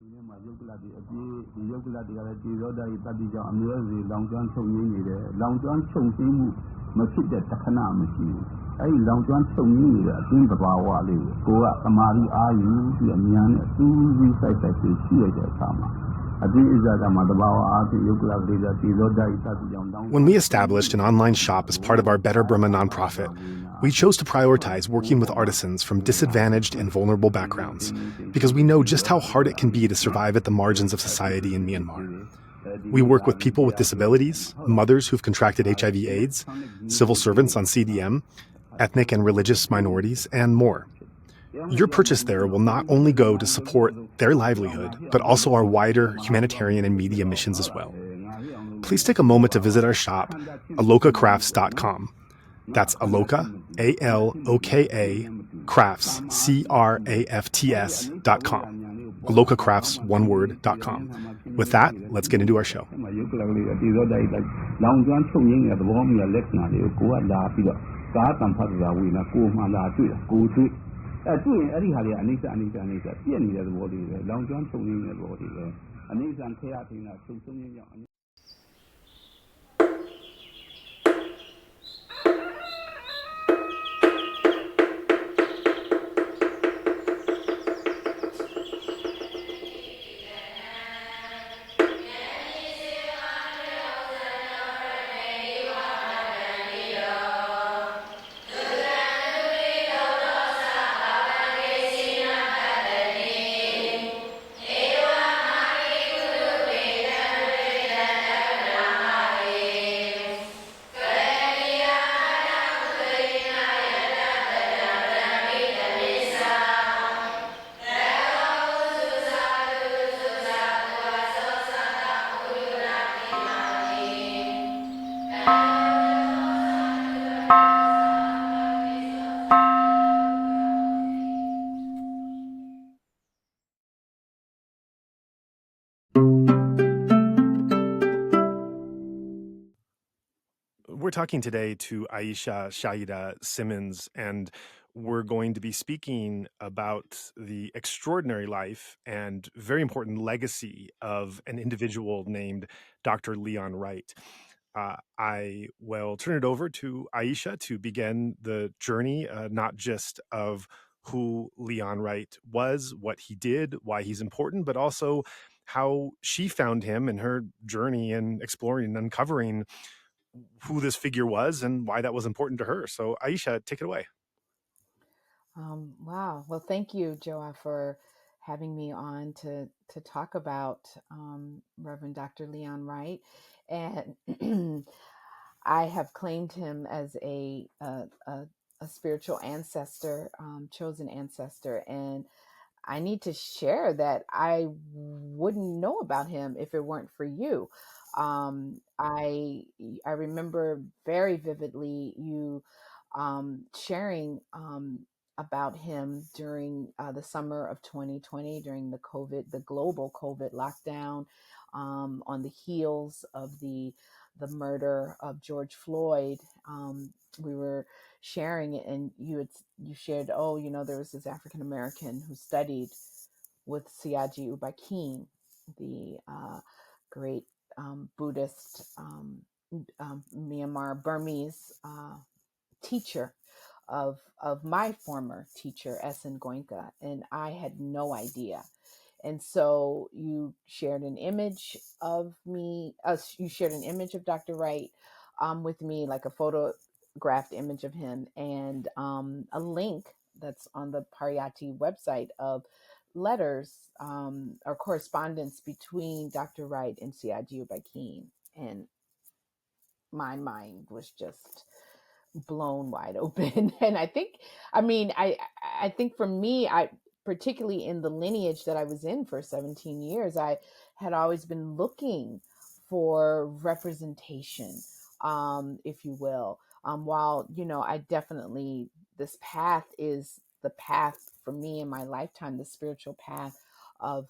When we established an online shop as part of our Better Burma nonprofit, we chose to prioritize working with artisans from disadvantaged and vulnerable backgrounds because we know just how hard it can be to survive at the margins of society in Myanmar. We work with people with disabilities, mothers who've contracted HIV/AIDS, civil servants on CDM, ethnic and religious minorities, and more. Your purchase there will not only go to support their livelihood, but also our wider humanitarian and media missions as well. Please take a moment to visit our shop, alokacrafts.com. That's Aloka, A-L-O-K-A, crafts, C-R-A-F-T-S.com. Alokacrafts, one word.com. With that, let's get into our show. We're talking today to Aishah Shahidah Simmons, and we're going to be speaking about the extraordinary life and very important legacy of an individual named Dr. Leon Wright. I will turn it over to Aishah to begin the journey, not just of who Leon Wright was, what he did, why he's important, but also how she found him in her journey in exploring and uncovering who this figure was and why that was important to her. So Aishah, take it away. Wow. Well, thank you, Joa, for having me on to talk about Reverend Dr. Leon Wright. And I have claimed him as a spiritual ancestor, chosen ancestor. And I need to share that I wouldn't know about him if it weren't for you. I remember very vividly you sharing about him during the summer of 2020 during the global COVID lockdown, on the heels of the murder of George Floyd. We were sharing it, and you shared, oh, there was this African American who studied with Sayagyi U Ba Khin, the great Buddhist Myanmar Burmese teacher of my former teacher, Essen Goenka, and I had no idea. And so you shared an image of me. You shared an image of Dr. Wright with me, like a photographed image of him, and a link that's on the Pariyati website of letters or correspondence between Dr. Wright and Sayagyi U Ba Khin. And my mind was just blown wide open. And I think for me, particularly in the lineage that I was in for 17 years, I had always been looking for representation, if you will. While, I definitely, this path is the path for me in my lifetime, the spiritual path of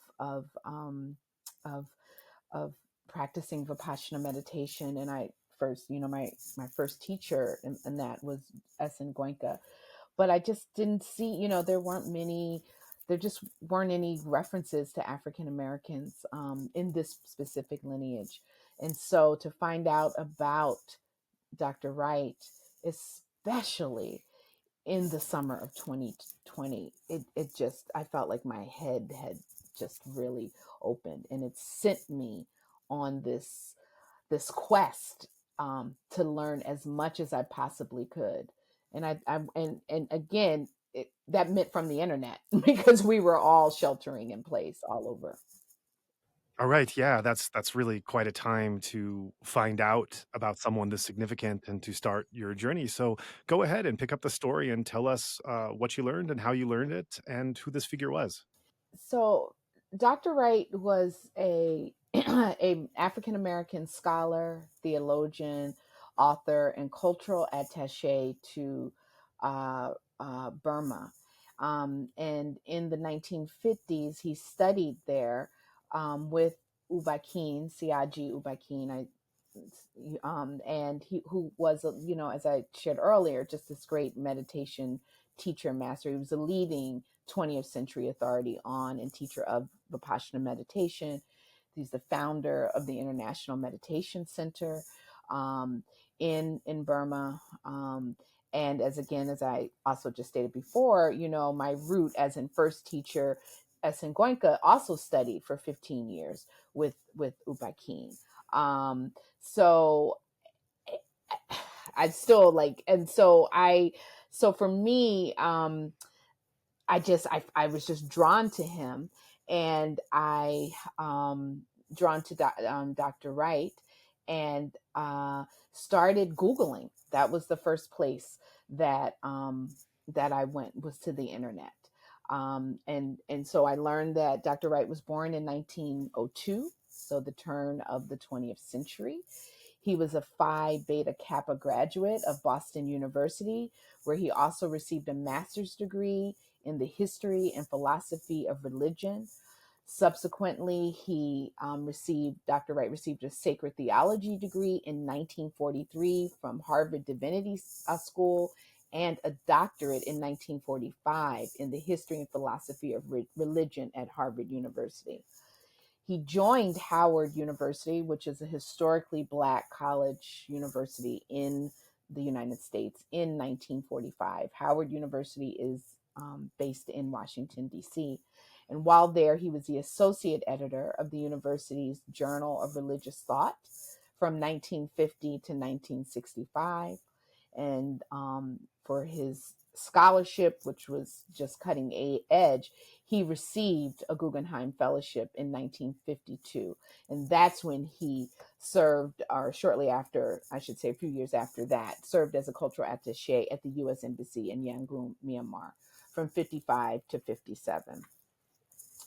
practicing Vipassana meditation. And I first, my first teacher and that was Essen Goenka. But I just didn't see, there weren't many there just weren't any references to African Americans in this specific lineage. And so to find out about Dr. Wright, especially in the summer of 2020, it just, I felt like my head had just really opened, and it sent me on this quest to learn as much as I possibly could. And and again, that meant from the internet because we were all sheltering in place all over. All right, yeah, that's really quite a time to find out about someone this significant and to start your journey. So go ahead and pick up the story and tell us what you learned and how you learned it and who this figure was. So Dr. Wright was a a African American scholar, theologian, author, and cultural attaché to Burma. And in the 1950s, he studied there with U Ba Khin, Sayagyi U Ba Khin. And he who was, as I shared earlier, just this great meditation teacher master. He was a leading 20th century authority on and teacher of Vipassana meditation. He's the founder of the International Meditation Center in Burma. And as I also just stated before, my root as in first teacher, Essen Goenka, also studied for 15 years with U Ba Khin. So I still like, and so for me, I was just drawn to him, and I drawn to Dr. Wright, and started Googling. That was the first place that I went, was to the internet. And so I learned that Dr. Wright was born in 1902, so the turn of the 20th century. He was a Phi Beta Kappa graduate of Boston University, where he also received a master's degree in the history and philosophy of religion. Subsequently, Dr. Wright received a sacred theology degree in 1943 from Harvard Divinity School, and a doctorate in 1945 in the history and philosophy of religion at Harvard University. He joined Howard University, which is a historically Black college university in the United States, in 1945. Howard University is based in Washington, D.C. And while there, he was the associate editor of the university's Journal of Religious Thought from 1950 to 1965. And for his scholarship, which was just cutting edge, he received a Guggenheim Fellowship in 1952. And that's when he served, or shortly after, I should say a few years after that, served as a cultural attaché at the US Embassy in Yangon, Myanmar, from 55 to 57.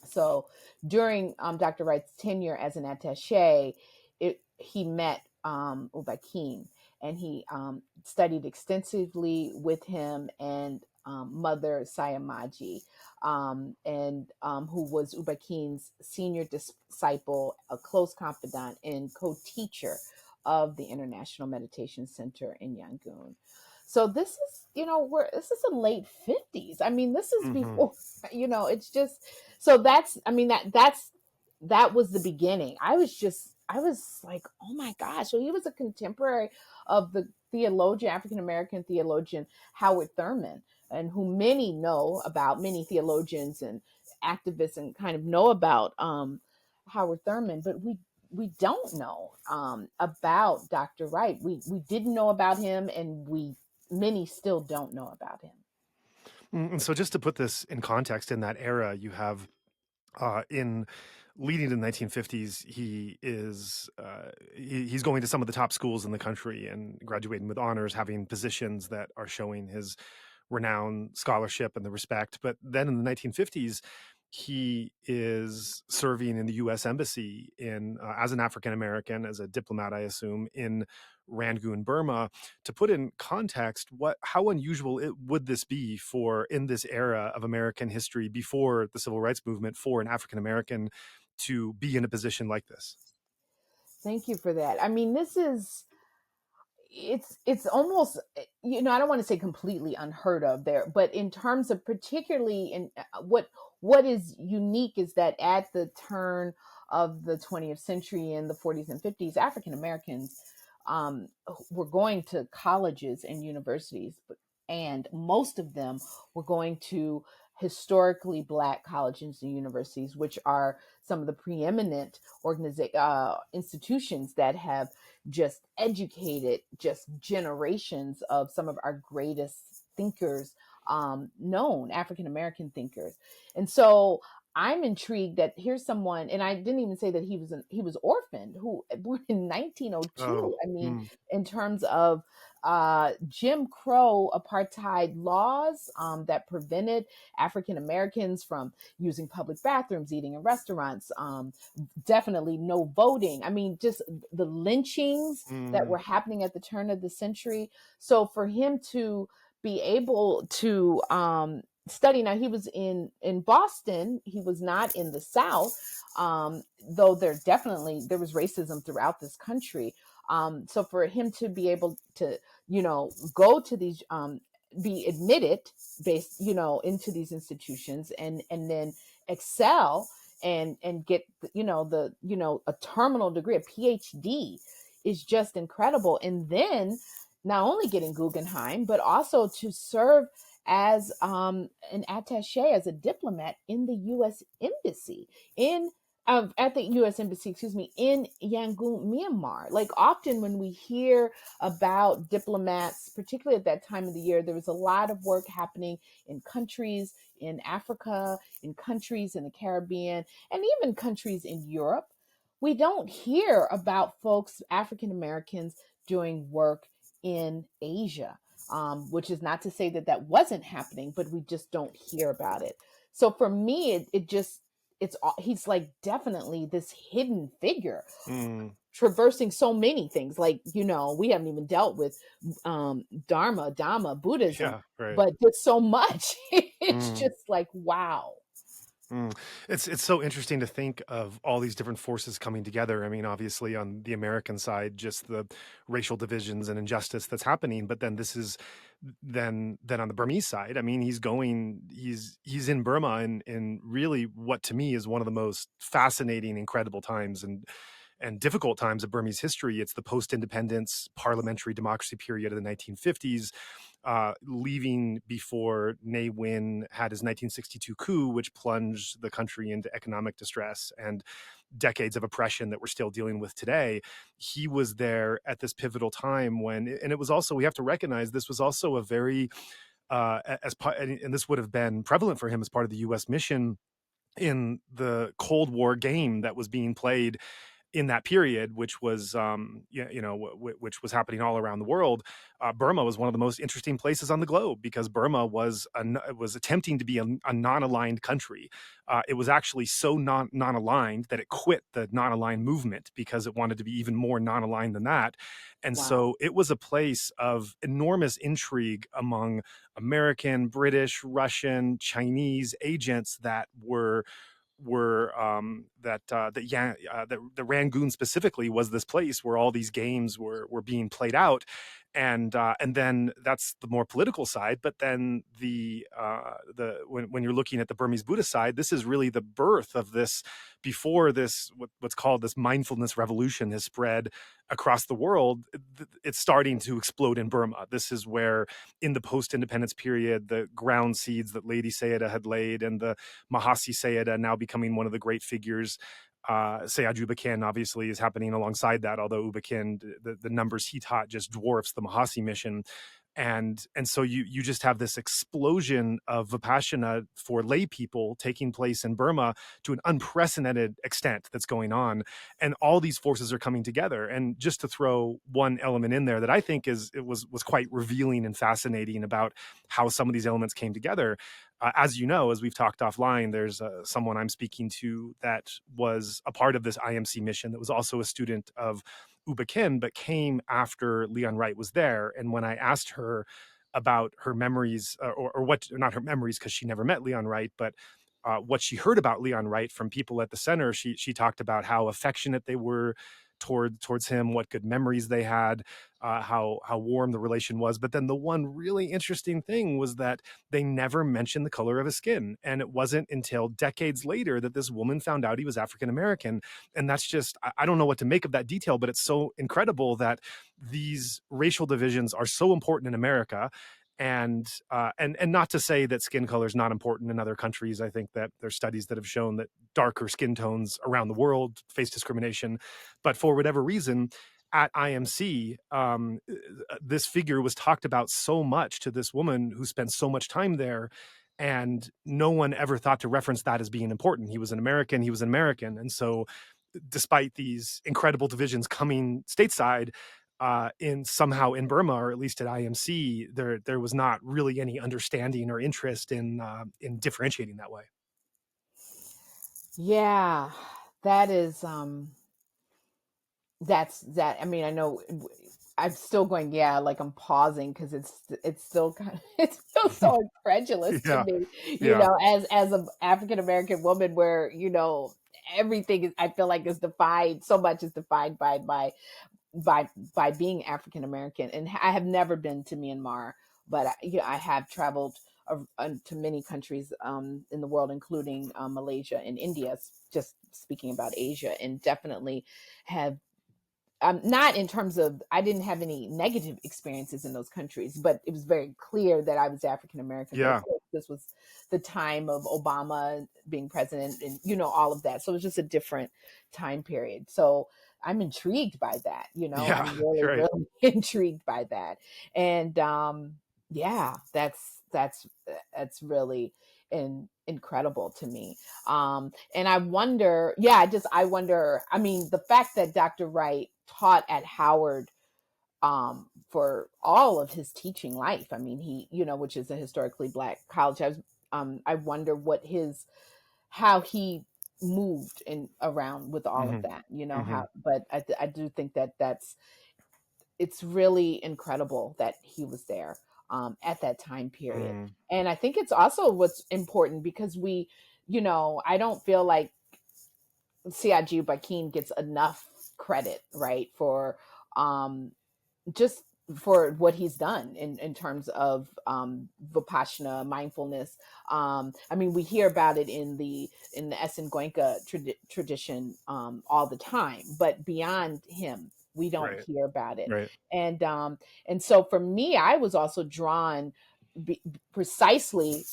So during Dr. Wright's tenure as an attaché, he met U Ba Khin, and he studied extensively with him and Mother Sayagyi, and who was U Ba Khin's senior disciple, a close confidant, and co-teacher of the International Meditation Center in Yangon. So this is, this is the late 50s. I mean, this is Hmm. before, it's just, so that's, I mean, that was the beginning. I was like, oh my gosh. So he was a contemporary of the African American theologian Howard Thurman, and who many theologians and activists and kind of know about Howard Thurman, but we don't know about Dr. Wright. We didn't know about him, and many still don't know about him. And so, just to put this in context, in that era, you have in leading to the 1950s, he's going to some of the top schools in the country and graduating with honors, having positions that are showing his renown, scholarship, and the respect. But then in the 1950s, he is serving in the U.S. Embassy as an African American, as a diplomat, I assume, in Rangoon, Burma. To put in context, how unusual would this be for, in this era of American history before the Civil Rights Movement, for an African American to be in a position like this? Thank you for that. I mean, it's almost, I don't want to say completely unheard of there, but in terms of particularly in what what is unique is that at the turn of the 20th century in the 40s and 50s, African Americans um, were going to colleges and universities, and most of them were going to historically Black colleges and universities, which are some of the preeminent institutions that have just educated just generations of some of our greatest thinkers, known African American thinkers. And so I'm intrigued that here's someone, and I didn't even say that he was orphaned, who born in Oh, 1902. I mean, mm, in terms of Jim Crow apartheid laws that prevented African Americans from using public bathrooms, eating in restaurants, definitely no voting. I mean, just the lynchings that mm, were happening at the turn of the century. So for him to be able to study, now he was in Boston, he was not in the South, though there was racism throughout this country. So for him to be able to, go to these, be admitted based, into these institutions, and then excel and get, a terminal degree, a PhD, is just incredible. And then not only getting Guggenheim, but also to serve as an attaché, as a diplomat in the U.S. embassy in at the U.S. embassy, excuse me, in Yangon, Myanmar. Like, often when we hear about diplomats, particularly at that time of the year, there was a lot of work happening in countries in Africa, in countries in the Caribbean, and even countries in Europe. We don't hear about folks, African Americans, doing work in Asia, which is not to say that that wasn't happening, but we just don't hear about it. So for me, it just, he's like definitely this hidden figure mm. traversing so many things. Like, we haven't even dealt with Dhamma, Buddhism, Yeah, right. but there's so much. It's Mm. just like, wow. Mm. It's so interesting to think of all these different forces coming together. I mean, obviously on the American side, just the racial divisions and injustice that's happening, but then this is then on the Burmese side, I mean, he's in Burma in really what to me is one of the most fascinating, incredible times and difficult times of Burmese history. It's the post-independence parliamentary democracy period of the 1950s, leaving before Ne Win had his 1962 coup, which plunged the country into economic distress and decades of oppression that we're still dealing with today. He was there at this pivotal time when, and it was also, we have to recognize this was also a very, as part, and this would have been prevalent for him as part of the U.S. mission in the Cold War game that was being played in that period, which was which was happening all around the world. Burma was one of the most interesting places on the globe because Burma was attempting to be a non-aligned country. It was actually so non-aligned that it quit the non-aligned movement because it wanted to be even more non-aligned than that. And Wow. so it was a place of enormous intrigue among American, British, Russian, Chinese agents that that the Rangoon specifically was this place where all these games were being played out, and then that's the more political side. But then the when you're looking at the Burmese Buddhist side, this is really the birth of this. Before this, what's called this mindfulness revolution has spread across the world, it's starting to explode in Burma. This is where, in the post-independence period, the ground seeds that Lady Sayadaw had laid, and the Mahasi Sayadaw now becoming one of the great figures. Sayagyi U Ba Khin obviously is happening alongside that, although U Ba Khin, the numbers he taught just dwarfs the Mahasi mission. And so you just have this explosion of Vipassana for lay people taking place in Burma to an unprecedented extent that's going on. And all these forces are coming together. And just to throw one element in there that I think was quite revealing and fascinating about how some of these elements came together. As you know, as we've talked offline, there's someone I'm speaking to that was a part of this IMC mission that was also a student of U Ba Khin, but came after Leon Wright was there. And when I asked her about her memories, or what, not her memories, because she never met Leon Wright, but what she heard about Leon Wright from people at the center, she talked about how affectionate they were towards him, what good memories they had, how warm the relation was. But then the one really interesting thing was that they never mentioned the color of his skin, and it wasn't until decades later that this woman found out he was African American. And that's just, I don't know what to make of that detail, but it's so incredible that these racial divisions are so important in America. And not to say that skin color is not important in other countries. I think that there's studies that have shown that darker skin tones around the world face discrimination, but for whatever reason, at IMC, this figure was talked about so much to this woman who spent so much time there, and no one ever thought to reference that as being important. He was an American. He was an American, and so, despite these incredible divisions coming stateside, in somehow in Burma, or at least at IMC, there was not really any understanding or interest in differentiating that way. Yeah, that is that. I mean, I know I'm still going, yeah, like I'm pausing because it's still kind of it's still so incredulous to Yeah, me, yeah, as an African American woman, where everything is, I feel like, is defined, so much is defined by being African American. And I have never been to Myanmar, but I have traveled to many countries in the world, including Malaysia and India. Just speaking about Asia, and definitely have, not in terms of, I didn't have any negative experiences in those countries, but it was very clear that I was African American. But of yeah, course, this was the time of Obama being president, and all of that. So it was just a different time period. So I'm intrigued by that. yeah. I'm really, Right. really intrigued by that. And yeah, that's really incredible to me. And I wonder, yeah, I wonder, I mean, the fact that Dr. Wright taught at Howard for all of his teaching life. I mean, he, which is a historically Black college. I wonder how he moved around with all of Hmm. that, Hmm. but I do think that it's really incredible that he was there at that time period. Mm. And I think it's also what's important, because I don't feel like Sayagyi U Ba Khin gets enough credit, right, for um, just for what he's done in terms of Vipassana, mindfulness. I mean, we hear about it in the Essen Goenka tradition all the time, but beyond him, we don't Right. hear about it. Right. And so for me, I was also drawn, precisely,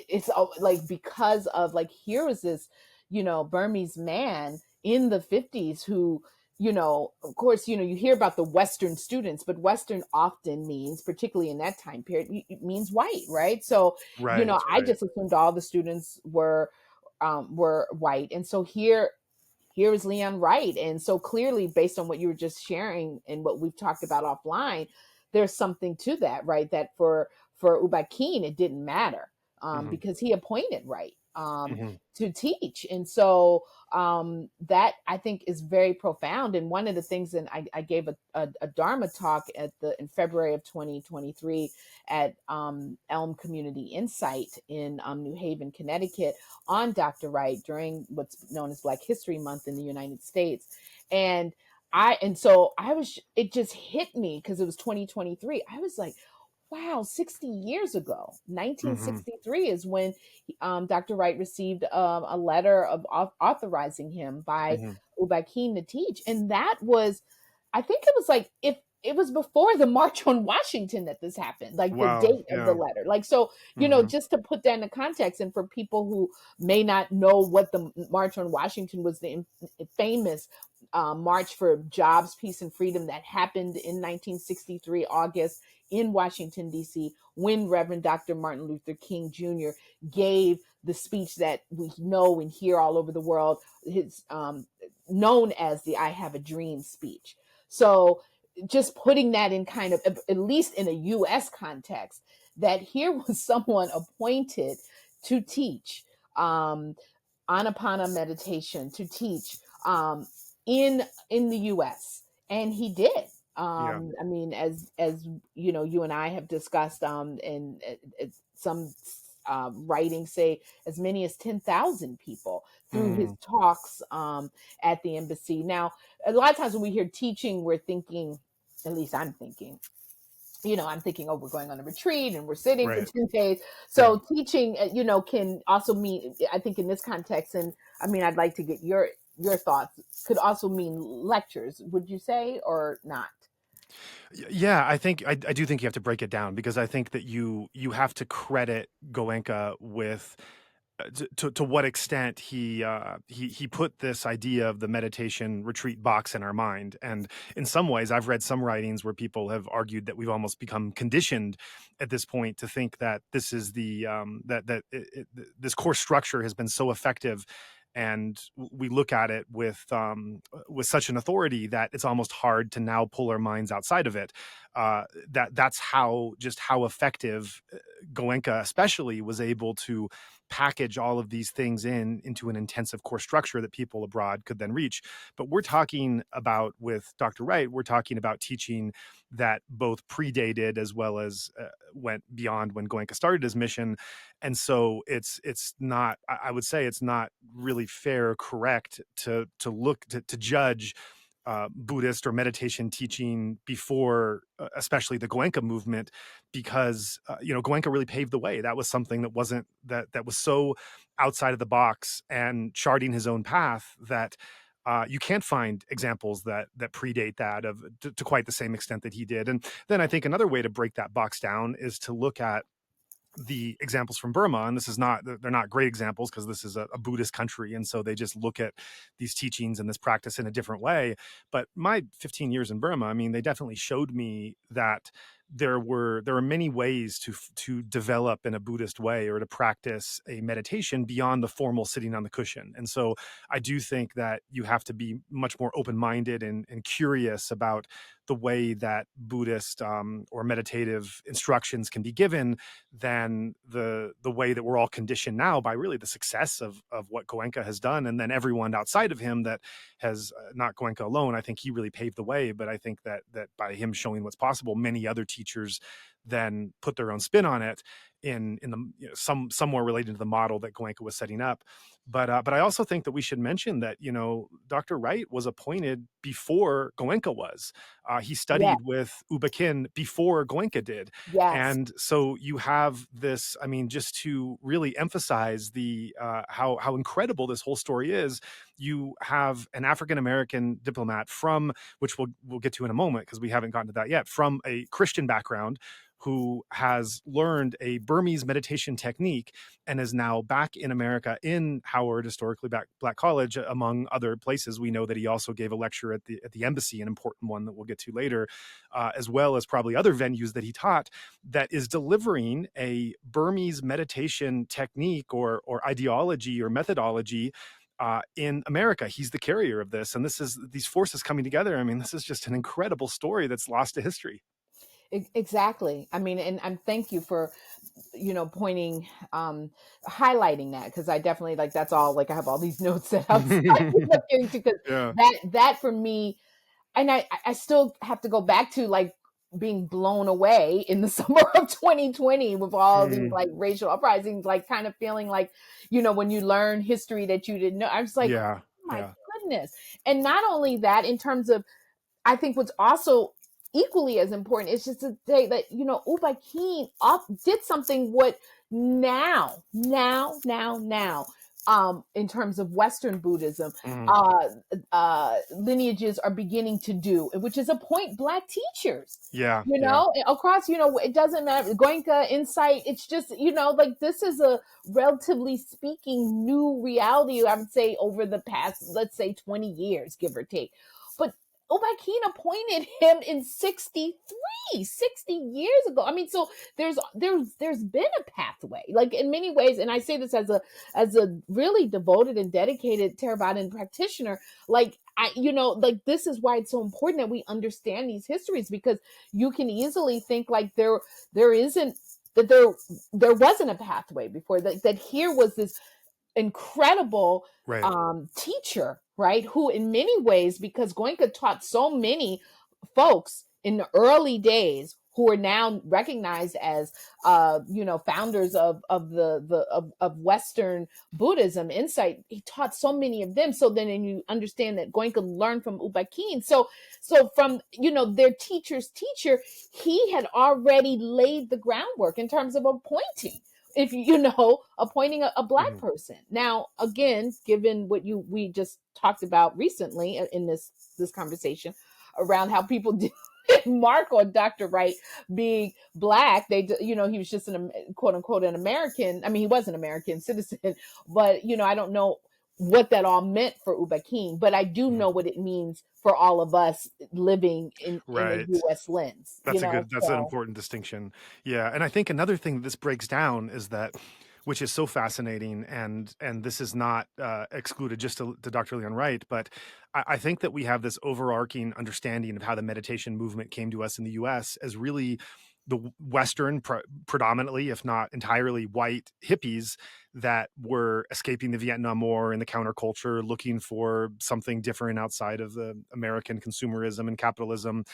it's like, because of, like, here was this Burmese man in the 50s who, of course, you hear about the Western students, but Western often means, particularly in that time period, it means white, right? So, Right. I Right. just assumed all the students were white. And so here is Leon Wright. And so clearly, based on what you were just sharing and what we've talked about offline, there's something to that, right? That for U Ba Khin, it didn't matter, Hmm. because he appointed Wright Hmm. to teach. And so that, I think, is very profound. And one of the things, and I gave a Dharma talk in February of 2023 at Elm Community Insight in New Haven, Connecticut, on Dr. Wright during what's known as Black History Month in the United States. And so it just hit me because it was 2023. I was like, wow, 60 years ago, Hmm. 1963 is when Dr. Wright received a letter of authorizing him by Hmm. U Ba Khin to teach. And that was, I think it was like, if it was before the March on Washington that this happened, like the Wow. date of the Yeah. letter. Like, so, Hmm. just to put that into context, and for people who may not know what the March on Washington was, the famous March for Jobs, Peace, and Freedom that happened in 1963, August, in Washington, D.C., when Reverend Dr. Martin Luther King Jr. gave the speech that we know and hear all over the world, his known as the I Have a Dream speech. So just putting that in kind of, at least in a U.S. context, that here was someone appointed to teach Anapana meditation, to teach in the U.S., and he did. Yeah. I mean, as you and I have discussed, and some writing, say, as many as 10,000 people through his Mm, talks at the embassy. Now, a lot of times when we hear teaching, we're thinking, at least I'm thinking, I'm thinking, oh, we're going on a retreat and we're sitting for right. 10 days. Yeah. So teaching, can also mean, I think in this context, and I mean, I'd like to get your thoughts, could also mean lectures, would you say, or not? Yeah, I do think you have to break it down because I think that you have to credit Goenka with to what extent he put this idea of the meditation retreat box in our mind. And in some ways, I've read some writings where people have argued that we've almost become conditioned at this point to think that this is the this course structure has been so effective, and we look at it with such an authority that it's almost hard to now pull our minds outside of it. That's how effective Goenka especially was able to package all of these things into an intensive course structure that people abroad could then reach. But we're talking about, with Dr. Wright, we're talking about teaching that both predated as well as went beyond when Goenka started his mission. And so it's not, I would say it's not really fair or correct to look to judge Buddhist or meditation teaching before, especially the Goenka movement, because Goenka really paved the way. That was something that wasn't that was so outside of the box and charting his own path that you can't find examples that predate that to quite the same extent that he did. And then I think another way to break that box down is to look at the examples from Burma, and they're not great examples because this is a Buddhist country, and so they just look at these teachings and this practice in a different way. But my 15 years in Burma, I mean, they definitely showed me that there are many ways to develop in a Buddhist way or to practice a meditation beyond the formal sitting on the cushion. And so I do think that you have to be much more open-minded and curious about the way that Buddhist or meditative instructions can be given than the way that we're all conditioned now by really the success of what Goenka has done, and then everyone outside of him that has not Goenka alone. I think he really paved the way, but I think that by him showing what's possible, many other teachers then put their own spin on it in the somewhere related to the model that Goenka was setting up. But I also think that we should mention that Dr. Wright was appointed before Goenka was. He Yeah. studied with U Ba Khin before Goenka did. Yes. And so you have this, I mean, just to really emphasize the how incredible this whole story is, you have an African-American diplomat from, which we'll get to in a moment because we haven't gotten to that yet, from a Christian background, who has learned a Burmese meditation technique and is now back in America in Howard, historically Black College, among other places. We know that he also gave a lecture at the embassy, an important one that we'll get to later, as well as probably other venues that he taught, that is delivering a Burmese meditation technique or ideology or methodology in America. He's the carrier of this, and these forces coming together. I mean, this is just an incredible story that's lost to history. Exactly. I mean, and I'm thank you for pointing, highlighting that, because I definitely, like, that's all, like, I have all these notes that I'm looking to, because Yeah. that for me, and I still have to go back to, like, being blown away in the summer of 2020 with all these, Mm, like, racial uprisings, like, kind of feeling like, when you learn history that you didn't know. I was like, yeah. oh my Yeah. goodness. And not only that, in terms of, I think what's also equally as important is just to say that, U Ba Khin did something what now, in terms of Western Buddhism, Mm, uh, lineages are beginning to do, which is appoint Black teachers. yeah. Yeah. Across, it doesn't matter. Goenka, Insight, it's just, like, this is a relatively speaking new reality, I would say, over the past, let's say, 20 years, give or take. But U Ba Khin appointed him in 60 years ago. I mean, so there's been a pathway, like, in many ways, and I say this as a really devoted and dedicated Theravadan practitioner. Like, like, this is why it's so important that we understand these histories, because you can easily think like there isn't, that there wasn't a pathway before, that here was this incredible Right. teacher, right? Who, in many ways, because Goenka taught so many folks in the early days who are now recognized as, founders of Western Buddhism, insight. He taught so many of them. So then, and you understand that Goenka learned from U Ba Khin. So from, their teacher's teacher, he had already laid the groundwork in terms of appointing, if appointing a black Mhm. person. Now, again, given what we just talked about recently in this conversation around how people did mark on Dr. Wright being black, he was just quote unquote an American. I mean, he was an American citizen, but I don't know what that all meant for U Ba Khin, but I do Mhm. know what it means for all of us living in a Right. U.S. lens. That's an So important distinction. Yeah, and I think another thing that this breaks down is that, which is so fascinating, and this is not excluded just to Dr. Leon Wright, but I think that we have this overarching understanding of how the meditation movement came to us in the U.S. as really the Western, predominantly, if not entirely, white hippies that were escaping the Vietnam War and the counterculture, looking for something different outside of the American consumerism and capitalism,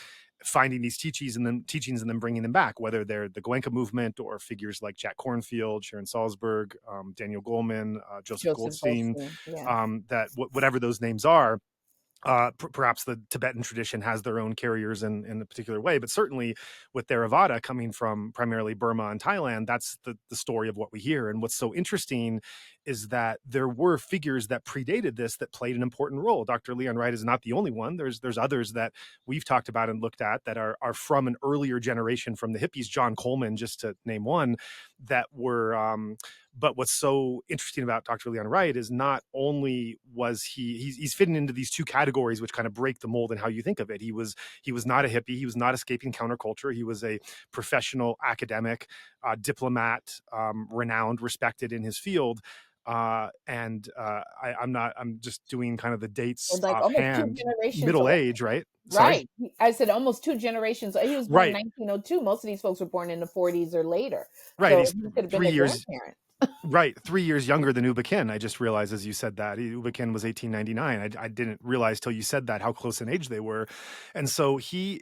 finding these teachings and then bringing them back, whether they're the Goenka movement or figures like Jack Kornfield, Sharon Salzberg, Daniel Goleman, Joseph Joseph Goldstein, Goldstein, yeah. whatever those names are. Perhaps the Tibetan tradition has their own carriers in a particular way, but certainly with Theravada coming from primarily Burma and Thailand, that's the story of what we hear. And what's so interesting is that there were figures that predated this that played an important role. Dr. Leon Wright is not the only one. There's others that we've talked about and looked at that are from an earlier generation from the hippies, John Coleman, just to name one, that were but what's so interesting about Dr. Leon Wright is not only was he's fitting into these two categories, which kind of break the mold in how you think of it. He was not a hippie. He was not escaping counterculture. He was a professional academic, diplomat, renowned, respected in his field. I'm just doing kind of the dates And like almost two offhand. generations Middle old. age, right? Sorry. Right. I said almost two generations. He was born in Right. 1902. Most of these folks were born in the 40s or later. Right. So He's he could have been three their years grandparent. Right, 3 years younger than U Ba Khin. I just realized as you said that. U Ba Khin was 1899. I didn't realize till you said that how close in age they were. And so he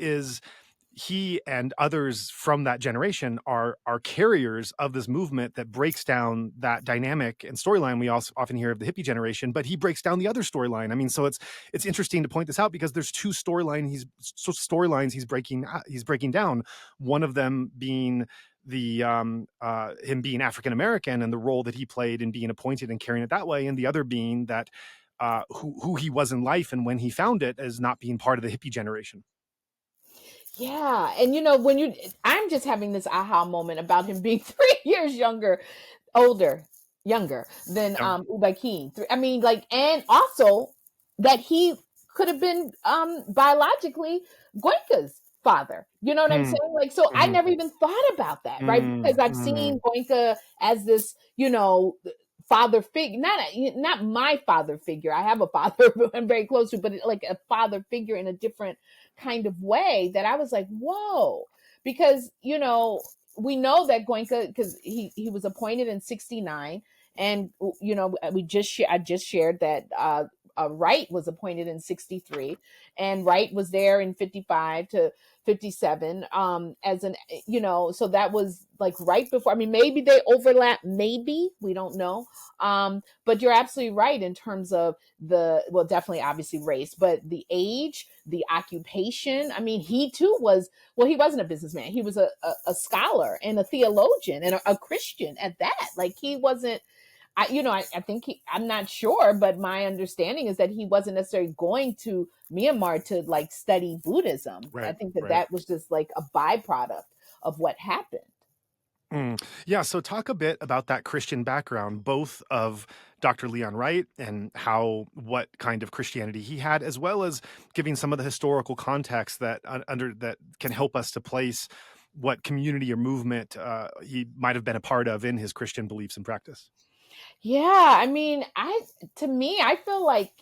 and others from that generation are carriers of this movement that breaks down that dynamic and storyline we also often hear of the hippie generation, but he breaks down the other storyline. I mean, so it's interesting to point this out because there's two storylines he's breaking down. One of them being the him being African American and the role that he played in being appointed and carrying it that way, and the other being that who he was in life and when he found it as not being part of the hippie generation. Yeah. And I'm just having this aha moment about him being 3 years older, younger than Yeah. U Ba Khin. I mean, like, and also that he could have been biologically Goenka's father. You know what I'm Hmm. saying? Like, so I Mhm. never even thought about that, right? Because I've Mhm. seen Goenka as this, father figure, not my father figure. I have a father who I'm very close to, but like a father figure in a different kind of way that I was like, whoa, because we know that Goenka, because he was appointed in 69, and I just shared that Wright was appointed in 63, and Wright was there in 55 to 57, as an so that was like right before. I mean, maybe they overlap, maybe we don't know, but you're absolutely right in terms of definitely obviously race, but the age, the occupation. I mean, he too was, well, he wasn't a businessman. He was a scholar and a theologian and a Christian at that. Like he wasn't, I think I'm not sure, but my understanding is that he wasn't necessarily going to Myanmar to like study Buddhism. I Right, think that right. that was just like a byproduct of what happened. Yeah, so talk a bit about that Christian background, both of Dr. Leon Wright and what kind of Christianity he had, as well as giving some of the historical context that that can help us to place what community or movement he might have been a part of in his Christian beliefs and practice. Yeah, I mean, to me, I feel like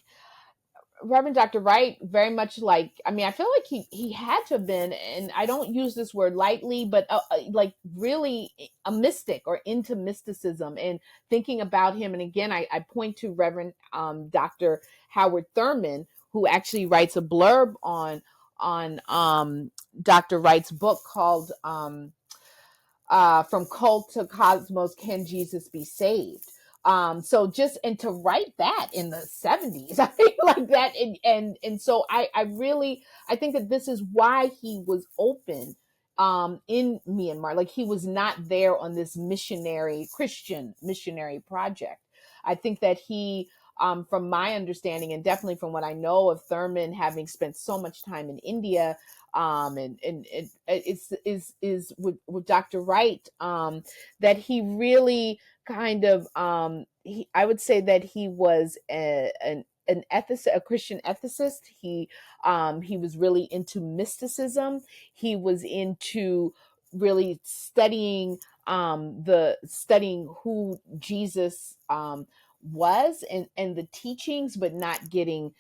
Reverend Dr. Wright very much like, I mean, I feel like he had to have been, and I don't use this word lightly, but like really a mystic or into mysticism and thinking about him. And again, I point to Reverend Dr. Howard Thurman, who actually writes a blurb on Dr. Wright's book called From Cult to Cosmos, Can Jesus Be Saved? So just, and to write that in the 70s, I feel like that. And so I really, I think that this is why he was open in Myanmar. Like, he was not there on this Christian missionary project. I think that he, from my understanding, and definitely from what I know of Thurman, having spent so much time in India, and is with Dr. Wright, that he really kind of, I would say that he was an ethicist, a Christian ethicist. He was really into mysticism. He was into really studying who Jesus was, and the teachings, but not getting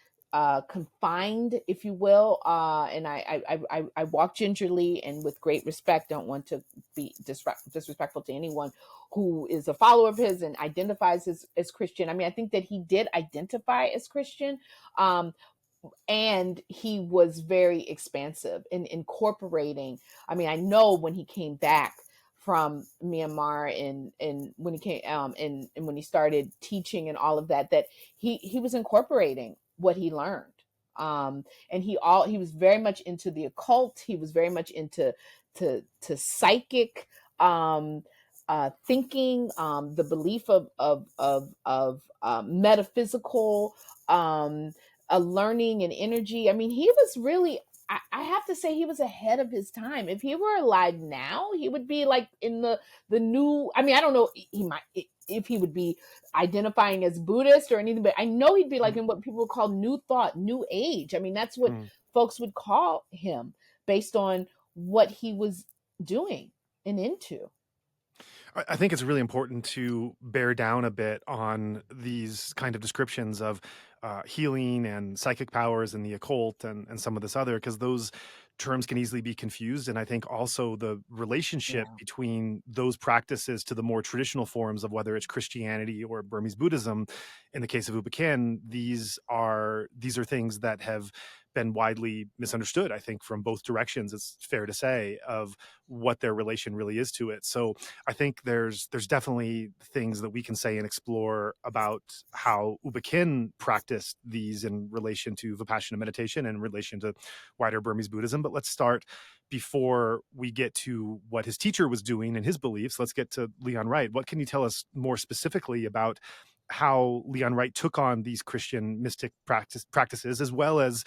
confined, if you will. And I walk gingerly and with great respect. Don't want to be disrespectful to anyone who is a follower of his and identifies as Christian. I mean, I think that he did identify as Christian. And he was very expansive in incorporating. I mean, I know when he came back from Myanmar, and when he came, and when he started teaching and all of that, that he was incorporating what he learned. And he was very much into the occult. He was very much into to psychic thinking, the belief of metaphysical learning and energy. I mean, he was really, I have to say, he was ahead of his time. If he were alive now, he would be like in the new. I mean, I don't know. He might, if he would be identifying as Buddhist or anything, but I know he'd be like in what people would call New Thought, New Age. I mean, that's what folks would call him based on what he was doing and into. I think it's really important to bear down a bit on these kind of descriptions of healing and psychic powers and the occult and some of this other, because those terms can easily be confused. And I think also the relationship Yeah. between those practices to the more traditional forms of whether it's Christianity or Burmese Buddhism, in the case of U Ba Khin, these are things that have been widely misunderstood, I think, from both directions, it's fair to say, of what their relation really is to it. So I think there's definitely things that we can say and explore about how U Ba Khin practiced these in relation to Vipassana meditation and in relation to wider Burmese Buddhism. But let's start before we get to what his teacher was doing and his beliefs. Let's get to Leon Wright. What can you tell us more specifically about how Leon Wright took on these Christian mystic practices, as well as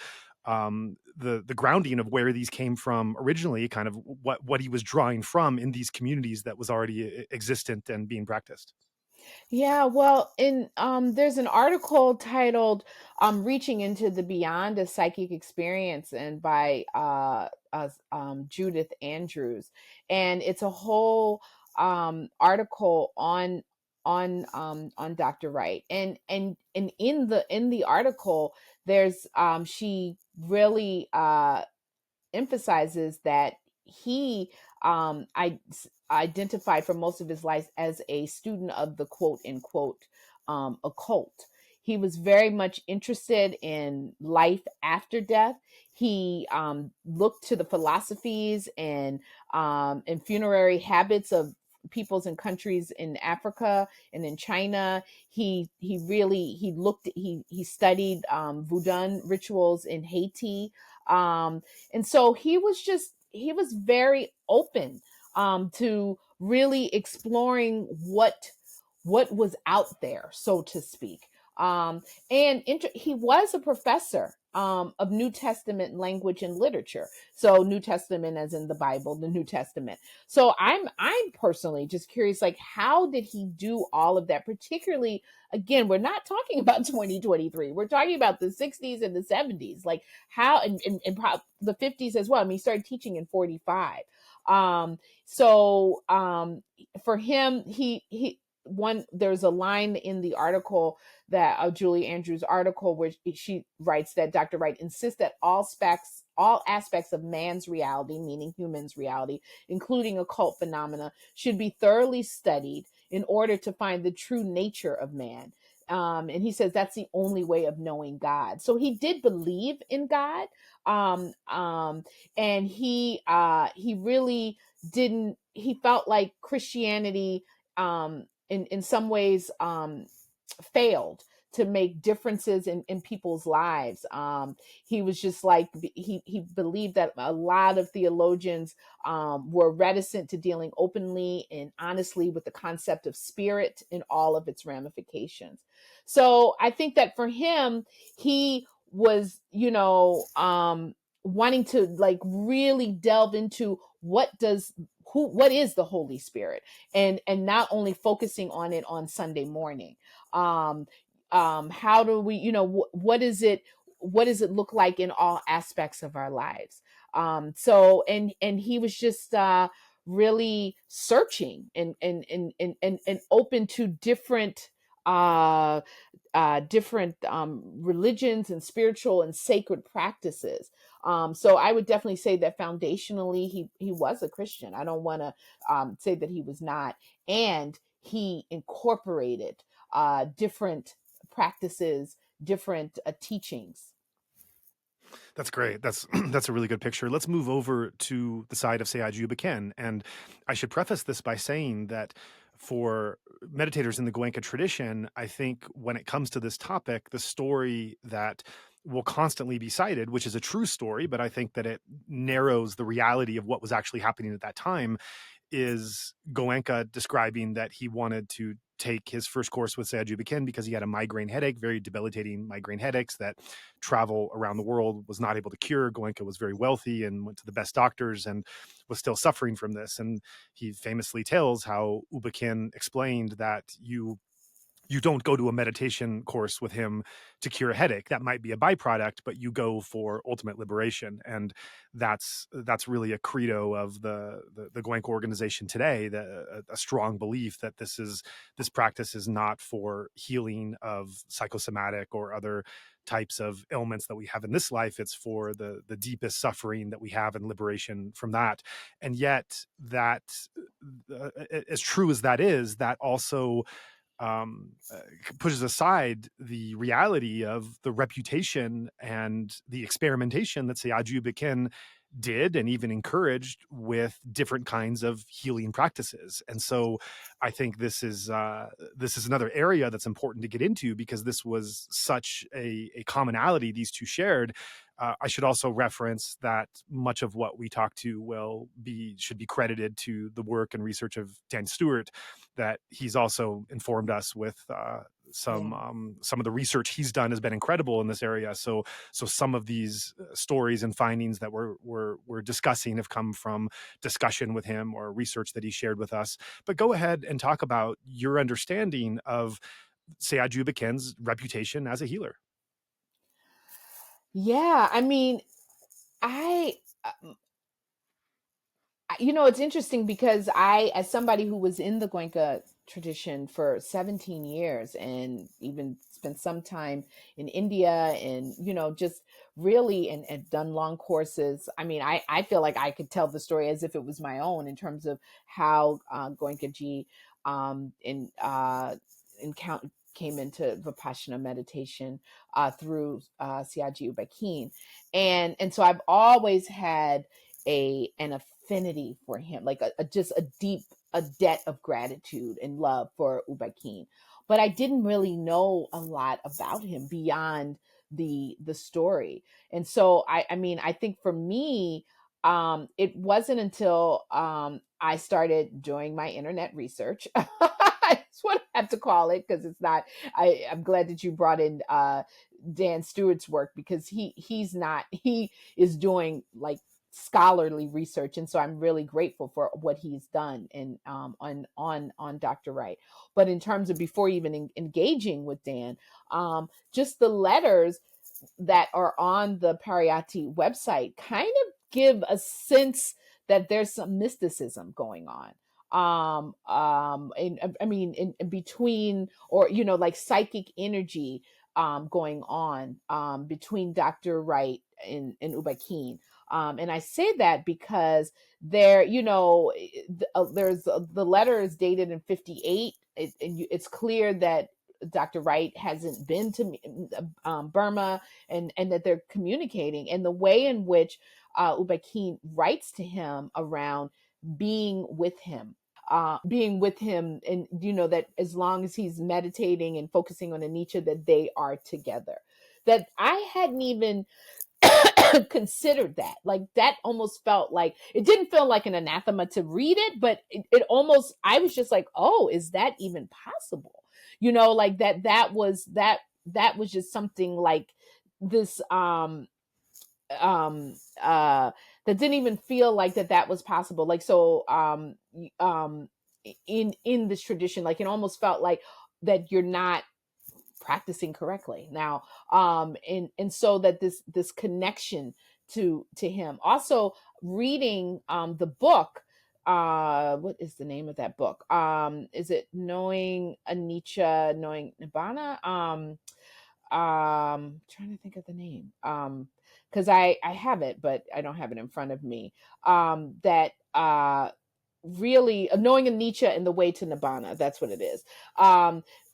the grounding of where these came from originally, kind of what he was drawing from in these communities that was already existent and being practiced? Yeah, well, in there's an article titled "Reaching into the Beyond: A Psychic Experience," and by Judith Andrews, and it's a whole article on Dr. Wright, and in the article, there's she really emphasizes that he identified for most of his life as a student of the quote unquote occult. He was very much interested in life after death. He looked to the philosophies and funerary habits of peoples and countries in Africa and in China. He studied voodoo rituals in Haiti, and so he was very open to really exploring what was out there, so to speak. He was a professor of New Testament language and literature. So New Testament, as in the Bible, the New Testament. So I'm personally just curious, like, how did he do all of that? Particularly, again, we're not talking about 2023. We're talking about the 60s and the 70s. Like, how, and the 50s as well. I mean, he started teaching in 45. For him, he one there's a line in the article that Julie Andrews article where she writes that Dr. Wright insists that all aspects of man's reality, meaning humans' reality, including occult phenomena, should be thoroughly studied in order to find the true nature of man. And he says that's the only way of knowing God. So he did believe in God, um, um, and he really didn't. He felt like Christianity, in some ways, failed to make differences in people's lives. He was just like, he believed that a lot of theologians were reticent to dealing openly and honestly with the concept of spirit in all of its ramifications. So I think that for him, he was, wanting to like really delve into what is the Holy Spirit, and not only focusing on it on Sunday morning. um how do we, what does it look like in all aspects of our lives? So and he was just really searching and open to uh different religions and spiritual and sacred practices. So I would definitely say that foundationally he was a Christian. I don't want to say that he was not. And he incorporated different practices, different teachings. That's great. That's that's a really good picture. Let's move over to the side of Sayagyi U Ba Khin. And I should preface this by saying that for meditators in the Goenka tradition, I think when it comes to this topic, the story that will constantly be cited, which is a true story, but I think that it narrows the reality of what was actually happening at that time, is Goenka describing that he wanted to take his first course with Sayagyi U Ba Khin because he had a migraine headache, very debilitating migraine headaches that travel around the world was not able to cure. Goenka was very wealthy and went to the best doctors and was still suffering from this. And he famously tells how U Ba Khin explained that you don't go to a meditation course with him to cure a headache. That might be a byproduct, but you go for ultimate liberation. And that's really a credo of the Goenka organization today, a strong belief that this practice is not for healing of psychosomatic or other types of ailments that we have in this life. It's for the deepest suffering that we have and liberation from that. And yet that, as true as that is, that also pushes aside the reality of the reputation and the experimentation that Sayagyi U Ba Khin did and even encouraged with different kinds of healing practices. And so I think this is another area that's important to get into, because this was such a commonality these two shared. I should also reference that much of what we talk to should be credited to the work and research of Dan Stewart, that he's also informed us with Yeah. some of the research he's done has been incredible in this area. So some of these stories and findings that we're discussing have come from discussion with him or research that he shared with us. But go ahead and talk about your understanding of Sayagyi U Ba Khin's reputation as a healer. Yeah, I mean, I it's interesting because I, as somebody who was in the Goenka tradition for 17 years and even spent some time in India and, just really, and done long courses. I mean, I feel like I could tell the story as if it was my own in terms of how Goenka ji in encounter came into Vipassana meditation through Sayagyi U Ba Khin. And so I've always had an affinity for him, like just a deep, a debt of gratitude and love for U Ba Khin. But I didn't really know a lot about him beyond the story. And so I mean, I think for me, it wasn't until I started doing my internet research. That's what I have to call it, because it's not. I'm glad that you brought in Dan Stewart's work, because he is doing like scholarly research, and so I'm really grateful for what he's done and on Dr. Wright. But in terms of before even engaging with Dan, just the letters that are on the Pariyatti website kind of give a sense that there's some mysticism going on. I mean, in between, or, like psychic energy going on between Dr. Wright and U Ba Khin. And I say that because there, there's the letter is dated in 58. It's clear that Dr. Wright hasn't been to Burma, and that they're communicating, and the way in which U Ba Khin writes to him around being with him. Being with him, and that as long as he's meditating and focusing on anicca, that they are together. That I hadn't even considered that. Like, that almost felt like, it didn't feel like an anathema to read it, but it almost, I was just like, oh, is that even possible? Like that was just something like this, um that didn't even feel like that was possible. Like, so in this tradition, like, it almost felt like that you're not practicing correctly now, and so that this connection to him. Also, reading the book, what is the name of that book? Is it Knowing Anicca, Knowing Nibbana? Trying to think of the name, because I have it, but I don't have it in front of me. That really, Knowing Anicca and the Way to Nibbana, that's what it is.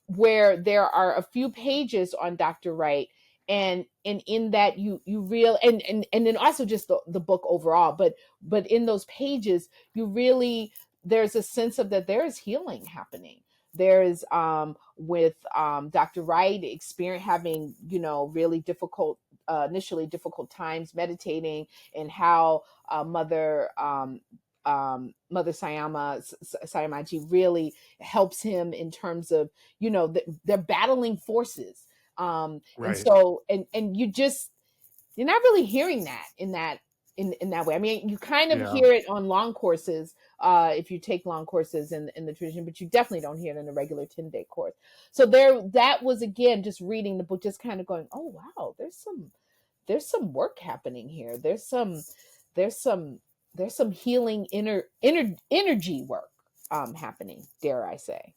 Where there are a few pages on Dr. Wright, and in that you real and then also just the book overall, but in those pages you really, there's a sense of that there is healing happening. There is, with Dr. Wright experience having, really difficult, initially difficult times meditating, and how Mother Sayamaji really helps him in terms of, they're battling forces. And Right. so, and you're not really hearing that in that way. I mean, you kind of Yeah. hear it on long courses, if you take long courses in the tradition, but you definitely don't hear it in a regular 10-day course. So that was, again, just reading the book, just kind of going, oh wow, there's some work happening here. There's some there's some healing energy work happening, dare I say.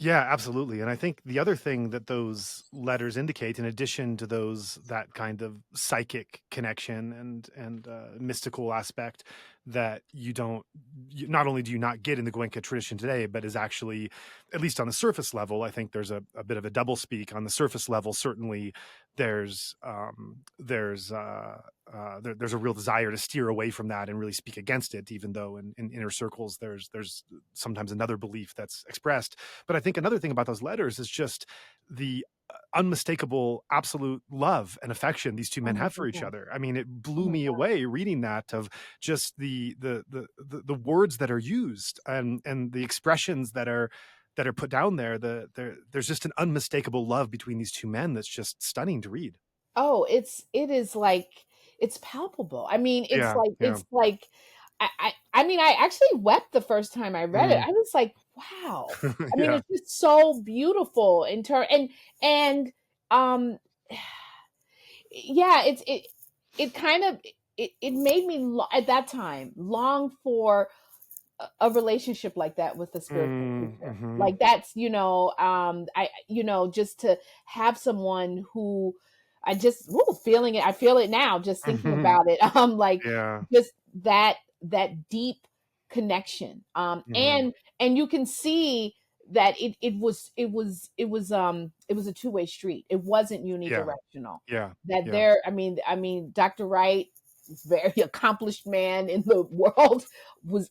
Yeah, absolutely. And I think the other thing that those letters indicate, in addition to that kind of psychic connection and mystical aspect that not only do you not get in the Gwenka tradition today, but is actually, at least on the surface level, I think there's a bit of a double speak. On the surface level, certainly there's there's a real desire to steer away from that and really speak against it, even though in inner circles there's sometimes another belief that's expressed. But I think another thing about those letters is just the unmistakable absolute love and affection these two Oh men my have for each God. other. I mean, it Oh blew my me God. away reading that, of just the words that are used, and the expressions that are put down there. There's just an unmistakable love between these two men that's just stunning to read. Oh, it is like, it's palpable. I mean, it's Yeah, like yeah. I mean, I actually wept the first time I read it. Mm. I was like, wow. I mean, Yeah. it's just so beautiful in turn, and um yeah, it kind of, it made me at that time long for a relationship like that with a spiritual teacher. Mhm. Like, that's, I just to have someone who I just, feeling it. I feel it now just thinking Mhm. about it. Like, Yeah. just that deep connection. Mhm. And you can see that it was a two-way street. It wasn't Yeah. unidirectional. Yeah. That Yeah. there, I mean, Dr. Wright, very accomplished man in the world,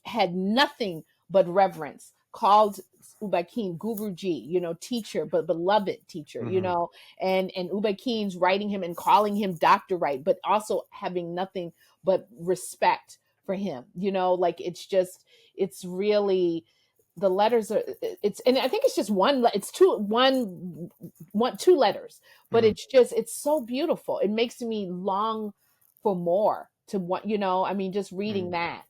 had nothing but reverence, called U Ba Khin Guruji, teacher, but beloved teacher, Mhm. and U Ba Khin's writing him and calling him Dr. Wright, but also having nothing but respect for him, like, it's really, the letters are, it's, and I think it's just it's two letters, but Mhm. it's so beautiful. It makes me long for more, to what, I mean, just reading Mhm. that.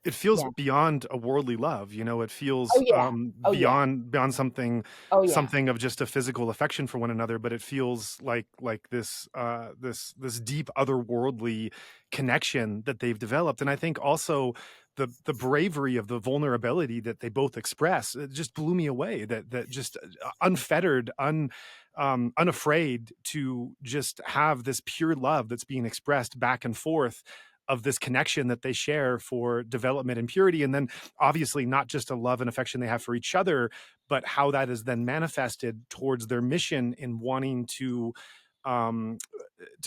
It feels Yeah. beyond a worldly love, it Oh feels, yeah. Oh yeah. beyond something Oh yeah. something of just a physical affection for one another, but it feels like this deep otherworldly connection that they've developed. And I think also the bravery of the vulnerability that they both express, it just blew me away. That just unfettered, unafraid to just have this pure love that's being expressed back and forth, of this connection that they share for development and purity. And then obviously not just a love and affection they have for each other, but how that is then manifested towards their mission in wanting to um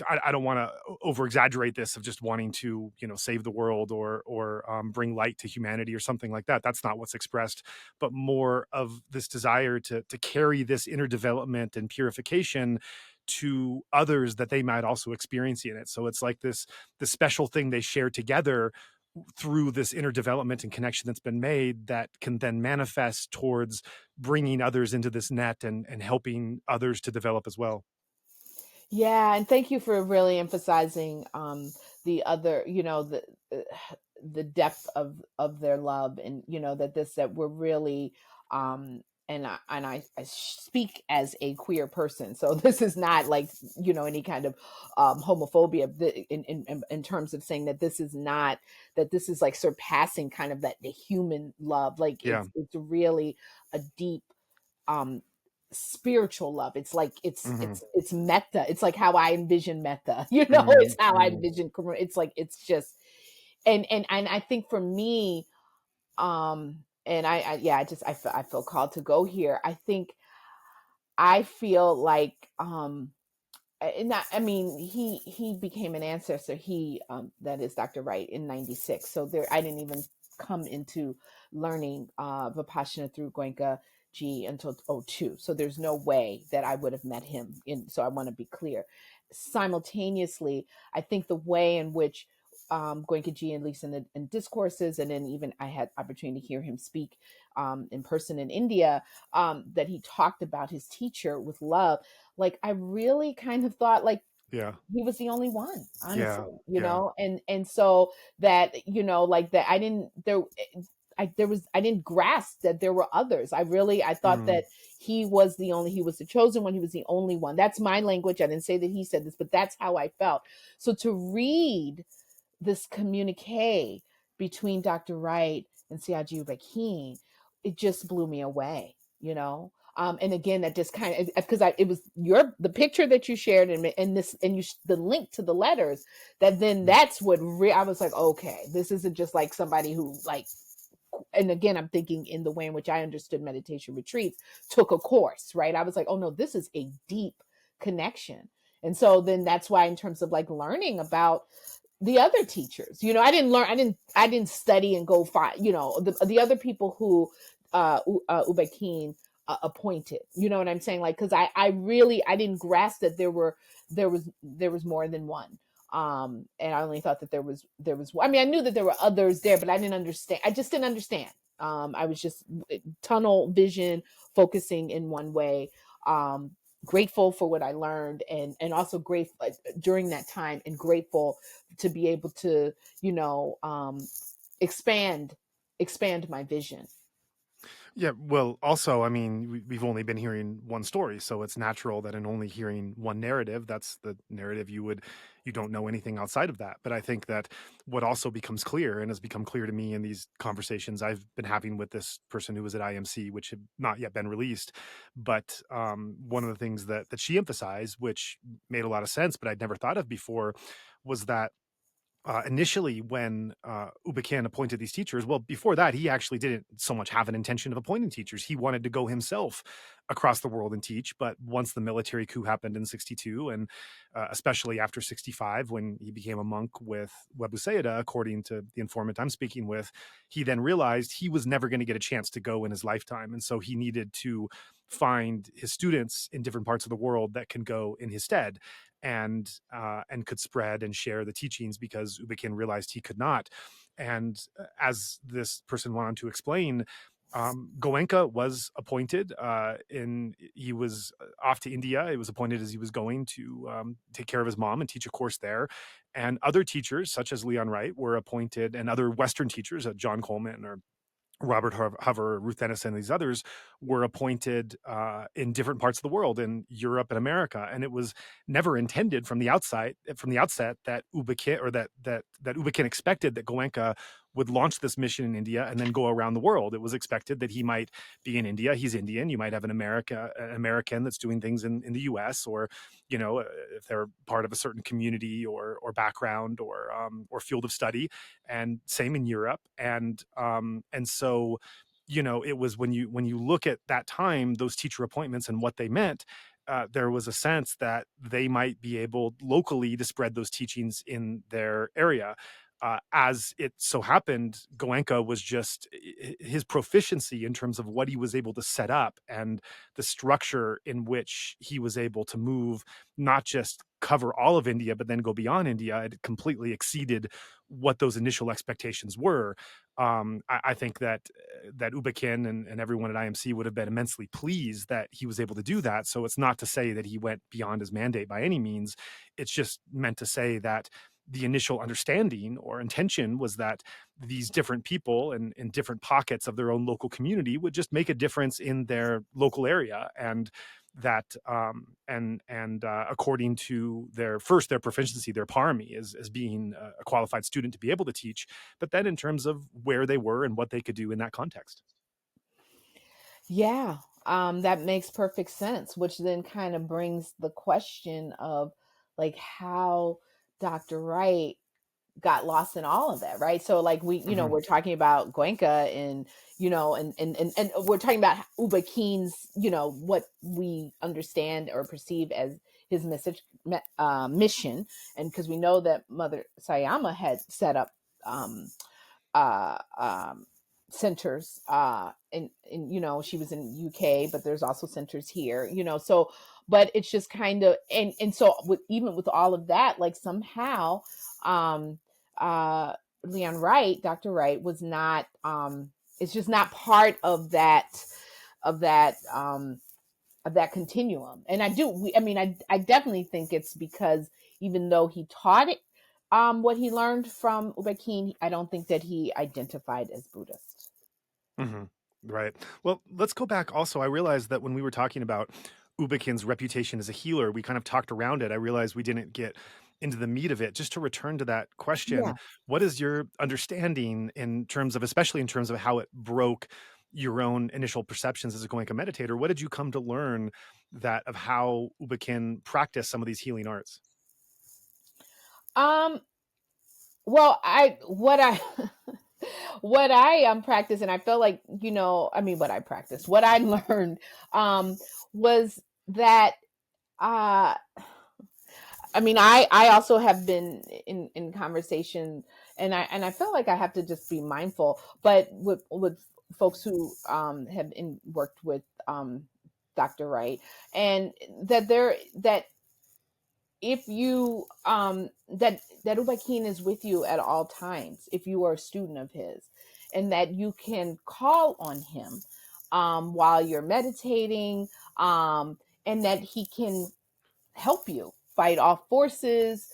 I don't want to over exaggerate this of just wanting to, save the world or bring light to humanity or something like that. That's not what's expressed, but more of this desire to carry this inner development and purification to others that they might also experience in it. So it's like this special thing they share together through this inner development and connection that's been made that can then manifest towards bringing others into this net and helping others to develop as well. Yeah, and thank you for really emphasizing the other, uh, the depth of their love, and that we're really and I speak as a queer person, so this is not like any kind of homophobia in terms of saying that this is not that this is like surpassing kind of that the human love, like Yeah. it's really a deep um spiritual love. It's like Hmm. it's metta. It's like how I envision metta. Hmm. It's how I Hmm. envision it's like it's just and I think for me, and I yeah, I feel called to go here. I think I feel like and that, I mean, he became an ancestor. He that is Dr. Wright in '96. So there, I didn't even come into learning Vipassana through Goenka G until '02. So there's no way that I would have met him. So I want to be clear. Simultaneously, I think the way in which Goenka G, at least in discourses, and then even I had opportunity to hear him speak in person in India, that he talked about his teacher with love. Like I really kind of thought like Yeah. he was the only one, Yeah. honestly, Yeah. and so that like that I didn't I didn't grasp that there were others. I thought Mm. that he was the chosen one, he was the only one. That's my language. I didn't say that he said this, but that's how I felt. So to read this communique between Dr. Wright and Sayagyi U Ba Khin, it just blew me away. And again, that just kind of because it was the picture that you shared and this and the link to the letters that then that's what I was like, okay, this isn't just like somebody who like, and again, I'm thinking in the way in which I understood meditation retreats, took a course, right? I was like, oh no, this is a deep connection. And so then that's why in terms of like learning about the other teachers, I didn't study and go find, the other people who Uba Keen appointed, you know what I'm saying? Like, cause I didn't grasp that there was more than one. And I only thought that I mean, I knew that there were others there, but I just didn't understand. I was just tunnel vision, focusing in one way. Um, Grateful for what I learned, and also grateful during that time, and grateful to be able to, you know, expand expand my vision. Yeah, well, also, I mean, we've only been hearing one story, so it's natural that in only hearing one narrative, that's the narrative you don't know anything outside of that. But I think that what also becomes clear and has become clear to me in these conversations I've been having with this person who was at IMC, which had not yet been released, but one of the things that she emphasized, which made a lot of sense, but I'd never thought of before, was that initially when Uba Khan appointed these teachers, well, before that, he actually didn't so much have an intention of appointing teachers. He wanted to go himself across the world and teach. But once the military coup happened in 62, and especially after 65, when he became a monk with Webu Sayadaw, according to the informant I'm speaking with, he then realized he was never going to get a chance to go in his lifetime. And so he needed to find his students in different parts of the world that can go in his stead and could spread and share the teachings because Uba Khin realized he could not. And as this person went on to explain, Goenka was appointed he was off to India. It was appointed as he was going to take care of his mom and teach a course there. And other teachers, such as Leon Wright, were appointed, and other Western teachers, John Coleman or Robert Hover, Ruth Dennis, and these others were appointed in different parts of the world, in Europe and America, and it was never intended from the outset that Uba Khin, or that Uba Khin expected that Goenka would launch this mission in India and then go around the world. It was expected that he might be in India. He's Indian. You might have an American that's doing things in the US, or, if they're part of a certain community or background or field of study, and same in Europe. And so, it was when you look at that time, those teacher appointments and what they meant, there was a sense that they might be able locally to spread those teachings in their area. As it so happened, Goenka was just his proficiency in terms of what he was able to set up and the structure in which he was able to move, not just cover all of India, but then go beyond India. It completely exceeded what those initial expectations were. I think that U Ba Khin and everyone at IMC would have been immensely pleased that he was able to do that. So it's not to say that he went beyond his mandate by any means. It's just meant to say that the initial understanding or intention was that these different people in different pockets of their own local community would just make a difference in their local area, and that according to their proficiency, their parami as being a qualified student to be able to teach, but then in terms of where they were and what they could do in that context. Yeah, that makes perfect sense, which then kind of brings the question of like how Dr. Wright got lost in all of that, right? So like Mhm. we're talking about Goenka and and we're talking about U Ba Khin's, what we understand or perceive as his mission, and because we know that Mother Sayama had set up um, uh, centers in she was in UK, but there's also centers here, so but it's just kind of and so with even with all of that, like somehow um Leon Wright, Dr. Wright was not it's just not part of that of that continuum. And I definitely think it's because even though he taught it, what he learned from U Ba Khin, I don't think that he identified as Buddhist. Mhm. Right. Well, let's go back also. I realized that when we were talking about U Ba Khin's reputation as a healer, we kind of talked around it. I realized we didn't get into the meat of it. Just to return to that question, Yeah. what is your understanding in terms of, especially in terms of how it broke your own initial perceptions as a Goenka meditator? What did you come to learn that of how U Ba Khin practiced some of these healing arts? Um. Well, I what I what I practice, and I feel like what I practiced, what I learned, was that uh I also have been in conversation, and I feel like I have to just be mindful, but with folks who worked with Dr. Wright, and that if you that U Ba Khin is with you at all times if you are a student of his, and that you can call on him while you're meditating, and that he can help you fight off forces,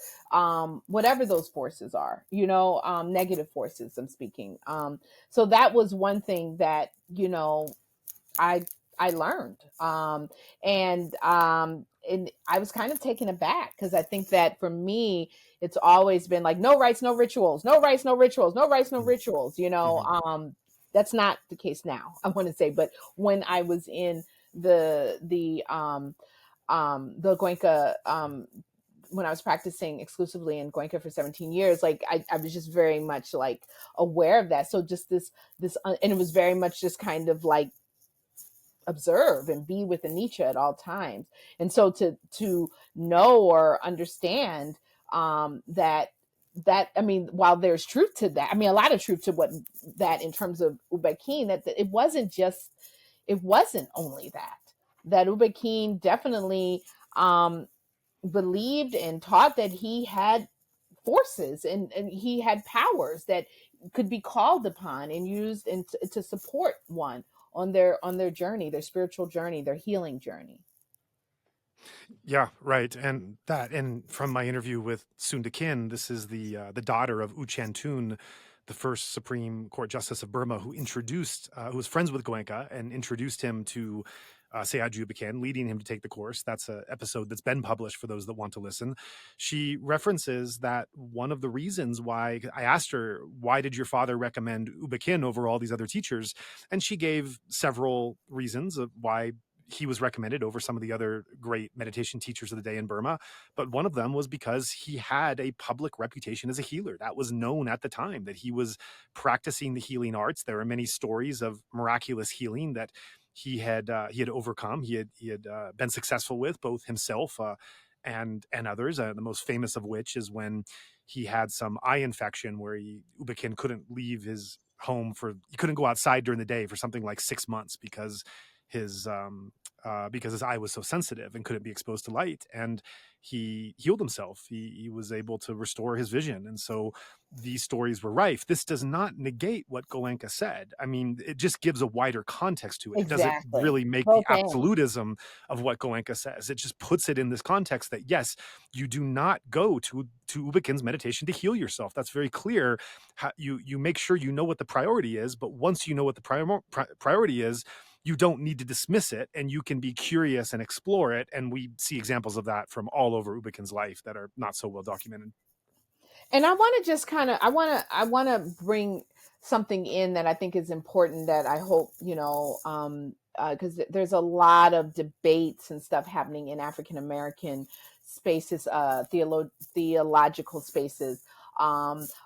whatever those forces are, negative forces I'm speaking. So that was one thing that I I learned. And I was kind of taken aback because I think that for me, it's always been like no rites, no rituals, no rites, no rituals, no rites, no rituals. Mhm. That's not the case now. I want to say, but when I was in the Goenka, when I was practicing exclusively in Goenka for 17 years, like I was just very much like aware of that. So just and it was very much just kind of like observe and be with Anicca at all times. And so to know or understand that while there's truth to that, a lot of truth to what that in terms of U Ba Khin, that it wasn't only that U Ba Khin definitely believed and taught that he had forces and he had powers that could be called upon and used to support one on their journey, their spiritual journey, their healing journey. Yeah, right. And from my interview with Sunda Kin, this is the daughter of U Chantun, the first Supreme Court Justice of Burma, who was friends with Goenka and introduced him to Sayagyi U Ba Khin, leading him to take the course. That's an episode that's been published for those that want to listen. She references that one of the reasons why I asked her, why did your father recommend U Ba Khin over all these other teachers? And she gave several reasons of why he was recommended over some of the other great meditation teachers of the day in Burma. But one of them was because he had a public reputation as a healer. That was known at the time, that he was practicing the healing arts. There are many stories of miraculous healing that he had overcome. He had been successful with, both himself and others. The most famous of which is when he had some eye infection where U Ba Khin couldn't leave his home he couldn't go outside during the day for something like 6 months his because his eye was so sensitive and couldn't be exposed to light. And he healed himself. He was able to restore his vision. And so these stories were rife. This does not negate what Goenka said. I mean, it just gives a wider context to it. It doesn't Exactly. really make the Both ends. absolutism of what Goenka says. It just puts it in this context that, yes, you do not go to U Ba Khin's meditation to heal yourself. That's very clear. You make sure you know what the priority is, but once you know what the priority is, you don't need to dismiss it, and you can be curious and explore it. And we see examples of that from all over U Ba Khin's life that are not so well documented. And I want to just kind of, I want to bring something in that I think is important, that I hope, because there's a lot of debates and stuff happening in African American spaces, theological spaces,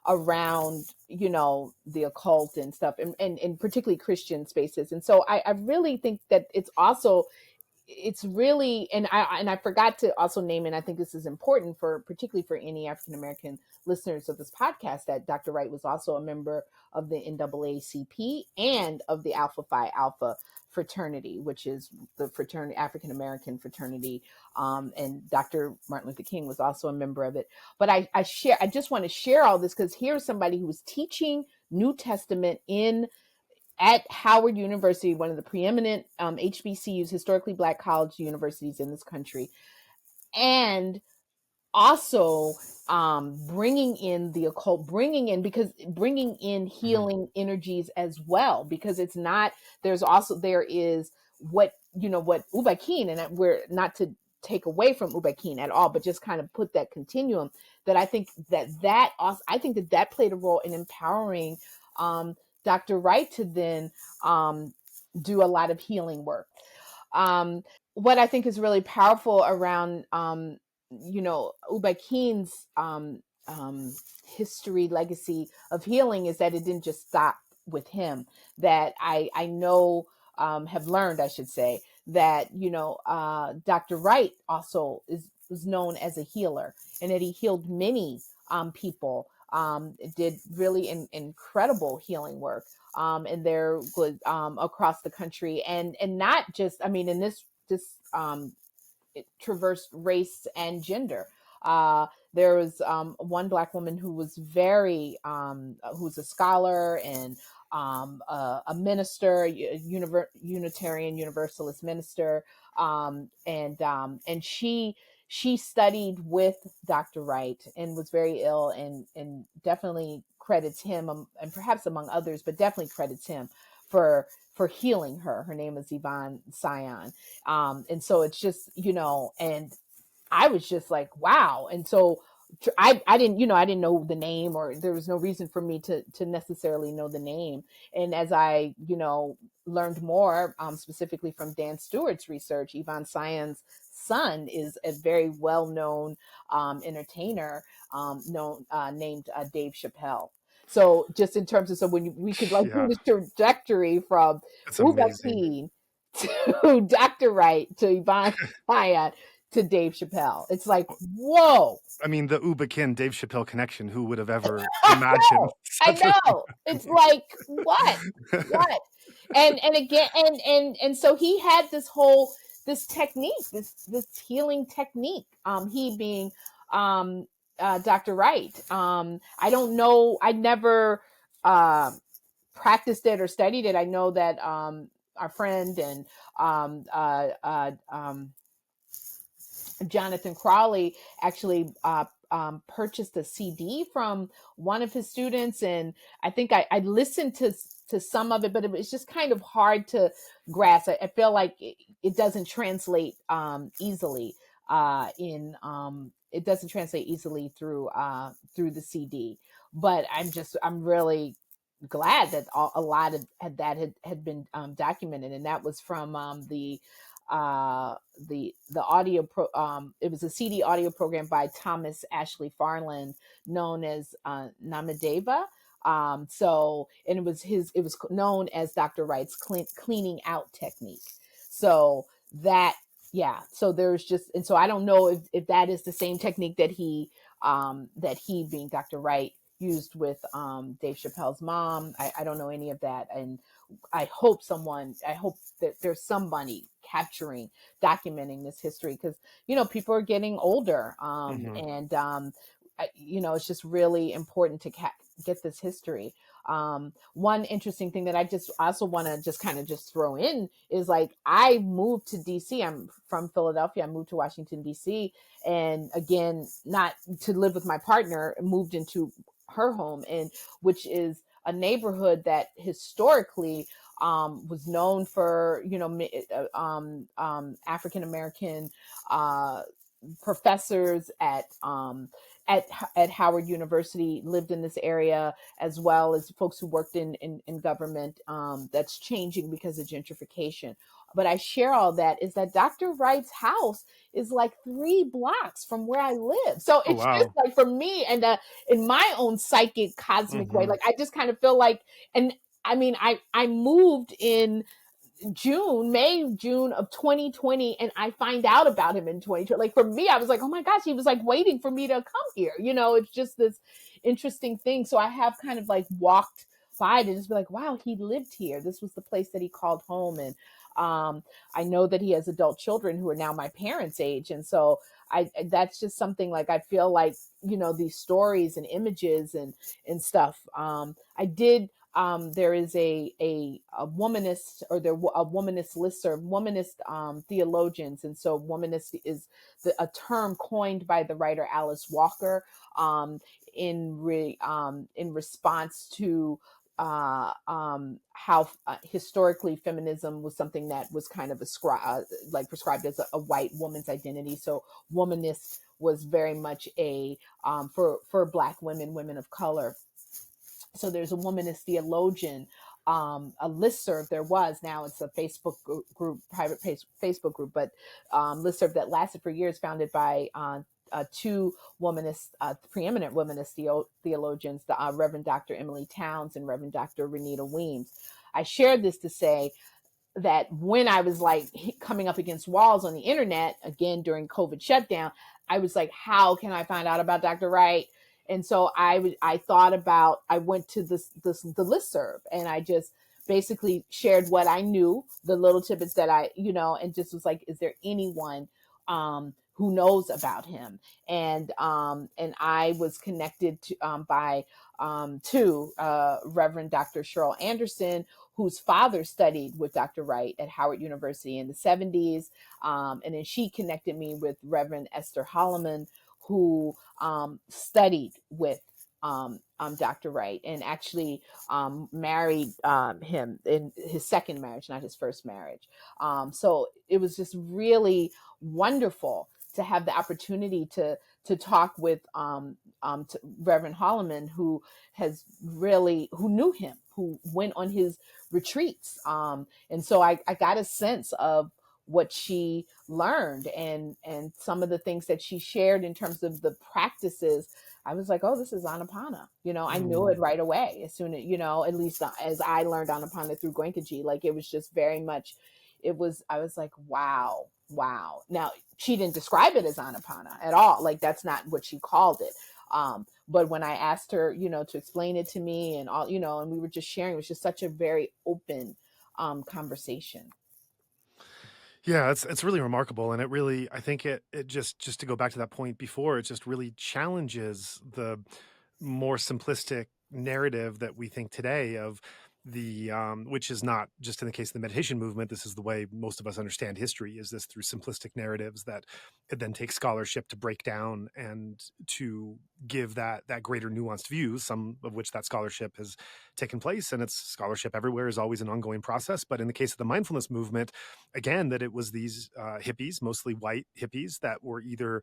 around, the occult and stuff, and particularly Christian spaces. And so I really think that it's really, and I forgot to also name, and I think this is important for particularly for any African American listeners of this podcast, that Dr. Wright was also a member of the NAACP and of the Alpha Phi Alpha fraternity, which is the fraternity, African American fraternity, and Dr. Martin Luther King was also a member of it. But I just want to share all this because here's somebody who was teaching New Testament at Howard University, one of the preeminent HBCUs, historically Black college universities in this country, and also bringing in the occult, bringing in healing energies as well, because it's not, there is what U Ba Khin, and we're not to take away from U Ba Khin at all, but just kind of put that continuum, that I think that played a role in empowering Dr. Wright to then do a lot of healing work. What I think is really powerful around U Ba Khin's history, legacy of healing, is that it didn't just stop with him. That I know, have learned, I should say, that Dr. Wright also was known as a healer, and that he healed many people. Did really incredible healing work, and there was across the country, and not just, I mean, in this it traversed race and gender. There was one Black woman who was who's a scholar and a minister, Unitarian Universalist minister, and she studied with Dr. Wright and was very ill, and definitely credits him, and perhaps among others, but definitely credits him for healing her. Her name is Yvonne Sion. And so it's just, and I was just like, wow. And so I didn't know the name, or there was no reason for me to necessarily know the name. And as I, learned more, specifically from Dan Stewart's research, Yvonne Sion's son is a very well-known entertainer, named Dave Chappelle. So just in terms of, so when we could like do Yeah, this trajectory from it's U Ba amazing. Khin to Dr. Wright to Yvonne Sion to Dave Chappelle. It's like, whoa. I mean, the U Ba Khin Dave Chappelle connection, who would have ever I imagined know. I such a thing know. It's happening? like, what? What? And again, and so he had this technique, this healing technique. He being Dr. Wright. I don't know, I never practiced it or studied it. I know that our friend and Jonathan Crawley actually purchased a CD from one of his students, and I think I listened to some of it, but it was just kind of hard to grasp. I feel like it doesn't translate easily in it doesn't translate easily through the CD. But I'm really glad that a lot of that had been documented, and that was from the audio it was a CD audio program by Thomas Ashley Farland, known as Namadeva. So, and it was known as Dr. Wright's cleaning out technique. So that, yeah, so there's just, and so I don't know if that is the same technique that he being Dr. Wright used with Dave Chappelle's mom. I don't know any of that. And I hope that there's somebody capturing, documenting this history, because, people are getting older. Hmm. It's just really important to get this history. One interesting thing that I just also want to just kind of just throw in is, like, I moved to DC. I'm from Philadelphia. I moved to Washington, DC. And again, not to live with my partner, moved into her home, and which is a neighborhood that historically was known for, African American uh, professors at at Howard University lived in this area, as well as folks who worked in government. That's changing because of gentrification. But I share all that is that Dr. Wright's house is like 3 blocks from where I live. So Oh, it's just wow. like, for me, and in my own psychic cosmic way, Hmm. like, I just kind of feel like, and I mean, I moved in June of 2020, and I find out about him in 2020. Like, for me, I was like, oh my gosh, he was like waiting for me to come here. It's just this interesting thing. So I have kind of like walked by to just be like, wow, he lived here. This was the place that he called home. And I know that he has adult children who are now my parents' age. And so that's just something, like, I feel like, these stories and images and stuff. I did there is a womanist, or a womanist listserv, womanist theologians, and so womanist is a term coined by the writer Alice Walker, um, in response to how historically feminism was something that was kind of like prescribed as a white woman's identity. So womanist was very much a for Black women of color. So there's a womanist theologian, a listserv. There was, now it's a Facebook group, private Facebook group, but listserv that lasted for years, founded by two preeminent womanist theologians, the Reverend Dr. Emily Towns and Reverend Dr. Renita Weems. I shared this to say that when I was like coming up against walls on the internet, again during COVID shutdown, I was like, how can I find out about Dr. Wright? And so I thought about, I went to the listserv, and I just basically shared what I knew, the little tidbits that and just was like, is there anyone who knows about him? And I was connected to Reverend Dr. Cheryl Anderson, whose father studied with Dr. Wright at Howard University in the 70s. And then she connected me with Reverend Esther Holloman, who studied with Dr. Wright, and actually married him in his second marriage, not his first marriage. So it was just really wonderful to have the opportunity to talk with to Reverend Holloman, who knew him, who went on his retreats. And so I got a sense of what she learned, and some of the things that she shared in terms of the practices. I was like, oh, this is Anapana. I knew Mm. it right away, as soon as, at least as I learned Anapana through Goenkaji. Like, it was just very much, I was like, wow, wow. Now, she didn't describe it as Anapana at all. Like, that's not what she called it. But when I asked her, to explain it to me and all, and we were just sharing, it was just such a very open conversation. Yeah, it's really remarkable, and it really, I think it just to go back to that point before, it just really challenges the more simplistic narrative that we think today of which is not just in the case of the meditation movement. This is the way most of us understand history, is this through simplistic narratives that it then takes scholarship to break down and to give that greater nuanced view, some of which that scholarship has taken place. And it's scholarship everywhere is always an ongoing process. But in the case of the mindfulness movement, again, that it was these hippies, mostly white hippies, that were either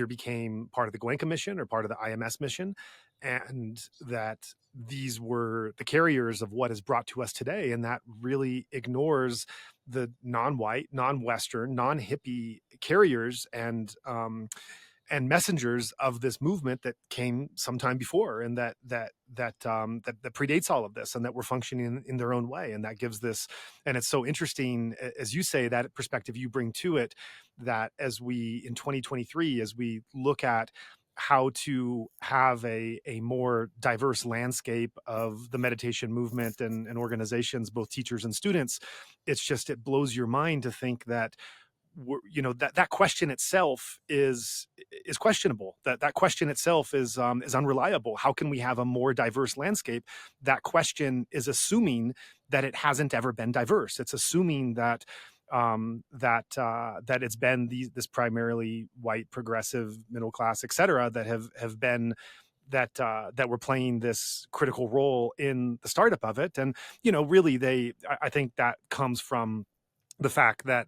became part of the Gwenka mission or part of the IMS mission, and that these were the carriers of what is brought to us today. And that really ignores the non-white, non-Western, non-hippie carriers and messengers of this movement that came sometime before, and that predates all of this, and that we're functioning in their own way. And that gives this, and it's so interesting, as you say, that perspective you bring to it, that as we in 2023, as we look at how to have a more diverse landscape of the meditation movement and organizations, both teachers and students, it blows your mind to think that that question itself is questionable. That question itself is unreliable. How can we have a more diverse landscape? That question is assuming that it hasn't ever been diverse. It's assuming that that it's been this primarily white, progressive, middle class, et cetera, that have been that were playing this critical role in the startup of it. And really, I think that comes from the fact that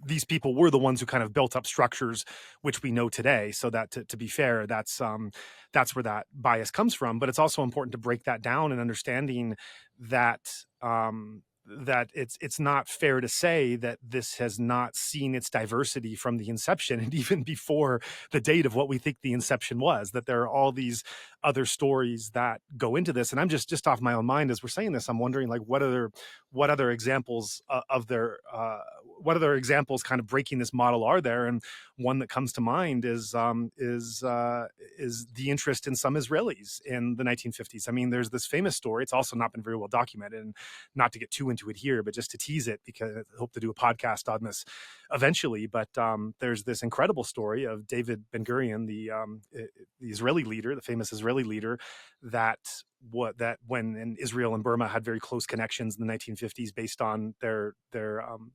these people were the ones who kind of built up structures which we know today. So that to be fair, that's where that bias comes from. But it's also important to break that down and understanding that that it's not fair to say that this has not seen its diversity from the inception, and even before the date of what we think the inception was, that there are all these other stories that go into this. And I'm just off my own mind as we're saying this, I'm wondering, like, what other examples what other examples kind of breaking this model are there? And one that comes to mind is the interest in some Israelis in the 1950s. I mean, there's this famous story. It's also not been very well documented, and not to get too into it here, but just to tease it, because I hope to do a podcast on this eventually. But there's this incredible story of David Ben Gurion, the Israeli leader, the famous Israeli leader, that when in Israel and Burma had very close connections in the 1950s based on their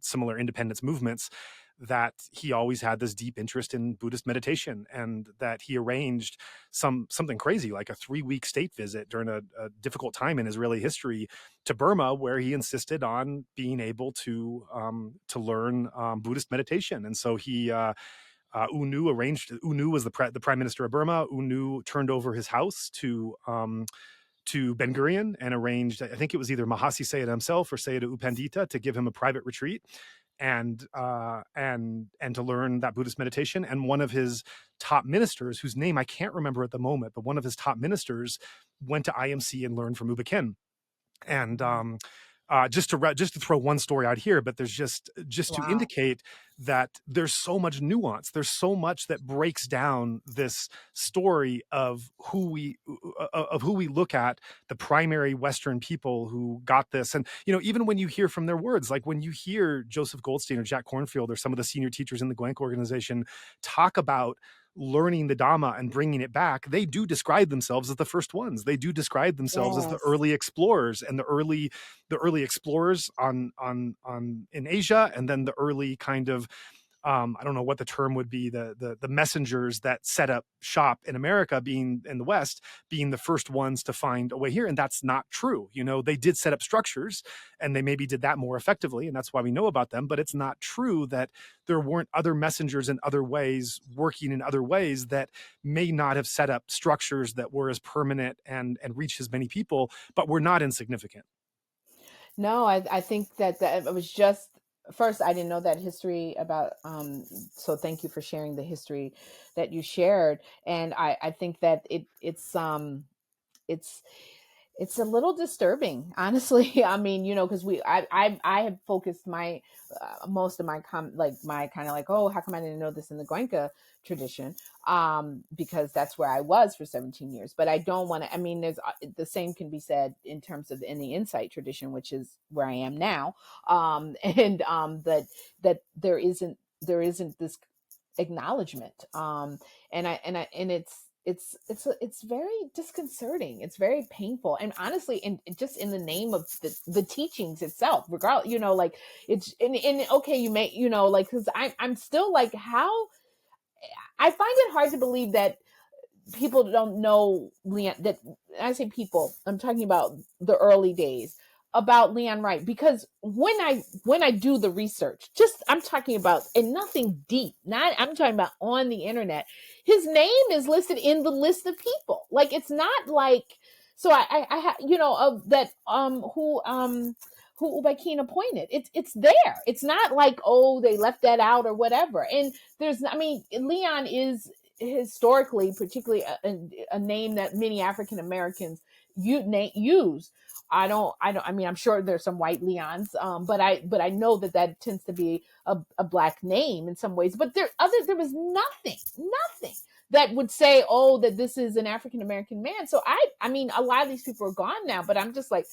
similar independence movements, that he always had this deep interest in Buddhist meditation, and that he arranged something crazy like a 3-week state visit during a difficult time in Israeli history to Burma, where he insisted on being able to learn Buddhist meditation. And so he UNU was the prime minister of Burma. UNU turned over his house to Ben Gurion and arranged, I think it was either Mahasi Sayadaw himself or Sayadaw U Pandita, to give him a private retreat and to learn that Buddhist meditation. And one of his top ministers, whose name I can't remember at the moment, but one of his top ministers went to IMC and learned from U Ba Khin. And just to throw one story out here, but there's just to Wow. indicate that there's so much nuance. There's so much that breaks down this story of who we look at, the primary Western people who got this. And even when you hear from their words, like when you hear Joseph Goldstein or Jack Kornfield or some of the senior teachers in the Gwenk organization talk about learning the Dhamma and bringing it back, they do describe themselves as the first ones. They do describe themselves as the Yes. early explorers, and the early explorers on in Asia, and then the early kind of I don't know what the term would be, the messengers that set up shop in America, being in the West, being the first ones to find a way here. And that's not true. They did set up structures, and they maybe did that more effectively, and that's why we know about them. But it's not true that there weren't other messengers in other ways, working in other ways, that may not have set up structures that were as permanent and reached as many people, but were not insignificant. No, I think that it was just first I didn't know that history about so thank you for sharing the history that you shared. And I think that it's it's a little disturbing, honestly. I mean, because I have focused my most of my like my kind of like, oh, how come I didn't know this in the Goenka tradition? Because that's where I was for 17 years. But I don't want to. I mean, there's the same can be said in terms of in the insight tradition, which is where I am now, and that there isn't this acknowledgement, and it's it's very disconcerting. It's very painful, and honestly, in just in the name of the teachings itself, regardless, like it's and okay, you may, like, because I'm still like, how I find it hard to believe that people don't know Leon. That I say people, I'm talking about the early days about Leon Wright, because when I do the research, just I'm talking about, and nothing deep. Not I'm talking about on the internet. His name is listed in the list of people. Like, it's not like, so of that who U Ba Khin appointed. It's there. It's not like, oh, they left that out or whatever. And there's, I mean, Leon is historically, particularly a name that many African Americans use. I mean, I'm sure there's some white Leons, but I know that tends to be a black name in some ways. But there was nothing that would say, oh, that this is an African American man. So I mean, a lot of these people are gone now, but I'm just like,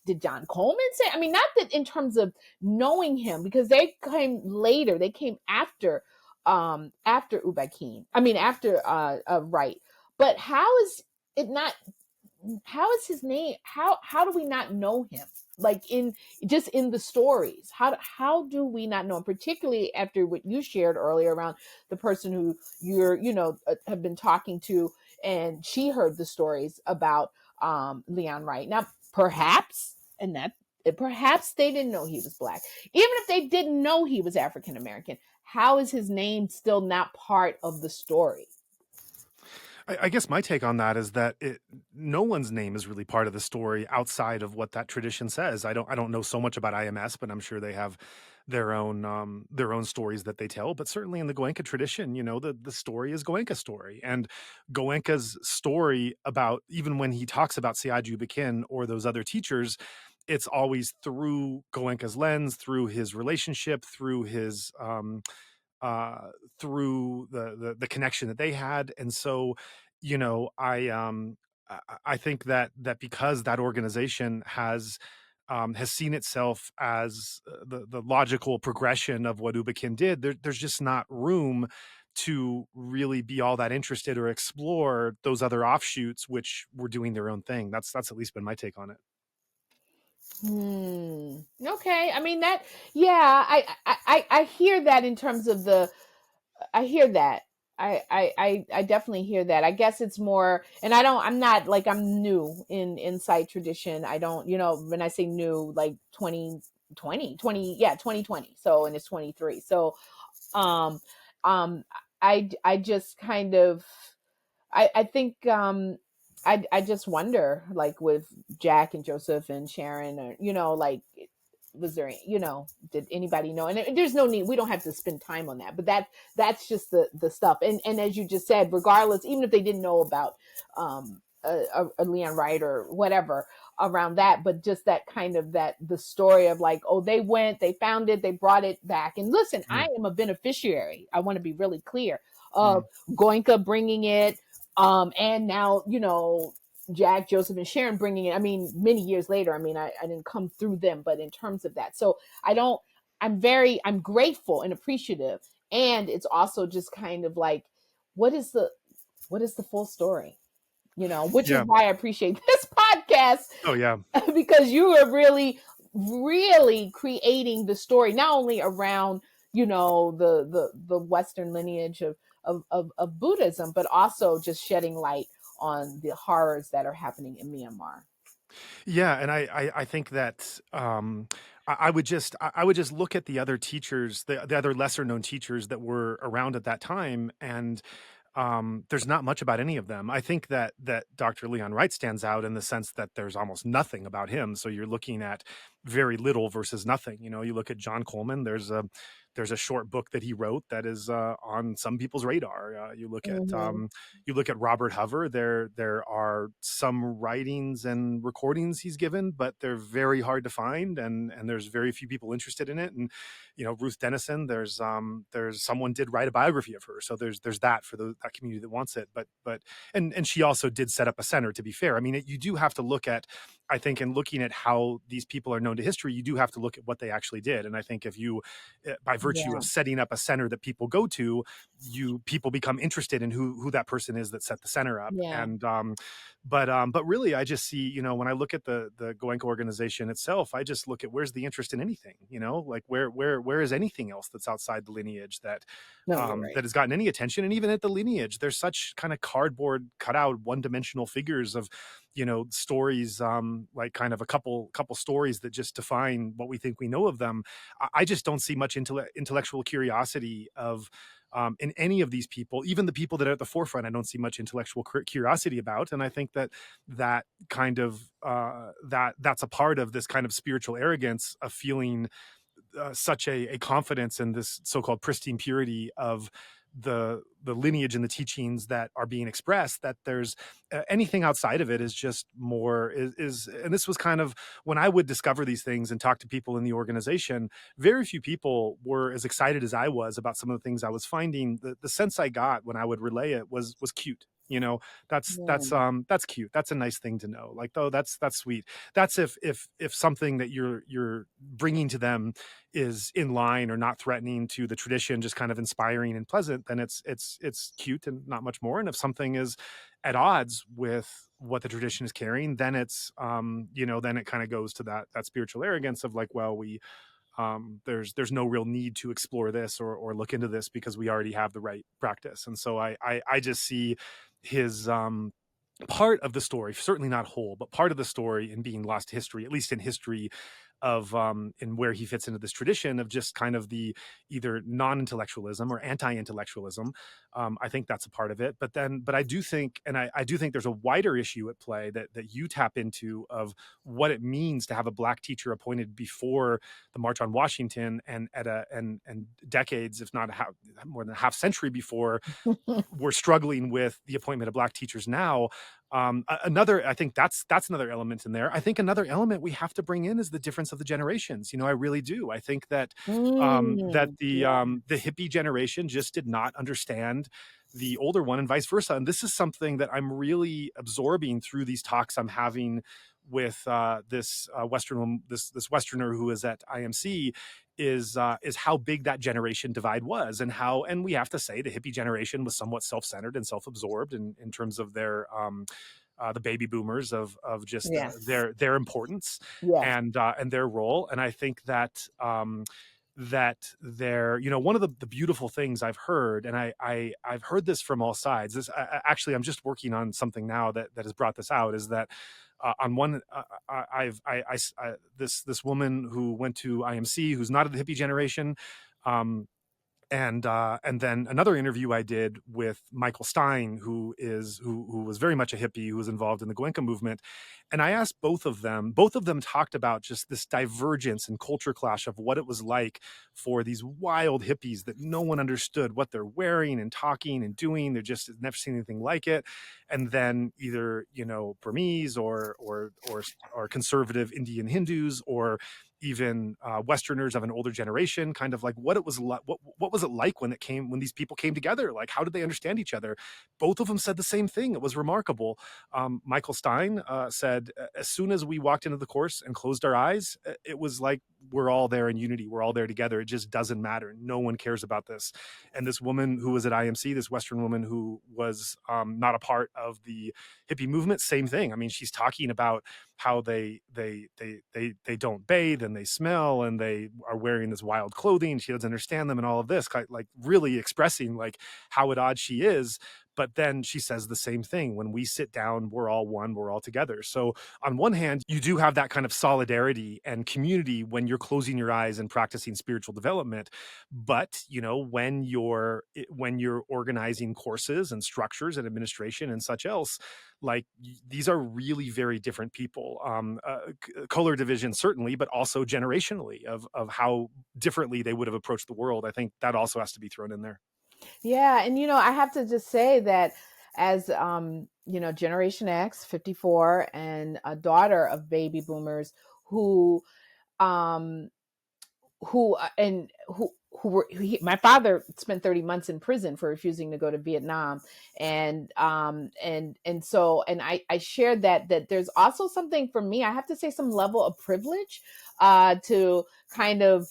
did John Coleman say? I mean, not that in terms of knowing him, because they came later. They came after U Ba Khin. I mean, after Wright. But how is it not? How is his name? How do we not know him? Like, in just in the stories, how do we not know him? Particularly after what you shared earlier around the person who have been talking to, and she heard the stories about Leon Wright. Now, perhaps they didn't know he was black. Even if they didn't know he was African American, how is his name still not part of the story? I guess my take on that is that no one's name is really part of the story outside of what that tradition says. I don't know so much about IMS, but I'm sure they have their own stories that they tell. But certainly in the Goenka tradition, the story is Goenka's story, and Goenka's story about, even when he talks about Sayagyi U Ba Khin or those other teachers, it's always through Goenka's lens, through his relationship, through his uh through the connection that they had. And so, I think that because that organization has seen itself as the logical progression of what U Ba Khin did, there's just not room to really be all that interested or explore those other offshoots which were doing their own thing. That's at least been my take on it. Okay. I mean, that. Yeah. I hear that in terms of the. I hear that. I definitely hear that. I guess it's more, and I'm not like, I'm new in insight tradition. I don't, when I say new, like 2020, yeah, 2020. So, and it's 23. So, um, um, I just kind of, I think, I just wonder, like, with Jack and Joseph and Sharon, or, like, was there, did anybody know? And there's no need, we don't have to spend time on that, but that's just the stuff. And as you just said, regardless, even if they didn't know about a Leon Wright or whatever around that, but just that kind of, that the story of, like, oh, they went, they found it, they brought it back. And listen, I Mm, am a beneficiary, I want to be really clear, of mm. Goenka bringing it, and now, Jack, Joseph, and Sharon bringing it. I mean, many years later. I mean, I didn't come through them, but in terms of that, so I don't. I'm grateful and appreciative, and it's also just kind of like, what is the full story? Which is Yeah. why I appreciate this podcast, Oh yeah. because you are really, really creating the story, not only around, the Western lineage of Buddhism, but also just shedding light on the horrors that are happening in Myanmar. Yeah, and I think that I would just look at the other teachers, the other lesser known teachers that were around at that time, and there's not much about any of them. I think that Dr. Leon Wright stands out in the sense that there's almost nothing about him. So you're looking at very little versus nothing. You look at John Coleman. There's a short book that he wrote that is on some people's radar. Mm-hmm. You look at Robert Hover. There are some writings and recordings he's given, but they're very hard to find, and there's very few people interested in it. And Ruth Dennison, there's someone did write a biography of her, so there's that for that community that wants it. But and she also did set up a center. To be fair, I mean, you do have to look at I think in looking at how these people are known to history, you do have to look at what they actually did. And I think if you, by virtue Yeah. of setting up a center that people go to, people become interested in who that person is that set the center up. Yeah. And but really, I just see, when I look at the Goenka organization itself, I just look at where's the interest in anything, like where is anything else that's outside the lineage that No, you're right. that has gotten any attention. And even at the lineage, there's such kind of cardboard cutout one-dimensional figures of stories, like kind of a couple stories that just define what we think we know of them. I just don't see much intellectual curiosity of in any of these people, even the people that are at the forefront. I don't see much intellectual curiosity about. And I think that kind of that's a part of this kind of spiritual arrogance of feeling such a confidence in this so-called pristine purity of the lineage and the teachings that are being expressed, that there's anything outside of it is just more is. And this was kind of when I would discover these things and talk to people in the organization, very few people were as excited as I was about some of the things I was finding. The sense I got when I would relay it was cute. That's cute. That's a nice thing to know. Like, oh, that's sweet. That's if something that you're bringing to them is in line or not threatening to the tradition, just kind of inspiring and pleasant, then it's cute and not much more. And if something is at odds with what the tradition is carrying, then it's then it kind of goes to that spiritual arrogance of like, well, we there's no real need to explore this or look into this because we already have the right practice. And so I just see his part of the story, certainly not whole, but part of the story in being lost to history, at least in history of in where he fits into this tradition of just kind of the either non-intellectualism or anti-intellectualism. I think that's a part of it. But I do think, and I do think there's a wider issue at play that you tap into of what it means to have a Black teacher appointed before the March on Washington and and decades, if not more than a half century before, we're struggling with the appointment of Black teachers now. Another, I think that's another element in there. I think another element we have to bring in is the difference of the generations. I really do. I think that Yeah. the hippie generation just did not understand the older one and vice versa. And this is something that I'm really absorbing through these talks I'm having with this Westerner who is at IMC, is how big that generation divide was, and we have to say the hippie generation was somewhat self-centered and self-absorbed in terms of their the baby boomers of just Yes. their importance Yes. and their role. And I think that that they're one of the beautiful things I've heard, and I've heard this from all sides. Actually, I'm just working on something now that has brought this out, is that on one this woman who went to IMC, who's not of the hippie generation, um, and then another interview I did with Michael Stein, who was very much a hippie, who was involved in the Goenka movement. And I asked both of them. Both of them talked about just this divergence and culture clash of what it was like for these wild hippies that no one understood what they're wearing and talking and doing. They're just never seen anything like it. And then either Burmese or conservative Indian Hindus, or even Westerners of an older generation, kind of like what it was like. What was it like when these people came together? Like, how did they understand each other? Both of them said the same thing. It was remarkable. Michael Stein said, as soon as we walked into the course and closed our eyes, it was like we're all there in unity. We're all there together. It just doesn't matter. No one cares about this. And this woman who was at IMC, this Western woman who was not a part of the hippie movement, same thing. I mean, she's talking about how they don't bathe and they smell and they are wearing this wild clothing. She doesn't understand them and all of this, like really expressing like how at odds she is. But then she says the same thing. When we sit down, we're all one, we're all together. So on one hand, you do have that kind of solidarity and community when you're closing your eyes and practicing spiritual development. But when you're organizing courses and structures and administration and such else, like these are really very different people. Color division certainly, but also generationally of how differently they would have approached the world. I think that also has to be thrown in there. Yeah, and I have to just say that as Generation X, 54, and a daughter of baby boomers who um who and who my father spent 30 months in prison for refusing to go to Vietnam. And so, and I shared that there's also something for me, I have to say, some level of privilege to kind of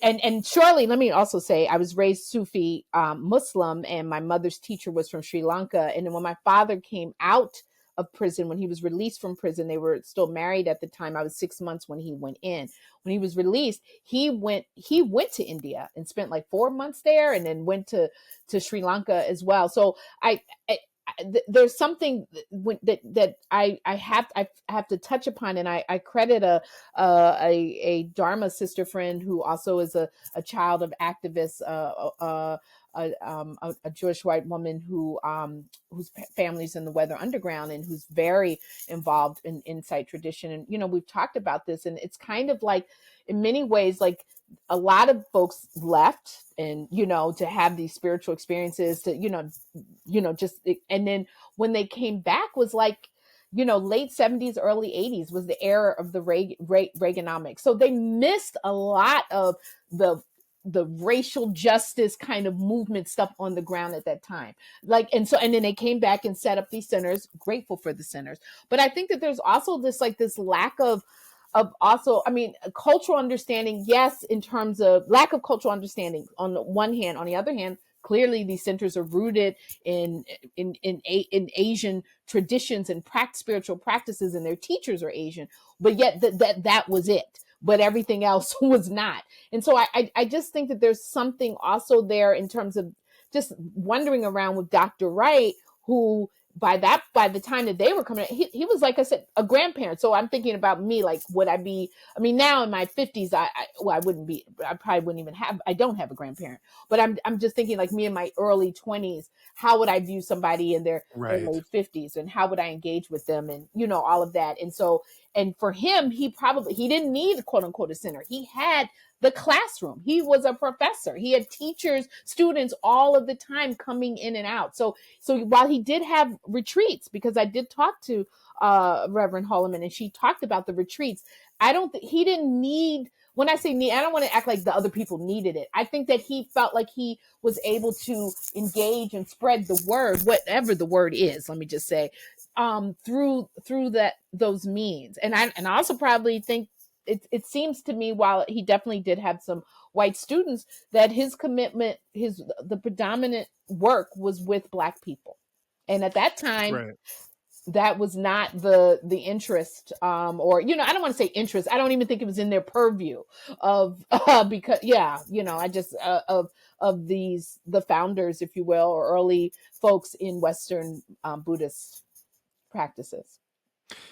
and surely, let me also say, I was raised Sufi Muslim, and my mother's teacher was from Sri Lanka. And then when my father came out of prison, when he was released from prison, they were still married at the time. I was 6 months when he went in. When he was released, he went to India and spent like 4 months there, and then went to Sri Lanka as well. So there's something that I have to touch upon, and I credit a Dharma sister friend who also is a child of activists, a Jewish white woman whose family's in the Weather Underground, and who's very involved in insight tradition. And we've talked about this, and it's kind of like, in many ways, like, a lot of folks left, and to have these spiritual experiences, to just, and then when they came back was like, late 70s, early 80s was the era of the Reaganomics. So they missed a lot of the racial justice kind of movement stuff on the ground at that time. Like, and then they came back and set up these centers, grateful for the centers. But I think that there's also this lack of also, I mean, cultural understanding, yes, in terms of lack of cultural understanding on the one hand. On the other hand, clearly these centers are rooted in Asian traditions and spiritual practices, and their teachers are Asian, but yet that was it. But everything else was not. And so I just think that there's something also there in terms of just wandering around with Dr. Wright, who by the time that they were coming out, he was, like I said, a grandparent. So I'm thinking about me, like, would I be, I mean, now in my 50s, I wouldn't be, I probably wouldn't even have, I don't have a grandparent, but I'm just thinking, like, me in my early 20s, how would I view somebody in their Right. late 50s, and how would I engage with them, and all of that. And so, and for him, he didn't need, quote unquote, a center. He had the classroom. He was a professor. He had teachers, students all of the time coming in and out. So while he did have retreats, because I did talk to Reverend Holloman, and she talked about the retreats, I don't think he didn't need, when I say need, I don't want to act like the other people needed it. I think that he felt like he was able to engage and spread the word, whatever the word is, let me just say, through those means. And I also probably think it seems to me, while he definitely did have some white students, that his commitment, the predominant work was with Black people. And at that time, Right. that was not the interest, or I don't want to say interest. I don't even think it was in their purview of because I just of the founders, if you will, or early folks in Western Buddhist practices.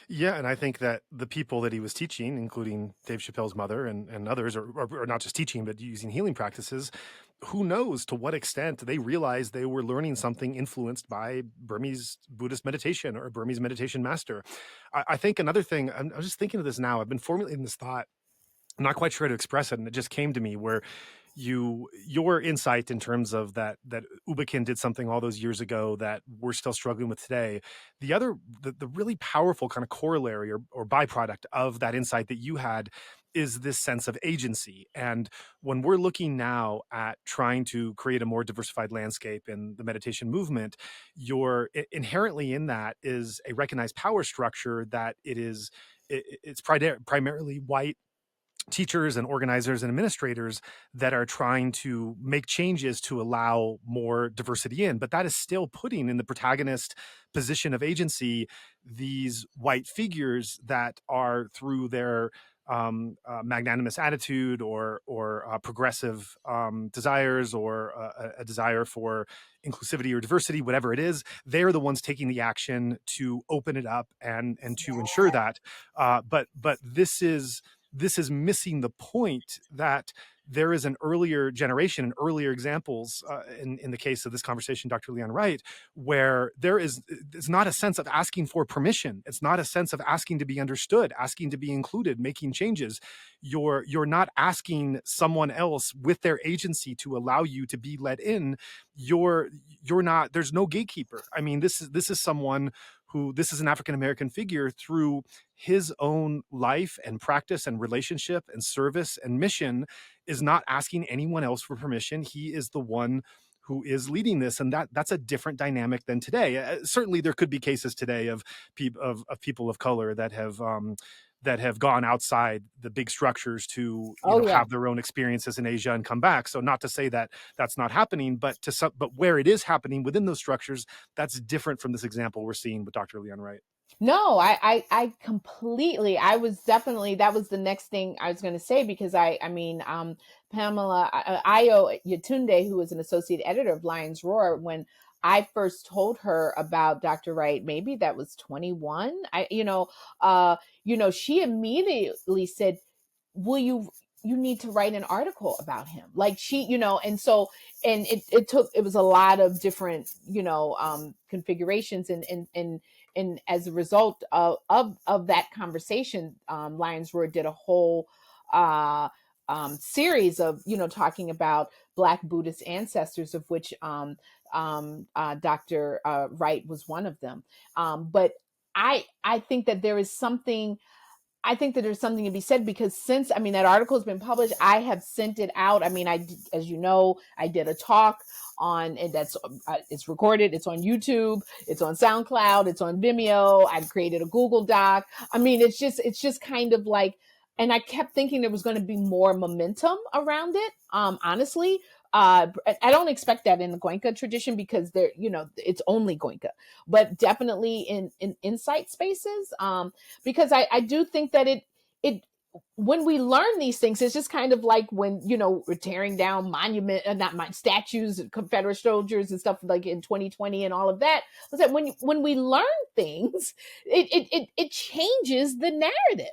Yeah, and I think that the people that he was teaching, including Dave Chappelle's mother and others, or not just teaching, but using healing practices, who knows to what extent they realized they were learning something influenced by Burmese Buddhist meditation or a Burmese meditation master. I think another thing, I'm just thinking of this now, I've been formulating this thought. I'm not quite sure how to express it, and it just came to me, where your insight in terms of that U Ba Khin did something all those years ago that we're still struggling with today. The really powerful kind of corollary or byproduct of that insight that you had is this sense of agency. And when we're looking now at trying to create a more diversified landscape in the meditation movement, inherently in that is a recognized power structure that it's primarily white teachers and organizers and administrators that are trying to make changes to allow more diversity in. But that is still putting in the protagonist position of agency these white figures that are, through their magnanimous attitude or progressive desires, or a desire for inclusivity or diversity, whatever it is, they're the ones taking the action to open it up and to ensure that. But this is missing the point that there is an earlier generation and earlier examples, in the case of this conversation, Dr. Leon Wright, where it's not a sense of asking for permission. It's not a sense of asking to be understood, asking to be included, making changes. You're not asking someone else with their agency to allow you to be let in. You're not, there's no gatekeeper. I mean, this is someone who this is an African-American figure through his own life and practice and relationship and service and mission, is not asking anyone else for permission. He is the one who is leading this, and that's a different dynamic than today. Certainly, there could be cases today of people of color that have gone outside the big structures to Oh yeah. have their own experiences in Asia and come back. So not to say that that's not happening, but where it is happening within those structures, that's different from this example we're seeing with Dr. Leon Wright. No, I completely, I was definitely, that was the next thing I was going to say, because I mean, Pamela Ayo Yatunde, who was an associate editor of Lion's Roar, when I first told her about Dr. Wright, maybe that was 21, she immediately said, will you need to write an article about him, like and so, and it was a lot of different configurations, and as a result of that conversation, Lions Roar did a whole series of talking about Black Buddhist ancestors, of which Dr. Wright was one of them. But I think that there is something. I think that there's something to be said, because since, I mean, that article has been published, I have sent it out. I mean, as you know, I did a talk on, and that's, it's recorded. It's on YouTube. It's on SoundCloud. It's on Vimeo. I created a Google Doc. I mean, it's just kind of like, and I kept thinking there was going to be more momentum around it. Honestly, I don't expect that in the Goenka tradition, because it's only Goenka, but definitely in insight spaces. Because I do think that it when we learn these things, it's just kind of like when we're tearing down statues of Confederate soldiers and stuff, like in 2020 and all of that. Was that when we learn things, it changes the narrative.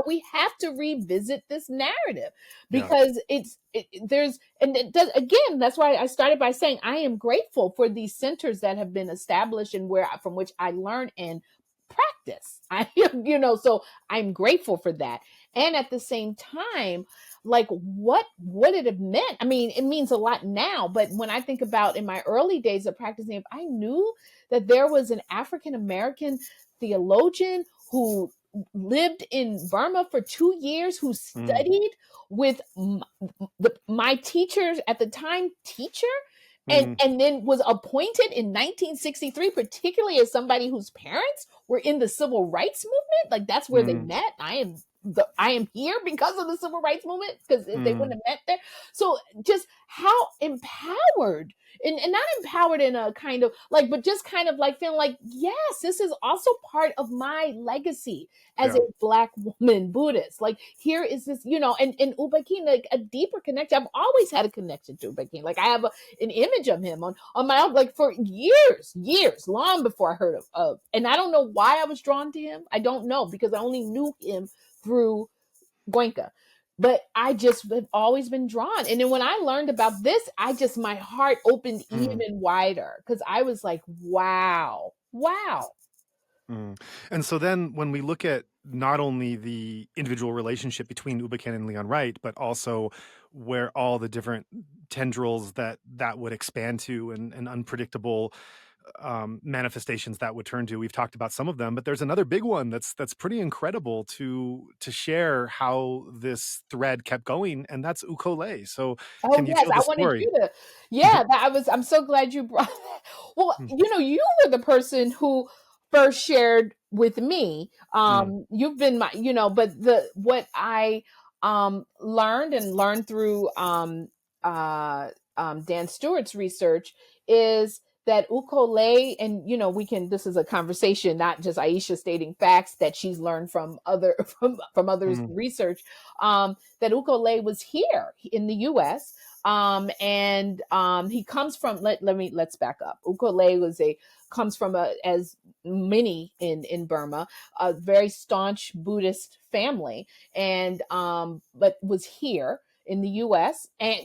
We have to revisit this narrative, because and it does, again, that's why I started by saying I am grateful for these centers that have been established and from which I learn and practice. So I'm grateful for that. And at the same time, like, what would it have meant? I mean, it means a lot now, but when I think about in my early days of practicing, if I knew that there was an African American theologian who lived in Burma for 2 years, who studied with my teachers at the time, and then was appointed in 1963, particularly as somebody whose parents were in the civil rights movement. Like, that's where they met. I am here because of the civil rights movement, because they wouldn't have met there. So just how empowered, and not empowered in a kind of like, but just kind of like feeling like, yes, this is also part of my legacy as a Black woman Buddhist. Like, here is this, and U Ba Khin, like a deeper connection. I've always had a connection to U Ba Khin. Like, I have an image of him on my own, like, for years, long before I heard of, and I don't know why I was drawn to him. I don't know, because I only knew him through Goenka. But I just have always been drawn. And then when I learned about this, my heart opened even wider, because I was like, wow. And so then when we look at not only the individual relationship between U Ba Khin and Leon Wright, but also where all the different tendrils that would expand to, and unpredictable manifestations that would turn to. We've talked about some of them, but there's another big one that's pretty incredible to share how this thread kept going, and that's Ukole. So Oh can you yes, tell I the wanted story? you to. Yeah, I'm so glad you brought that. Well, you were the person who first shared with me. You've been my, but what I learned through Dan Stewart's research is that Ukole, and this is a conversation, not just Aishah stating facts that she's learned from from others' research, that Ukole was here in the US. And he comes from, let's back up. Ukole comes from as many in Burma, a very staunch Buddhist family, and but was here in the US, and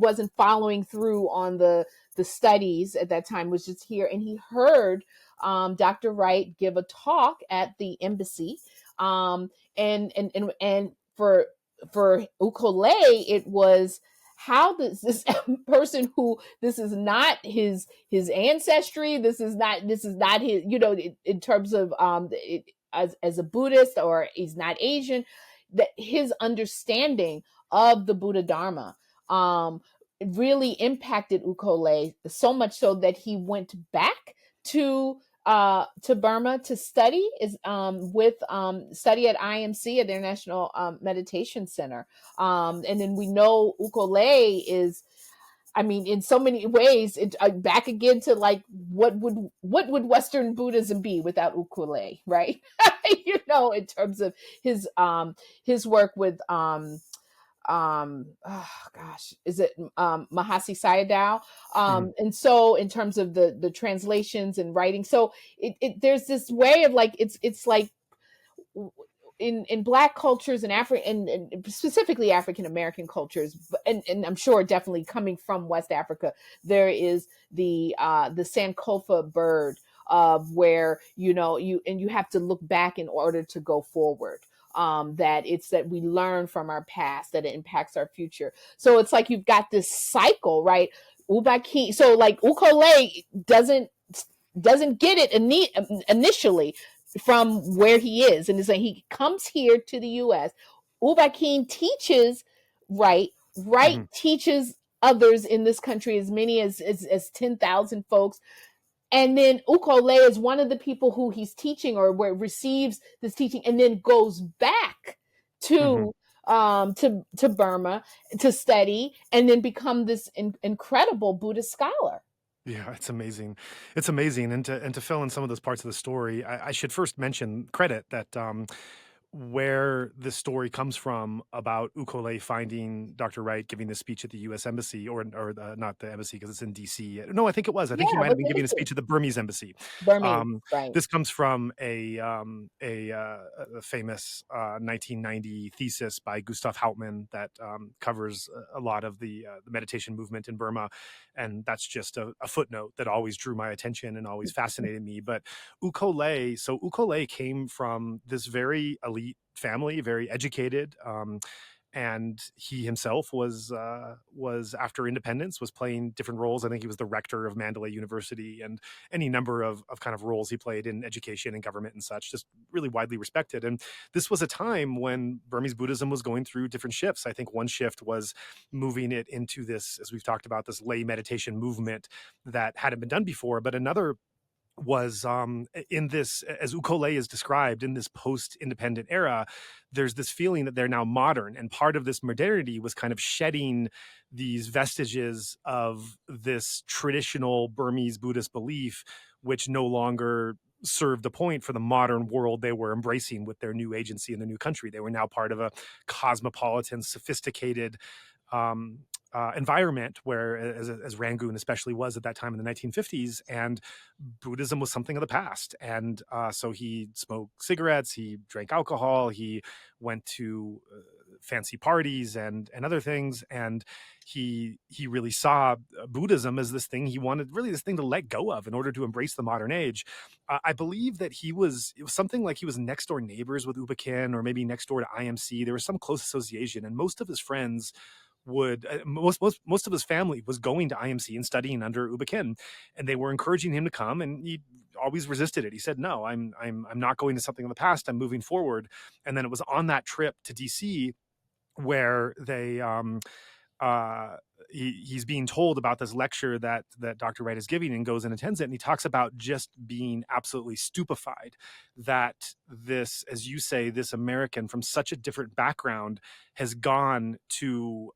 wasn't following through on the studies at that time, was just here, and he heard Dr. Wright give a talk at the embassy, and for Ukole, it was how does this person who, this is not his ancestry, this is not his, in terms of as a Buddhist, or he's not Asian, that his understanding of the Buddha Dharma um really impacted Ukole, so much so that he went back to Burma to study, is with study at IMC, at the International Meditation Center. And then we know Ukole is, I mean, in so many ways, back again to like, what would Western Buddhism be without Ukule, right? In terms of his work with oh gosh, is it Mahasi Sayadaw? Mhm. And so in terms of the translations and writing, so there's this way of like, it's like in black cultures and and specifically African American cultures, and I'm sure definitely coming from West Africa, there is the Sankofa bird, of where you have to look back in order to go forward. That it's that we learn from our past, that it impacts our future. So it's like you've got this cycle, right? Ubaki, so like Ukole doesn't get it initially from where he is, and it's like he comes here to the U.S. U Ba Khin teaches Wright. Wright Mhm. teaches others in this country, as many as 10,000 folks. And then Ukole is one of the people who he's teaching, or where receives this teaching, and then goes back Mhm. to to Burma to study, and then become this incredible Buddhist scholar. Yeah, it's amazing. It's amazing, and to fill in some of those parts of the story, I should first mention credit that where this story comes from about Ukole finding Dr. Wright giving this speech at the U.S. Embassy, or not the embassy because it's in D.C. No, I think it was. I Yeah, think he might have what been did giving a he speech at the Burmese embassy. Burmese, Um, right? this comes from a famous 1990 thesis by Gustav Hauptmann that covers a lot of the meditation movement in Burma, and that's just a footnote that always drew my attention and always fascinated me. But Ukole came from this very elite family, very educated. And he himself was after independence was playing different roles. I think he was the rector of Mandalay University, and any number of kind of roles he played in education and government and such, just really widely respected. And this was a time when Burmese Buddhism was going through different shifts. I think one shift was moving it into this, as we've talked about, this lay meditation movement that hadn't been done before. But another was in this, as Ukole is described, in this post-independent era, there's this feeling that they're now modern, and part of this modernity was kind of shedding these vestiges of this traditional Burmese Buddhist belief, which no longer served the point for the modern world they were embracing with their new agency in the new country. They were now part of a cosmopolitan, sophisticated environment, where, as Rangoon especially was at that time in the 1950s, and Buddhism was something of the past. And so he smoked cigarettes, he drank alcohol, he went to fancy parties and other things, and he really saw Buddhism as this thing he wanted, really this thing to let go of in order to embrace the modern age. I believe that it was something like he was next door neighbors with U Ba Khin, or maybe next door to IMC. There was some close association, and most of his friends would most of his family was going to IMC and studying under U Ba Khin, and they were encouraging him to come, and he always resisted it. He said, "No, I'm not going to something in the past. I'm moving forward." And then it was on that trip to DC where they uh, he's being told about this lecture that Dr. Wright is giving, and goes and attends it. And he talks about just being absolutely stupefied that this, as you say, this American from such a different background has gone to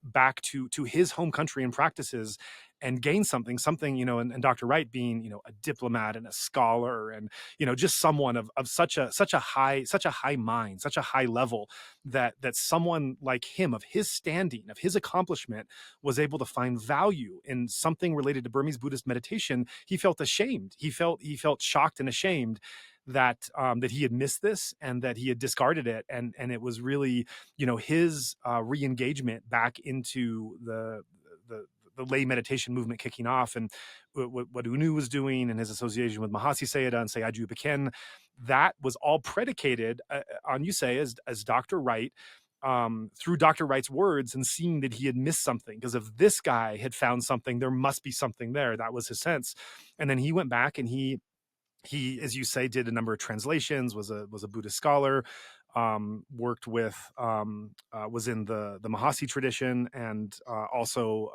back to his home country and practices, and gained something, and Dr. Wright being, a diplomat and a scholar, and, just someone of such a high mind, such a high level, that someone like him, of his standing, of his accomplishment, was able to find value in something related to Burmese Buddhist meditation. He felt ashamed. He felt shocked and ashamed that that he had missed this, and that he had discarded it, and it was really, his re-engagement back into the lay meditation movement kicking off, and what Unu was doing, and his association with Mahasi Sayadaw and Sayagyi U Ba Khin, that was all predicated on, you say, as Dr. Wright through Dr. Wright's words and seeing that he had missed something, because if this guy had found something, there must be something there. That was his sense. And then he went back and he, as you say, did a number of translations, was a Buddhist scholar, worked with, was in the Mahasi tradition, and also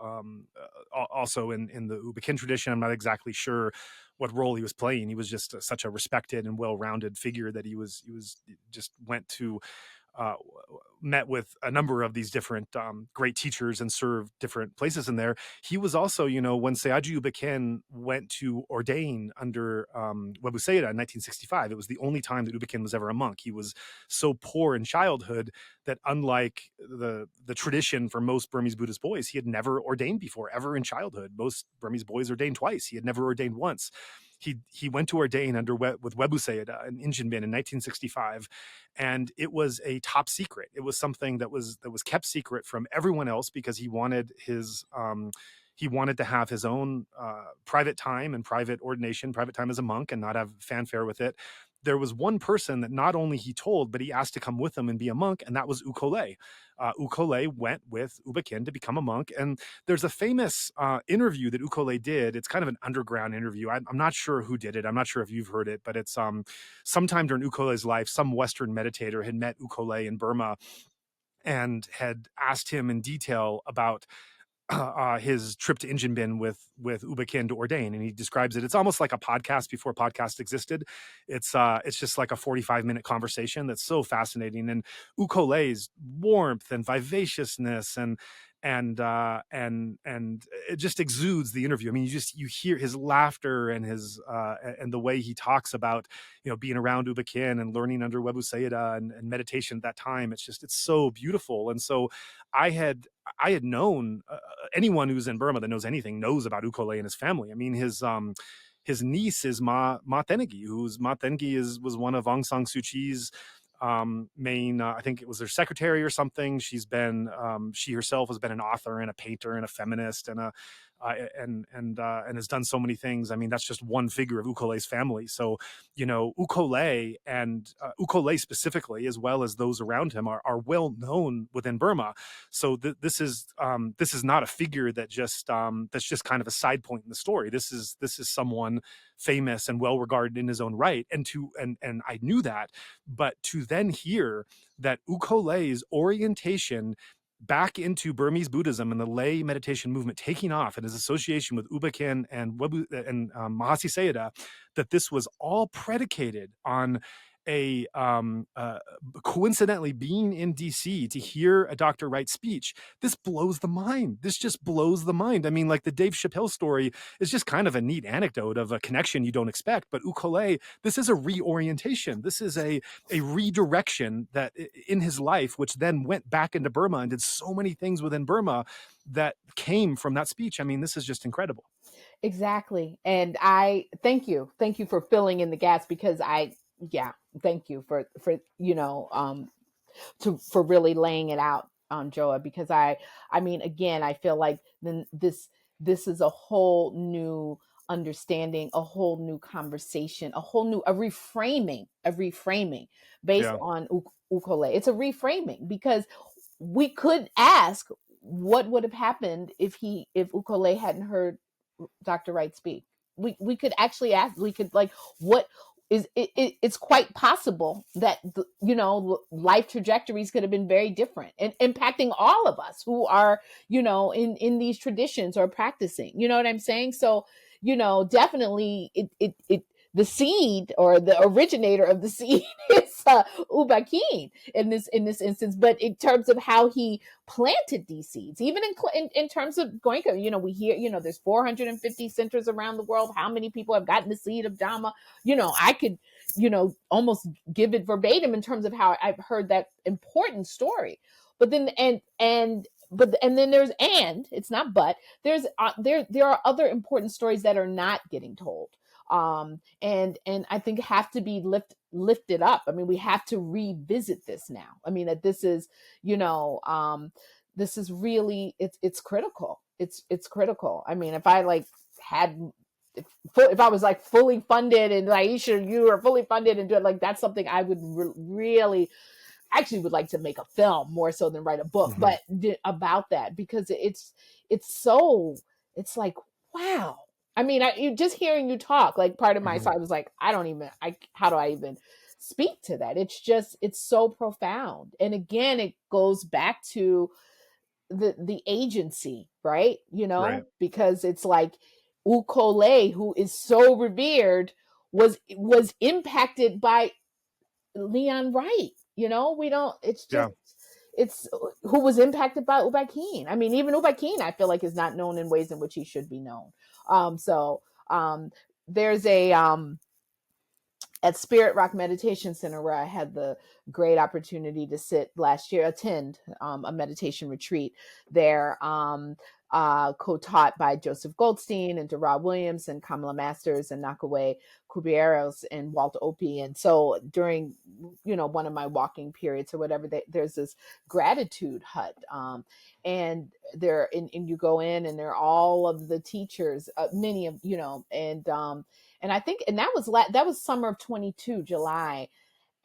in the U Ba Khin tradition. I'm not exactly sure what role he was playing. He was just such a respected and well-rounded figure that he just went to, uh, met with a number of these different great teachers and served different places in there. He was also, when Sayagyi U Ba Khin went to ordain under Webu Sayadaw in 1965, it was the only time that U Ba Khin was ever a monk. He was so poor in childhood that, unlike the tradition for most Burmese Buddhist boys, he had never ordained before, ever in childhood. Most Burmese boys ordained twice. He had never ordained once. He went to ordain with Webu Sayadaw in Injinbin in 1965, and it was a top secret. It was something that was kept secret from everyone else, because he wanted to have his own private time and private ordination, private time as a monk, and not have fanfare with it. There was one person that not only he told, but he asked to come with him and be a monk, and that was Ukole. Ukole went with U Ba Khin to become a monk, and there's a famous interview that Ukole did. It's kind of an underground interview. I'm not sure who did it. I'm not sure if you've heard it, but it's sometime during Ukole's life, some Western meditator had met Ukole in Burma and had asked him in detail about his trip to Injinbin with U Ba Khin to ordain, and he describes it. It's almost like a podcast before podcast existed. It's just like a 45-minute conversation that's so fascinating, and Ukole's warmth and vivaciousness and it just exudes the interview. I mean, you hear his laughter and his and the way he talks about being around U Ba Khin and learning under Webu Sayadaw and meditation at that time. It's so beautiful, and so I had known anyone who's in Burma that knows anything knows about Ukole and his family. I mean, his niece is Ma Thengi, was one of Aung San Suu Kyi's main, I think it was their secretary or something. She herself has been an author and a painter and a feminist and and has done so many things. I mean, that's just one figure of Ukole's family. So, Ukole and Ukole specifically, as well as those around him, are well known within Burma. So this is not a figure that that's just kind of a side point in the story. This is someone famous and well regarded in his own right. And I knew that, but to then hear that Ukole's orientation back into Burmese Buddhism and the lay meditation movement taking off, and his association with U Ba Khin and Mahasi Sayadaw, that this was all predicated on coincidentally being in DC to hear a Dr. Wright speech. This blows the mind. This just blows the mind. I mean, like the Dave Chappelle story is just kind of a neat anecdote of a connection you don't expect, but Ukole, this is a reorientation. This is a redirection that in his life, which then went back into Burma and did so many things within Burma that came from that speech. I mean, this is just incredible. Exactly. And I thank you for filling in the gaps, because thank you for for really laying it out, Joa, because I mean, again, I feel like then this is a whole new understanding, a whole new conversation, a reframing based on Ukole. It's a reframing, because we could ask what would have happened if Ukole hadn't heard Dr. Wright speak. We could actually ask, what is it, it's quite possible that life trajectories could have been very different and impacting all of us who are in these traditions or practicing, you know what I'm saying? So definitely it the seed, or the originator of the seed, is U Ba Khin in this instance. But in terms of how he planted these seeds, even in terms of Goenka, we hear there's 450 centers around the world. How many people have gotten the seed of Dhamma? I could almost give it verbatim in terms of how I've heard that important story. But then and then there's, and it's not, but there's there are other important stories that are not getting told, and I think have to be lifted up. I mean, we have to revisit this now. I mean, that this is this is really, it's critical. It's critical. I mean, if I if I was fully funded, and Aishah, you are fully funded and do it, that's something I would really, actually would like to make a film more so than write a book, but about that, because it's so, it's like, wow. I mean, you just hearing you talk, like part of my side was like, I don't even, how do I even speak to that? It's just, it's so profound. And again, it goes back to the agency, right? You Right. know, because it's like Ukole, who is so revered, was impacted by Leon Wright. You know, we don't. It's just, Yeah. it's who was impacted by U Ba Khin. I mean, even U Ba Khin, I feel like, is not known in ways in which he should be known. So there's a at Spirit Rock Meditation Center, where I had the great opportunity to attend a meditation retreat there, co-taught by Joseph Goldstein and Dara Williams and Kamala Masters and Nakaway Kubieros and Walt Opie. And so during, one of my walking periods or whatever, there's this gratitude hut. And and you go in, and there are all of the teachers, many of, and I think, and that was summer of 22, July.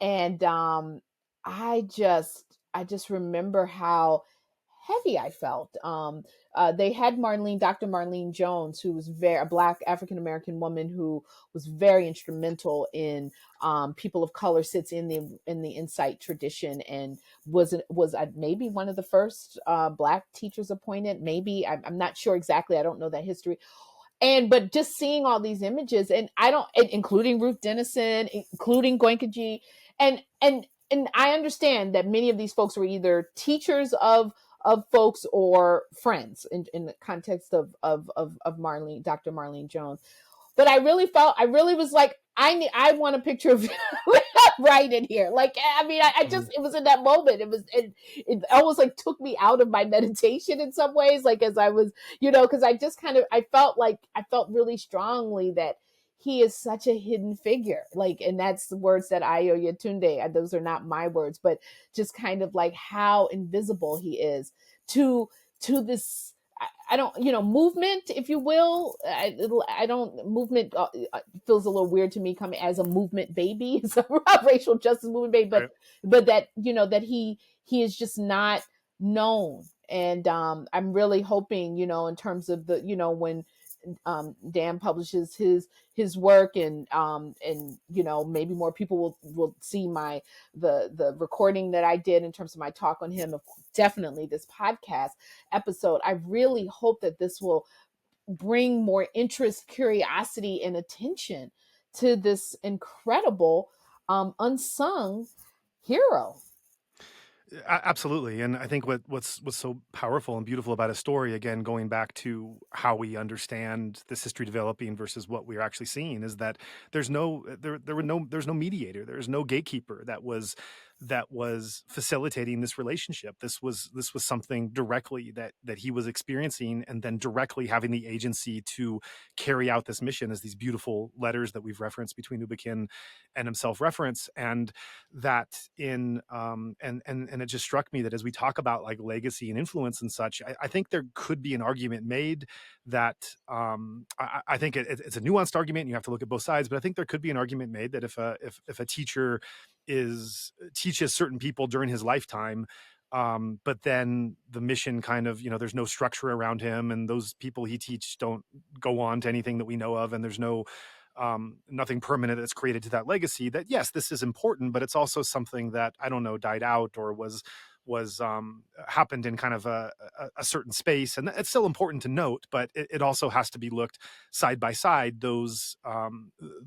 And I just remember how heavy I felt. They had Dr. Marlene Jones, who was a Black African American woman who was very instrumental in people of color sits in the Insight tradition, and was maybe one of the first Black teachers appointed. Maybe I'm not sure exactly. I don't know that history. But just seeing all these images, and including Ruth Dennison, including Goenkaji, and I understand that many of these folks were either teachers of folks or friends in the context of Dr. Marlene Jones. But I really was like, I want a picture of right in here. Like, I mean, I just, it was in that moment. It almost like took me out of my meditation in some ways. Like, as I was, cause I just I felt really strongly that he is such a hidden figure. Like, and that's the words that Ayo Yetunde, those are not my words, but just kind of like how invisible he is to this, I don't, movement, if you will. I don't, movement feels a little weird to me coming as a movement baby, it's a racial justice movement baby, Right. but that, that he is just not known. And I'm really hoping, in terms of the, when Dan publishes his work, and maybe more people will see the recording that I did in terms of my talk on him, definitely this podcast episode. I really hope that this will bring more interest, curiosity, and attention to this incredible unsung hero. Absolutely. And I think what's so powerful and beautiful about his story, again, going back to how we understand this history developing versus what we're actually seeing, is that there's no mediator, there's no gatekeeper that was facilitating this relationship. This was something directly that he was experiencing, and then directly having the agency to carry out this mission, as these beautiful letters that we've referenced between U Ba Khin and himself reference. And that in and it just struck me that as we talk about like legacy and influence and such, I think there could be an argument made that I think it's a nuanced argument, and you have to look at both sides, but I think there could be an argument made that if a teacher teaches certain people during his lifetime, but then the mission kind of, there's no structure around him, and those people he teaches don't go on to anything that we know of, and there's nothing permanent that's created to that legacy, that yes, this is important, but it's also something that, I don't know, died out or was happened in kind of a certain space, and it's still important to note, but it also has to be looked side by side, those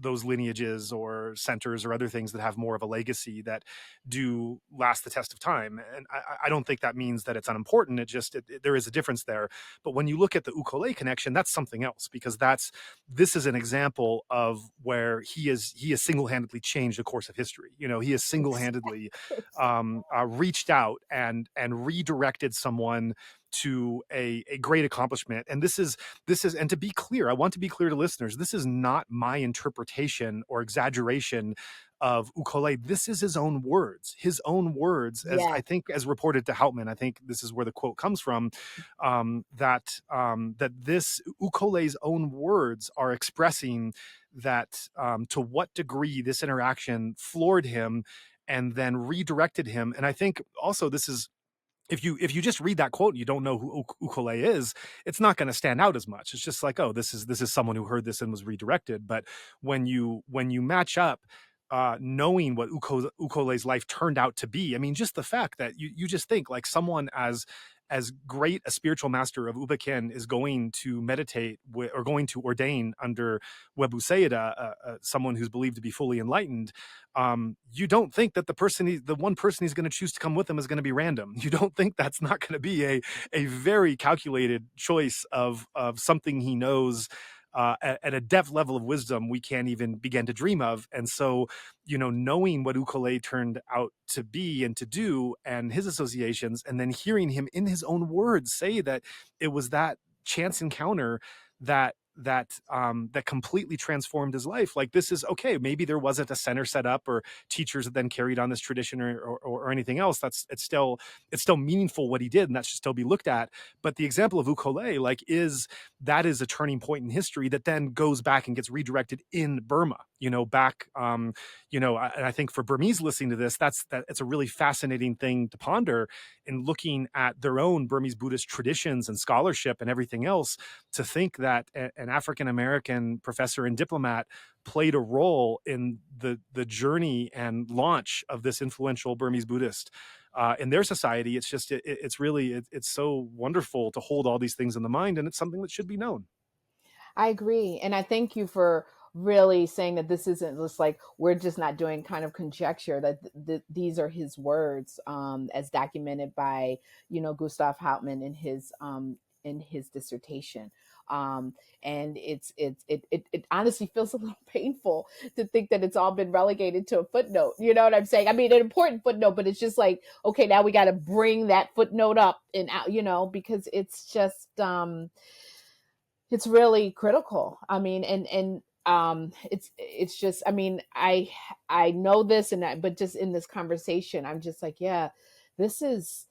lineages or centers or other things that have more of a legacy that do last the test of time. And I don't think that means that it's unimportant. There is a difference there. But when you look at the Ukole connection, that's something else, because this is an example of where he has single-handedly changed the course of history. He has single-handedly reached out and redirected someone to a great accomplishment. And this is, and to be clear, I want to be clear to listeners, this is not my interpretation or exaggeration of Ukole. This is his own words, as Yeah. I think, as reported to Hauptmann. I think this is where the quote comes from, that this Ukole's own words are expressing that, to what degree this interaction floored him, and then redirected him. And I think also this is, if you just read that quote and you don't know who Ukole is, it's not going to stand out as much. It's just like, oh, this is someone who heard this and was redirected. But when you match up, knowing what Ukole's life turned out to be, I mean, just the fact that you just think like someone as great a spiritual master of U Ba Khin is going to meditate or going to ordain under Webu Sayeda, someone who's believed to be fully enlightened. You don't think that the one person he's going to choose to come with him is going to be random. You don't think that's not going to be a very calculated choice of something he knows at a depth level of wisdom we can't even begin to dream of. And so, knowing what Ukole turned out to be and to do and his associations, and then hearing him in his own words say that it was that chance encounter that completely transformed his life. Like, this is okay. Maybe there wasn't a center set up or teachers that then carried on this tradition or anything else. It's still meaningful what he did, and that should still be looked at. But the example of Ukole, like, is a turning point in history that then goes back and gets redirected in Burma. Back. And I think for Burmese listening to this, it's a really fascinating thing to ponder in looking at their own Burmese Buddhist traditions and scholarship and everything else, to think that an African-American professor and diplomat played a role in the journey and launch of this influential Burmese Buddhist in their society. It's just, it's really, it's so wonderful to hold all these things in the mind, and it's something that should be known. I agree. And I thank you for really saying that this isn't just like we're just not doing kind of conjecture, that these are his words, as documented by, Gustav Hauptmann in his dissertation. And it honestly feels a little painful to think that it's all been relegated to a footnote. You know what I'm saying? I mean, an important footnote, but it's just like, okay, now we got to bring that footnote up and out, because it's just, it's really critical. I mean, and it's just, I mean, I know this, but just in this conversation, I'm just like, yeah, this is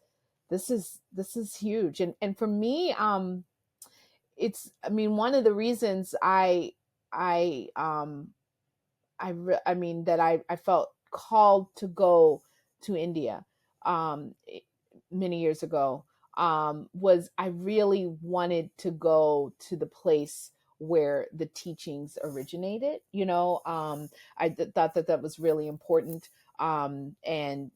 huge. And for me, it's, I mean, one of the reasons I mean, that I felt called to go to India, um, many years ago, was I really wanted to go to the place where the teachings originated. I thought that was really important. And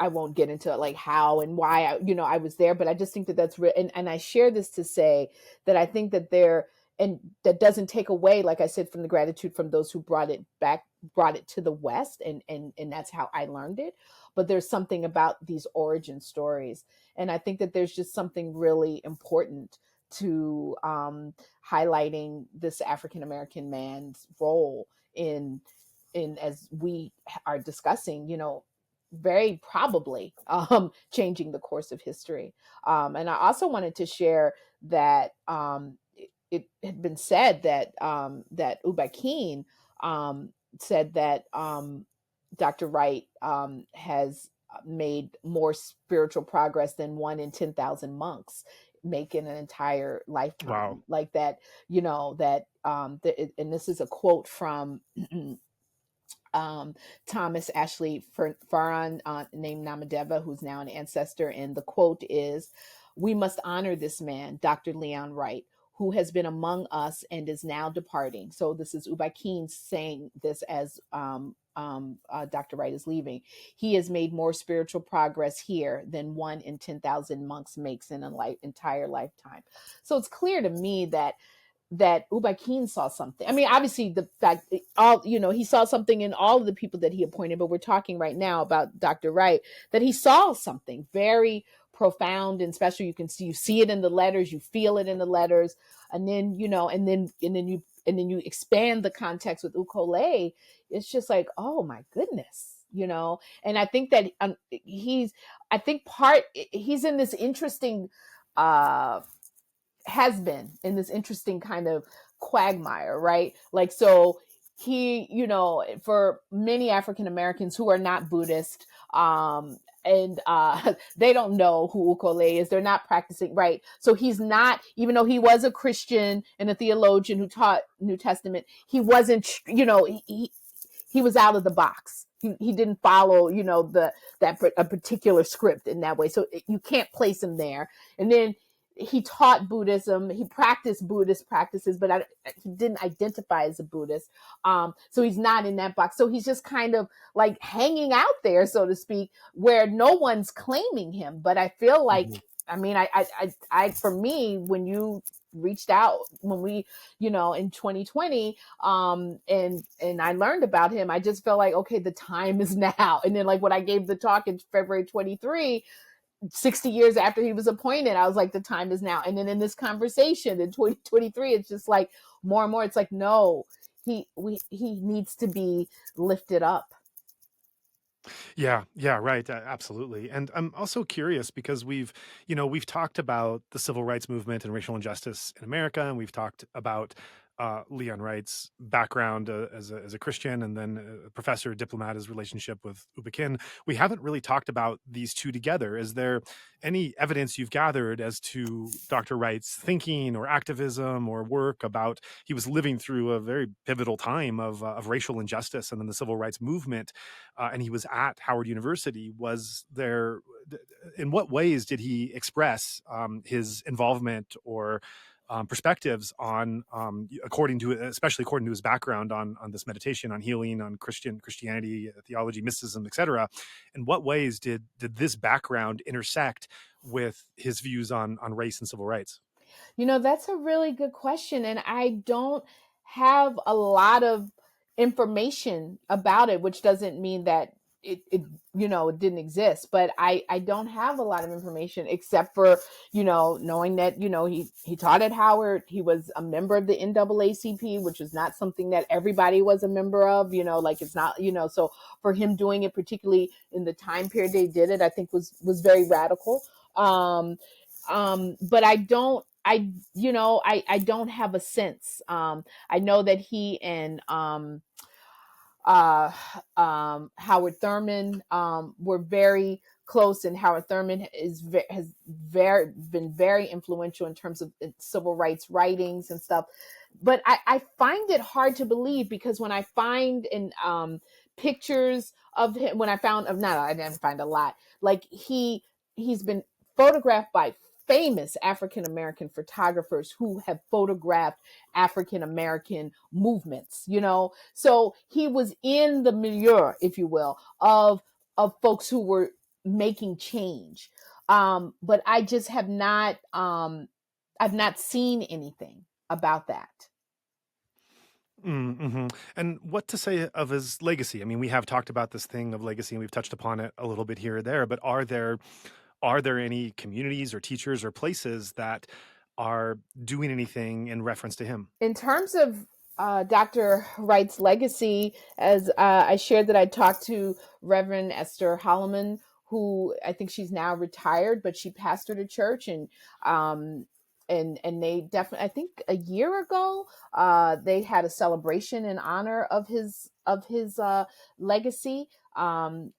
I won't get into like how and why I was there, but I just think that that's real. And I share this to say that I think that and that doesn't take away, like I said, from the gratitude from those who brought it to the West, and that's how I learned it. But there's something about these origin stories, and I think that there's just something really important to highlighting this African American man's role in as we are discussing, very probably changing the course of history. And I also wanted to share that it had been said that that U Ba Khin said that Dr. Wright has made more spiritual progress than 1 in 10,000 monks make in an entire lifetime. Wow. Like that, and this is a quote from Thomas Ashley Farron, named Namadeva, who's now an ancestor. And the quote is, "We must honor this man, Dr. Leon Wright, who has been among us and is now departing." So this is U Ba Khin saying this as Dr. Wright is leaving. "He has made more spiritual progress here than 1 in 10,000 monks makes in an entire lifetime." So it's clear to me that U Ba Khin saw something. I mean, obviously the fact he saw something in all of the people that he appointed, but we're talking right now about Dr. Wright, that he saw something very profound and special. You see it in the letters, you feel it in the letters, and then you expand the context with Ukole. It's just like, oh my goodness, And I think that he's in this interesting has been in this interesting kind of quagmire, right? Like, so he, for many African Americans who are not Buddhist, and they don't know who Ukole is, they're not practicing, right? So he's not, even though he was a Christian and a theologian who taught New Testament, he wasn't, he was out of the box. He didn't follow, a particular script in that way. So you can't place him there. And then he taught Buddhism. He practiced Buddhist practices, but he didn't identify as a Buddhist. So he's not in that box. So he's just kind of like hanging out there, so to speak, where no one's claiming him. But I feel like, Mhm. I mean, for me, when you reached out, when we, in 2020, and I learned about him, I just felt like, okay, the time is now. And then like when I gave the talk in February 23, 60 years after he was appointed, I was like, the time is now. And then in this conversation in 2023, it's just like more and more, it's like, no, he needs to be lifted up. Yeah, yeah, right, absolutely. And I'm also curious because we've talked about the civil rights movement and racial injustice in America, and we've talked about Leon Wright's background as a Christian, and then a professor, diplomat, his relationship with U Ba Khin. We haven't really talked about these two together. Is there any evidence you've gathered as to Dr. Wright's thinking or activism or work about he was living through a very pivotal time of racial injustice and then the civil rights movement, and he was at Howard University? Was there, in what ways did he express his involvement or perspectives on, especially according to his background on this meditation, on healing, on Christianity, theology, mysticism, etc.? In what ways did this background intersect with his views on race and civil rights? That's a really good question. And I don't have a lot of information about it, which doesn't mean that it didn't exist. But I don't have a lot of information except for, knowing that, he taught at Howard. He was a member of the NAACP, which is not something that everybody was a member of, like it's not, so for him doing it, particularly in the time period they did it, I think was very radical. But I don't have a sense. I know that he and uh, Howard Thurman were very close, and Howard Thurman has been very influential in terms of civil rights writings and stuff. But I find it hard to believe, because when I find in pictures of him, when I found of not, I didn't find a lot. Like he's been photographed by famous African American photographers who have photographed African American movements, so he was in the milieu, if you will, of folks who were making change. But I just have not I've not seen anything about that. Mm-hmm. And what to say of his legacy? I mean, we have talked about this thing of legacy, and we've touched upon it a little bit here or there. But are there any communities or teachers or places that are doing anything in reference to him? In terms of Dr. Wright's legacy, as I shared that I talked to Reverend Esther Holloman, who I think she's now retired, but she pastored a church, um, and they definitely, I think a year ago, they had a celebration in honor of his legacy. And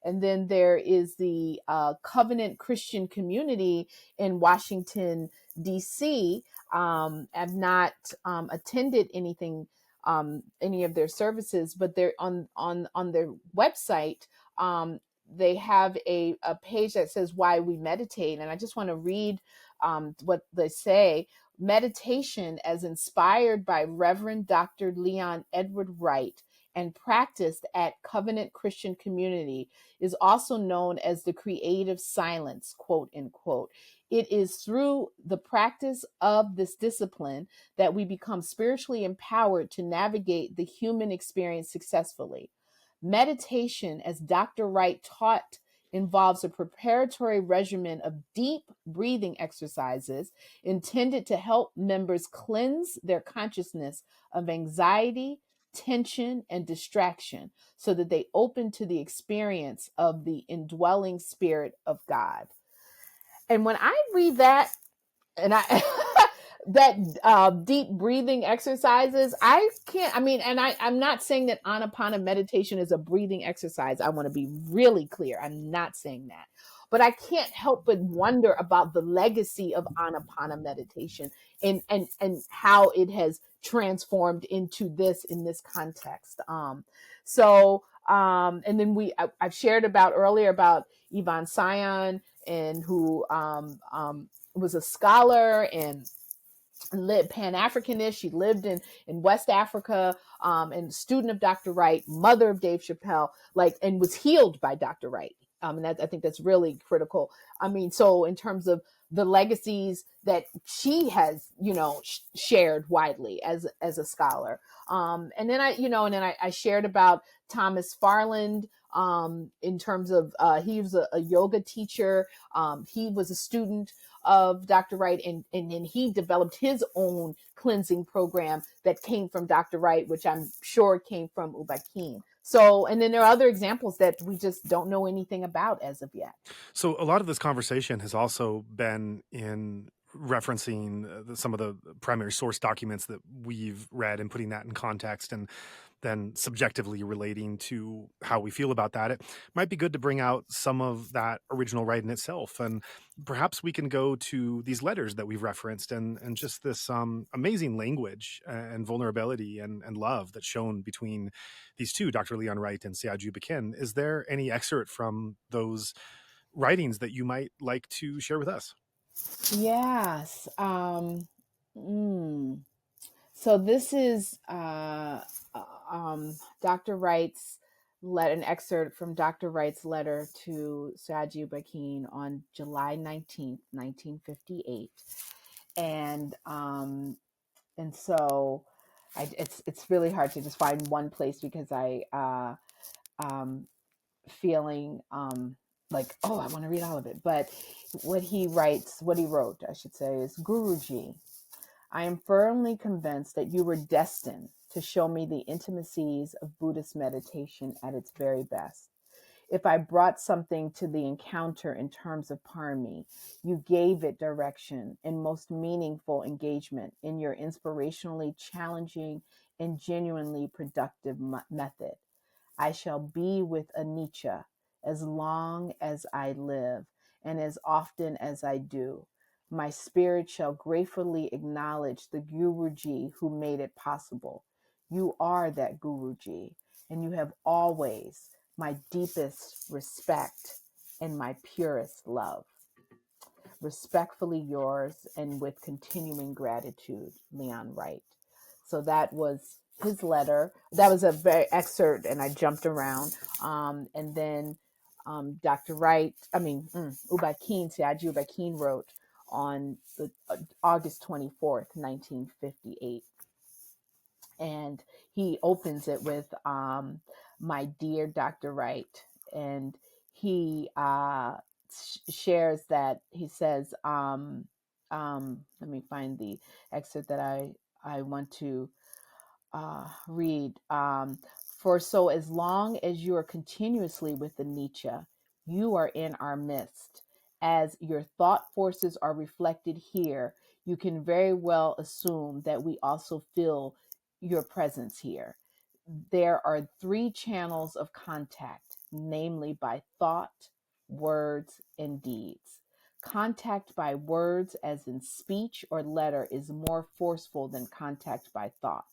then there is the Covenant Christian Community in Washington D.C. I've not attended any of their services, but they're on their website. They have a page that says "Why We Meditate," and I just want to read what they say. Meditation, as inspired by Reverend Dr. Leon Edward Wright and practiced at Covenant Christian Community, is also known as the creative silence, quote unquote. It is through the practice of this discipline that we become spiritually empowered to navigate the human experience successfully. Meditation, as Dr. Wright taught, involves a preparatory regimen of deep breathing exercises intended to help members cleanse their consciousness of anxiety, tension, and distraction so that they open to the experience of the indwelling spirit of God. And when I read that, and I that deep breathing exercises, I can't. I mean, and I'm not saying that Anapana meditation is a breathing exercise. I want to be really clear. I'm not saying that. But I can't help but wonder about the legacy of Anapana meditation, and how it has transformed into this in this context. And then I've shared about earlier about Yvonne Sion, and who was a scholar and lived Pan-Africanist. She lived in West Africa, and student of Dr. Wright, mother of Dave Chappelle, like, and was healed by Dr. Wright. And I think that's really critical. I mean, so in terms of the legacies that she has, shared widely as a scholar. And then I shared about Thomas Farland, in terms of, he was a yoga teacher. He was a student of Dr. Wright, and he developed his own cleansing program that came from Dr. Wright, which I'm sure came from U Ba Khin. So, and then there are other examples that we just don't know anything about as of yet. So a lot of this conversation has also been in referencing some of the primary source documents that we've read and putting that in context, and then subjectively relating to how we feel about that. It might be good to bring out some of that original writing itself, and perhaps we can go to these letters that we've referenced, and just this amazing language and vulnerability and love that's shown between these two, Dr. Leon Wright and Sayagyi U Ba Khin. Is there any excerpt from those writings that you might like to share with us? Yes. Mm. So this is Dr. Wright's an excerpt from Dr. Wright's letter to Sayagyi U Ba Khin on July 19th, 1958. And so it's really hard to just find one place, because I feeling like, oh, I want to read all of it. But what he wrote, I should say, is: Guruji, I am firmly convinced that you were destined to show me the intimacies of Buddhist meditation at its very best. If I brought something to the encounter in terms of parami, you gave it direction and most meaningful engagement in your inspirationally challenging and genuinely productive method. I shall be with anicca as long as I live, and as often as I do. My spirit shall gratefully acknowledge the Guruji who made it possible. You are that Guruji, and you have always my deepest respect and my purest love. Respectfully yours, and with continuing gratitude, Leon Wright. So that was his letter. That was a very excerpt, and I jumped around. And then Dr. Wright, U Ba Khin, Sayagyi U Ba Khin wrote on the August 24th, 1958. And he opens it with, my dear Dr. Wright. And he shares that, he says, let me find the excerpt that I want to read. For so as long as you are continuously with the Nietzsche, you are in our midst. As your thought forces are reflected here, you can very well assume that we also feel your presence here. There are three channels of contact, namely by thought, words, and deeds. Contact by words, as in speech or letter, is more forceful than contact by thought.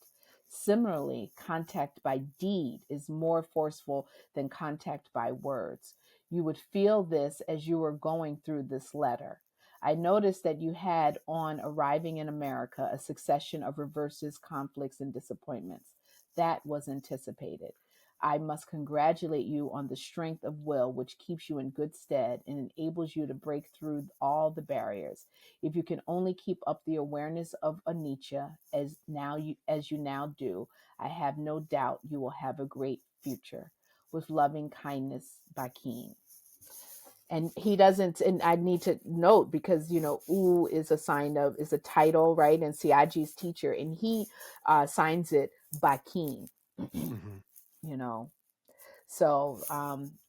Similarly, contact by deed is more forceful than contact by words. You would feel this as you were going through this letter. I noticed that you had, on arriving in America, a succession of reverses, conflicts, and disappointments. That was anticipated. I must congratulate you on the strength of will which keeps you in good stead and enables you to break through all the barriers. If you can only keep up the awareness of anicca as you now do, I have no doubt you will have a great future. With loving kindness, Ba Khin. And he doesn't, and I need to note, because U is is a title, right? And Siaji's teacher, and he signs it Ba Khin. Mm-hmm. you know so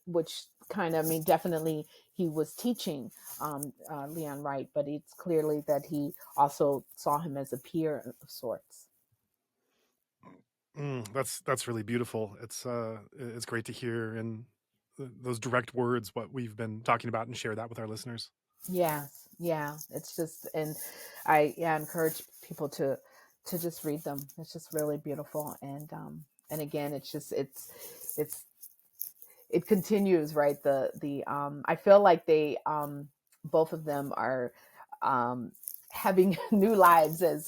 which kind of, definitely he was teaching Leon Wright, but it's clearly that he also saw him as a peer of sorts. That's really beautiful. It's great to hear, and those direct words, what we've been talking about, and share that with our listeners. Yes, yeah. It's just, and I encourage people to just read them. It's just really beautiful, and again, it's just it's it continues, right? The I feel like they both of them are um having new lives as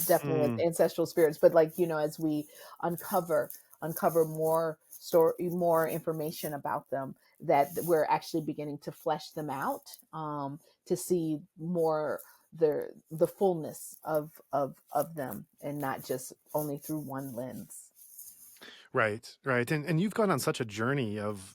definitely as Mm, ancestral spirits, but like, as we uncover more story, more information about them, that we're actually beginning to flesh them out, to see more the fullness of them, and not just only through one lens. right, right, and you've gone on such a journey of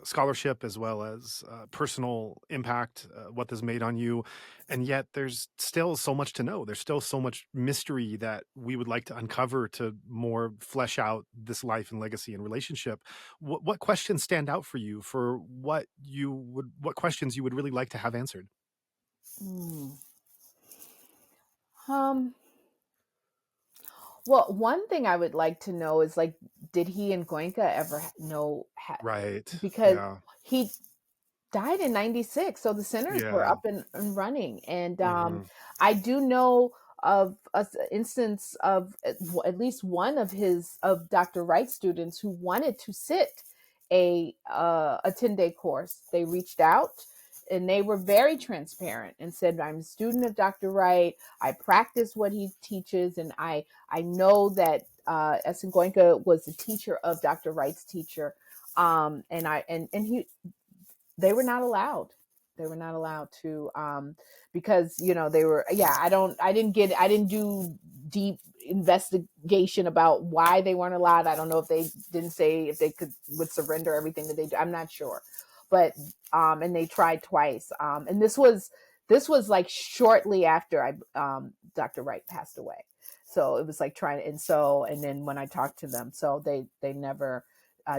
scholarship as well as personal impact, what this made on you, and yet there's still so much to know. There's still so much mystery that we would like to uncover to more flesh out this life and legacy and relationship. What questions stand out for you for what questions you would really like to have answered? Hmm. um Well, one thing I would like to know is, like, did he and Goenka ever Right. because Yeah. he died in 96, so the centers were Yeah. up and running. And Hmm. I do know of an instance of at least one of Dr. Wright's students who wanted to sit a 10-day course. They reached out, and they were very transparent and said, I'm a student of Dr. Wright. I practice what he teaches, and I know that Essen Goenka was the teacher of Dr. Wright's teacher. And he they were not allowed. They were not allowed to, because, they were, yeah, I didn't do deep investigation about why they weren't allowed. I don't know if they didn't say if they would surrender everything that they do. I'm not sure. But and they tried twice. And this was like shortly after Dr. Wright passed away. So it was like trying, and then when I talked to them, so they never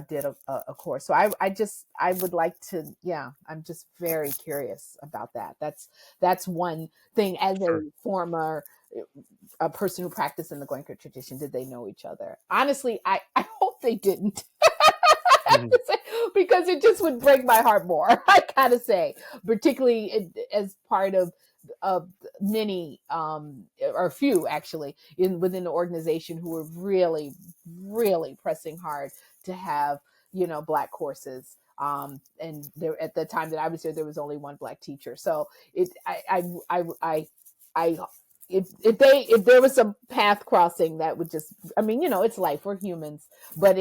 did a course. So I would like to, yeah, I'm just very curious about that. That's one thing, as a Sure. former a person who practiced in the Goenka tradition. Did they know each other? Honestly, I hope they didn't. Mhm. Because it just would break my heart more. I gotta say, particularly as part of many, or few actually, within the organization, who were really really pressing hard to have, Black courses. And there, at the time that I was there was only one Black teacher. So it I if there was some path crossing, that would just, I mean, it's life, we're humans. But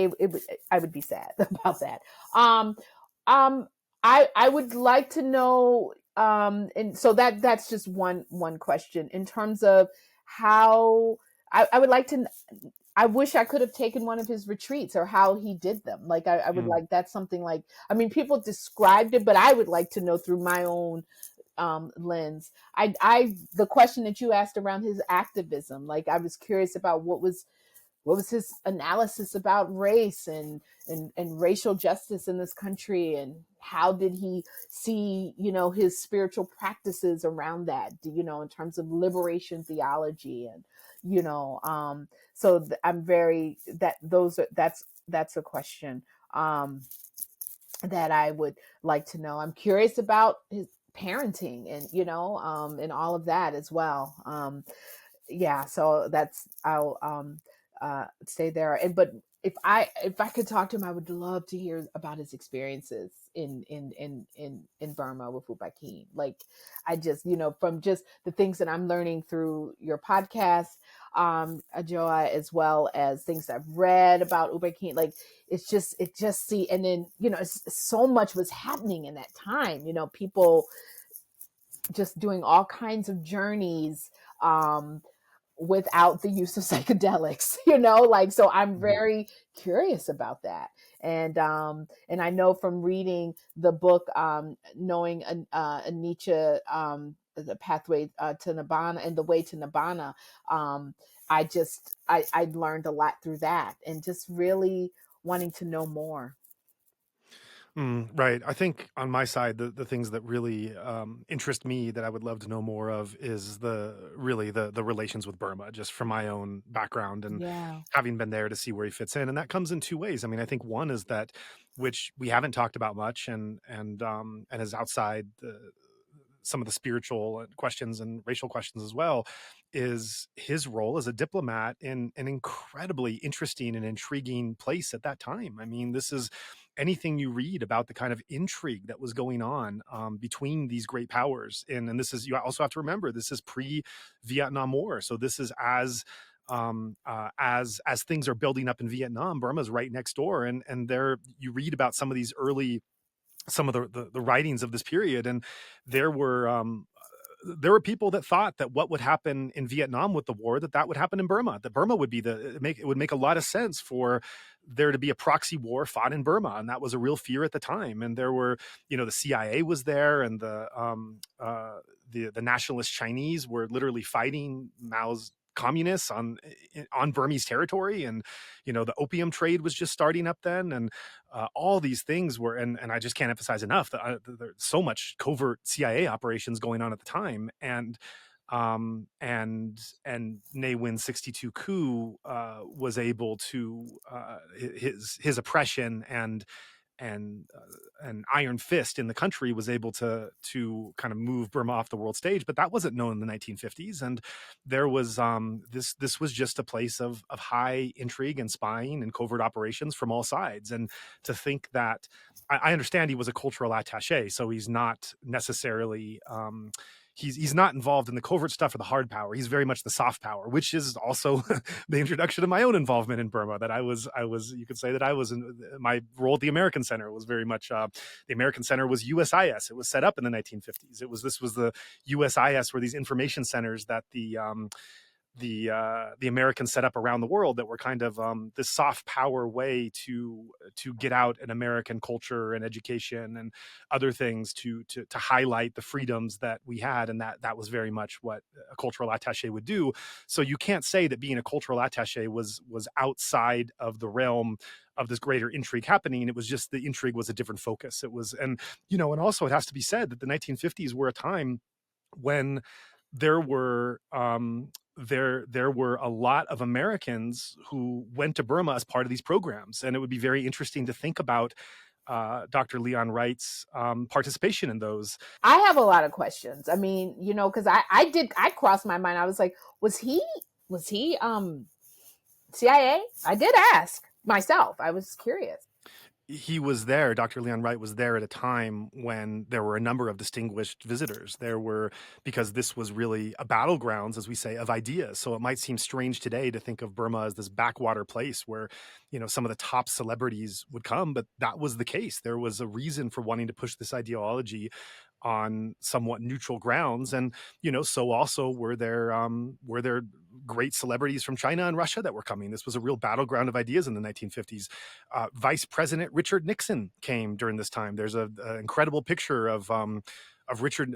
I would be sad about that. um um I would like to know, and so that's just one question in terms of how I would like to, I wish I could have taken one of his retreats, or how he did them. Like, I would Mm. like, that's something, like, I mean, people described it, but I would like to know through my own lens. The question that you asked around his activism, like, I was curious about what was his analysis about race and racial justice in this country, and how did he see, his spiritual practices around that, in terms of liberation theology. And so I'm very, that's a question that I would like to know. I'm curious about his parenting, and all of that as well. Yeah, so that's, I'll stay there. And but if I could talk to him, I would love to hear about his experiences in Burma with U Ba Khin. Like, I just, from just the things that I'm learning through your podcast, Ajoa, as well as things I've read about U Ba Khin. Like, it just see, and then, so much was happening in that time, people just doing all kinds of journeys, um without the use of psychedelics, like, so I'm Mhm. very curious about that. And I know from reading the book, knowing Nietzsche, the pathway to Nibbana, and the way to Nibbana. I learned a lot through that, and just really wanting to know more. Right. I think on my side, the things that really interest me that I would love to know more of is the relations with Burma, just from my own background and Yeah. having been there to see where he fits in. And that comes in two ways. I mean, I think one is that which we haven't talked about much, and is outside some of the spiritual questions and racial questions as well, is his role as a diplomat in an incredibly interesting and intriguing place at that time. I mean, this is anything you read about the kind of intrigue that was going on between these great powers. And this is, you also have to remember, this is pre-Vietnam War. So this is as things are building up in Vietnam, Burma's right next door. And there you read about some of these early some of the writings of this period, and there were there were people that thought that what would happen in Vietnam with the war, that would happen in Burma, that Burma would be it would make a lot of sense for there to be a proxy war fought in Burma. And that was a real fear at the time. And there were, the CIA was there, and the nationalist Chinese were literally fighting Mao's communists on Burmese territory. And the opium trade was just starting up then. And all these things were, and I just can't emphasize enough that there's so much covert CIA operations going on at the time. And Ne Win 62 coup was able to his oppression and an iron fist in the country was able to kind of move Burma off the world stage. But that wasn't known in the 1950s, and there was this was just a place of high intrigue and spying and covert operations from all sides. And to think that I understand he was a cultural attaché, so he's not necessarily he's not involved in the covert stuff or the hard power. He's very much the soft power, which is also the introduction of my own involvement in Burma. That I was you could say that I was in my role at the American Center was very much the American Center was USIS. It was set up in the 1950s. This was the USIS, were these information centers that the Americans set up around the world, that were kind of this soft power way to get out an American culture and education and other things to highlight the freedoms that we had. And that was very much what a cultural attaché would do. So you can't say that being a cultural attaché was outside of the realm of this greater intrigue happening. It was just the intrigue was a different focus. It was, and also it has to be said that the 1950s were a time when there were there were a lot of Americans who went to Burma as part of these programs, and it would be very interesting to think about Dr. Leon Wright's participation in those. I have a lot of questions. I mean, because I crossed my mind. I was like, was he CIA? I did ask myself. I was curious. He was there. Dr. Leon Wright was there at a time when there were a number of distinguished visitors. There were, because this was really a battlegrounds, as we say, of ideas. So it might seem strange today to think of Burma as this backwater place where, some of the top celebrities would come, but that was the case. There was a reason for wanting to push this ideology on somewhat neutral grounds. And, so also were there great celebrities from China and Russia that were coming. This was a real battleground of ideas in the 1950s. Vice President Richard Nixon came during this time. There's an incredible picture of Richard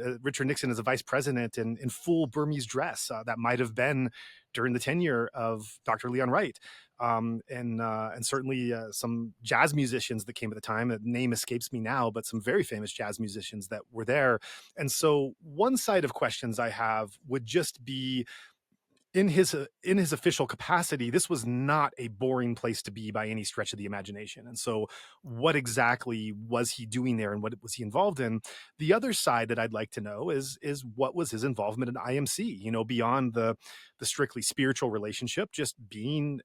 Nixon as a vice president in full Burmese dress. That might have been during the tenure of Dr. Leon Wright. And certainly some jazz musicians that came at the time. The name escapes me now, but some very famous jazz musicians that were there. And so one side of questions I have would just be, in his official capacity, this was not a boring place to be by any stretch of the imagination. And so what exactly was he doing there, and what was he involved in? The other side that I'd like to know is what was his involvement in IMC, beyond the strictly spiritual relationship, just being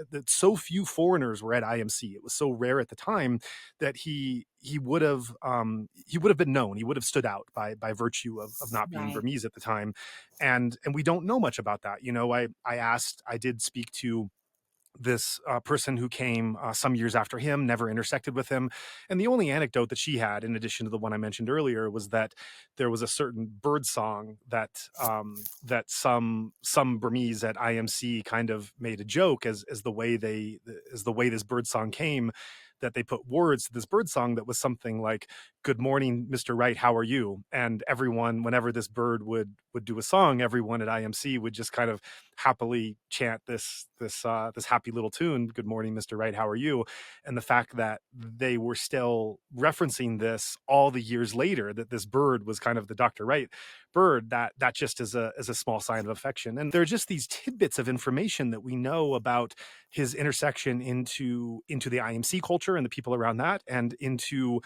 that so few foreigners were at IMC. It was so rare at the time that he would have been known. He would have stood out by virtue of not being Right. Burmese at the time. And we don't know much about that. I did speak to this person who came some years after him, never intersected with him. And the only anecdote that she had, in addition to the one I mentioned earlier, was that there was a certain bird song that some Burmese at IMC kind of made a joke as the way this bird song came, that they put words to this bird song that was something like, "Good morning, Mr. Wright, how are you?" And everyone, whenever this bird would do a song, everyone at IMC would just kind of happily chant this happy little tune, "Good morning, Mr. Wright, how are you?" And the fact that they were still referencing this all the years later, that this bird was kind of the Dr. Wright bird, that just is a small sign of affection. And there are just these tidbits of information that we know about his intersection into the IMC culture and the people around that, and into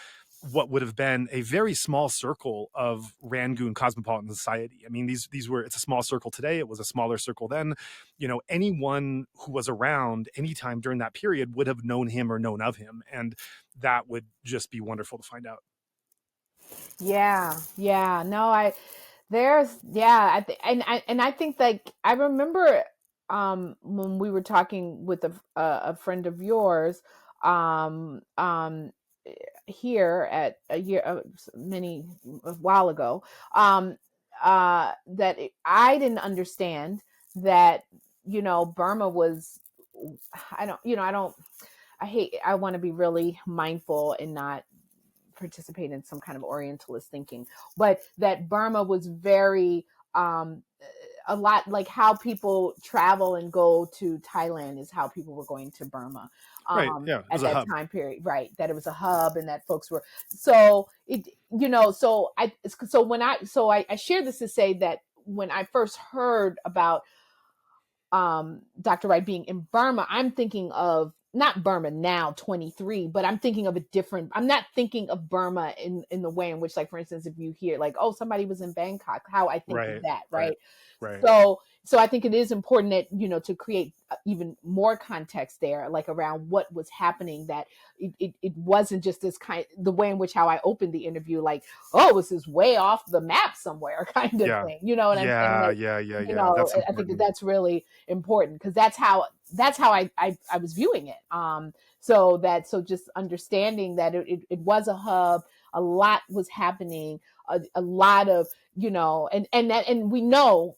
what would have been a very small circle of Rangoon cosmopolitan society. I mean, these were, it's a small circle today. It was a smaller circle then. You know, anyone who was around anytime during that period would have known him or known of him. And that would just be wonderful to find out. Yeah, yeah. No, there's yeah, and I think like I remember when we were talking with a friend of yours um um here at a year many a while ago that I didn't understand that Burma was I don't I want to be really mindful and not participate in some kind of Orientalist thinking, but that Burma was very a lot like how people travel and go to Thailand is how people were going to Burma Right. Yeah. It was at a that hub. time period, right? That it was a hub and that folks were so it so I share this to say that when I first heard about Dr. Wright being in Burma, I'm thinking of not Burma now 23, but I'm thinking of a different, I'm not thinking of Burma in the way in which, like, for instance, if you hear like, oh, somebody was in Bangkok, how I think of Right. that, Right. right? Right. So I think it is important that, to create even more context there, like around what was happening, that it wasn't just this kind, the way in which how I opened the interview, like, oh, this is way off the map somewhere kind of Yeah. thing. You know what I'm saying? Yeah. That, Yeah. Yeah. Yeah. That's I think that important. that's really important because that's how I was viewing it. So just understanding that it was a hub, a lot was happening, a lot of and we know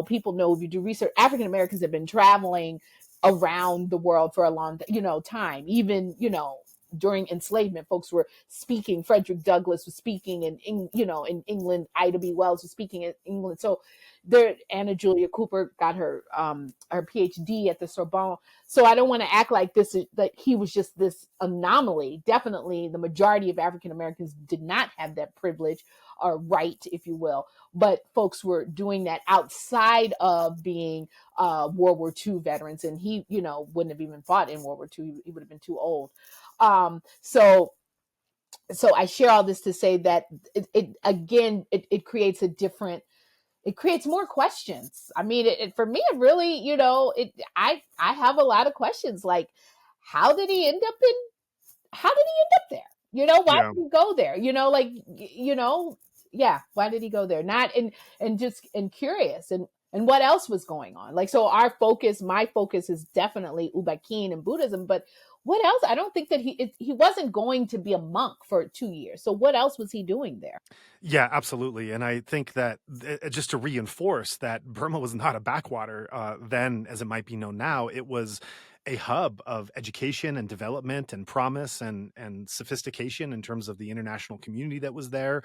people know, if you do research, African Americans have been traveling around the world for a long time, even during enslavement, folks were speaking. Frederick Douglass was speaking in England. Ida B. Wells was speaking in England. So there, Anna Julia Cooper got her PhD at the Sorbonne. So I don't want to act like this is that he was just this anomaly. Definitely, the majority of African Americans did not have that privilege or right, if you will. But folks were doing that outside of being World War II veterans, and he, wouldn't have even fought in World War II. He would have been too old. So I share all this to say that it creates a different, it creates more questions. I mean, for me, it really, I have a lot of questions, like, how did he end up in, how did he end up there? Why Yeah. did he go there? Yeah, why did he go there? Not and just and curious and what else was going on? Like, so my focus is definitely U Ba Khin and Buddhism, but what else? I don't think that he wasn't going to be a monk for 2 years. So what else was he doing there? Yeah, absolutely. And I think that just to reinforce that Burma was not a backwater then, as it might be known now, it was a hub of education and development and promise and sophistication in terms of the international community that was there.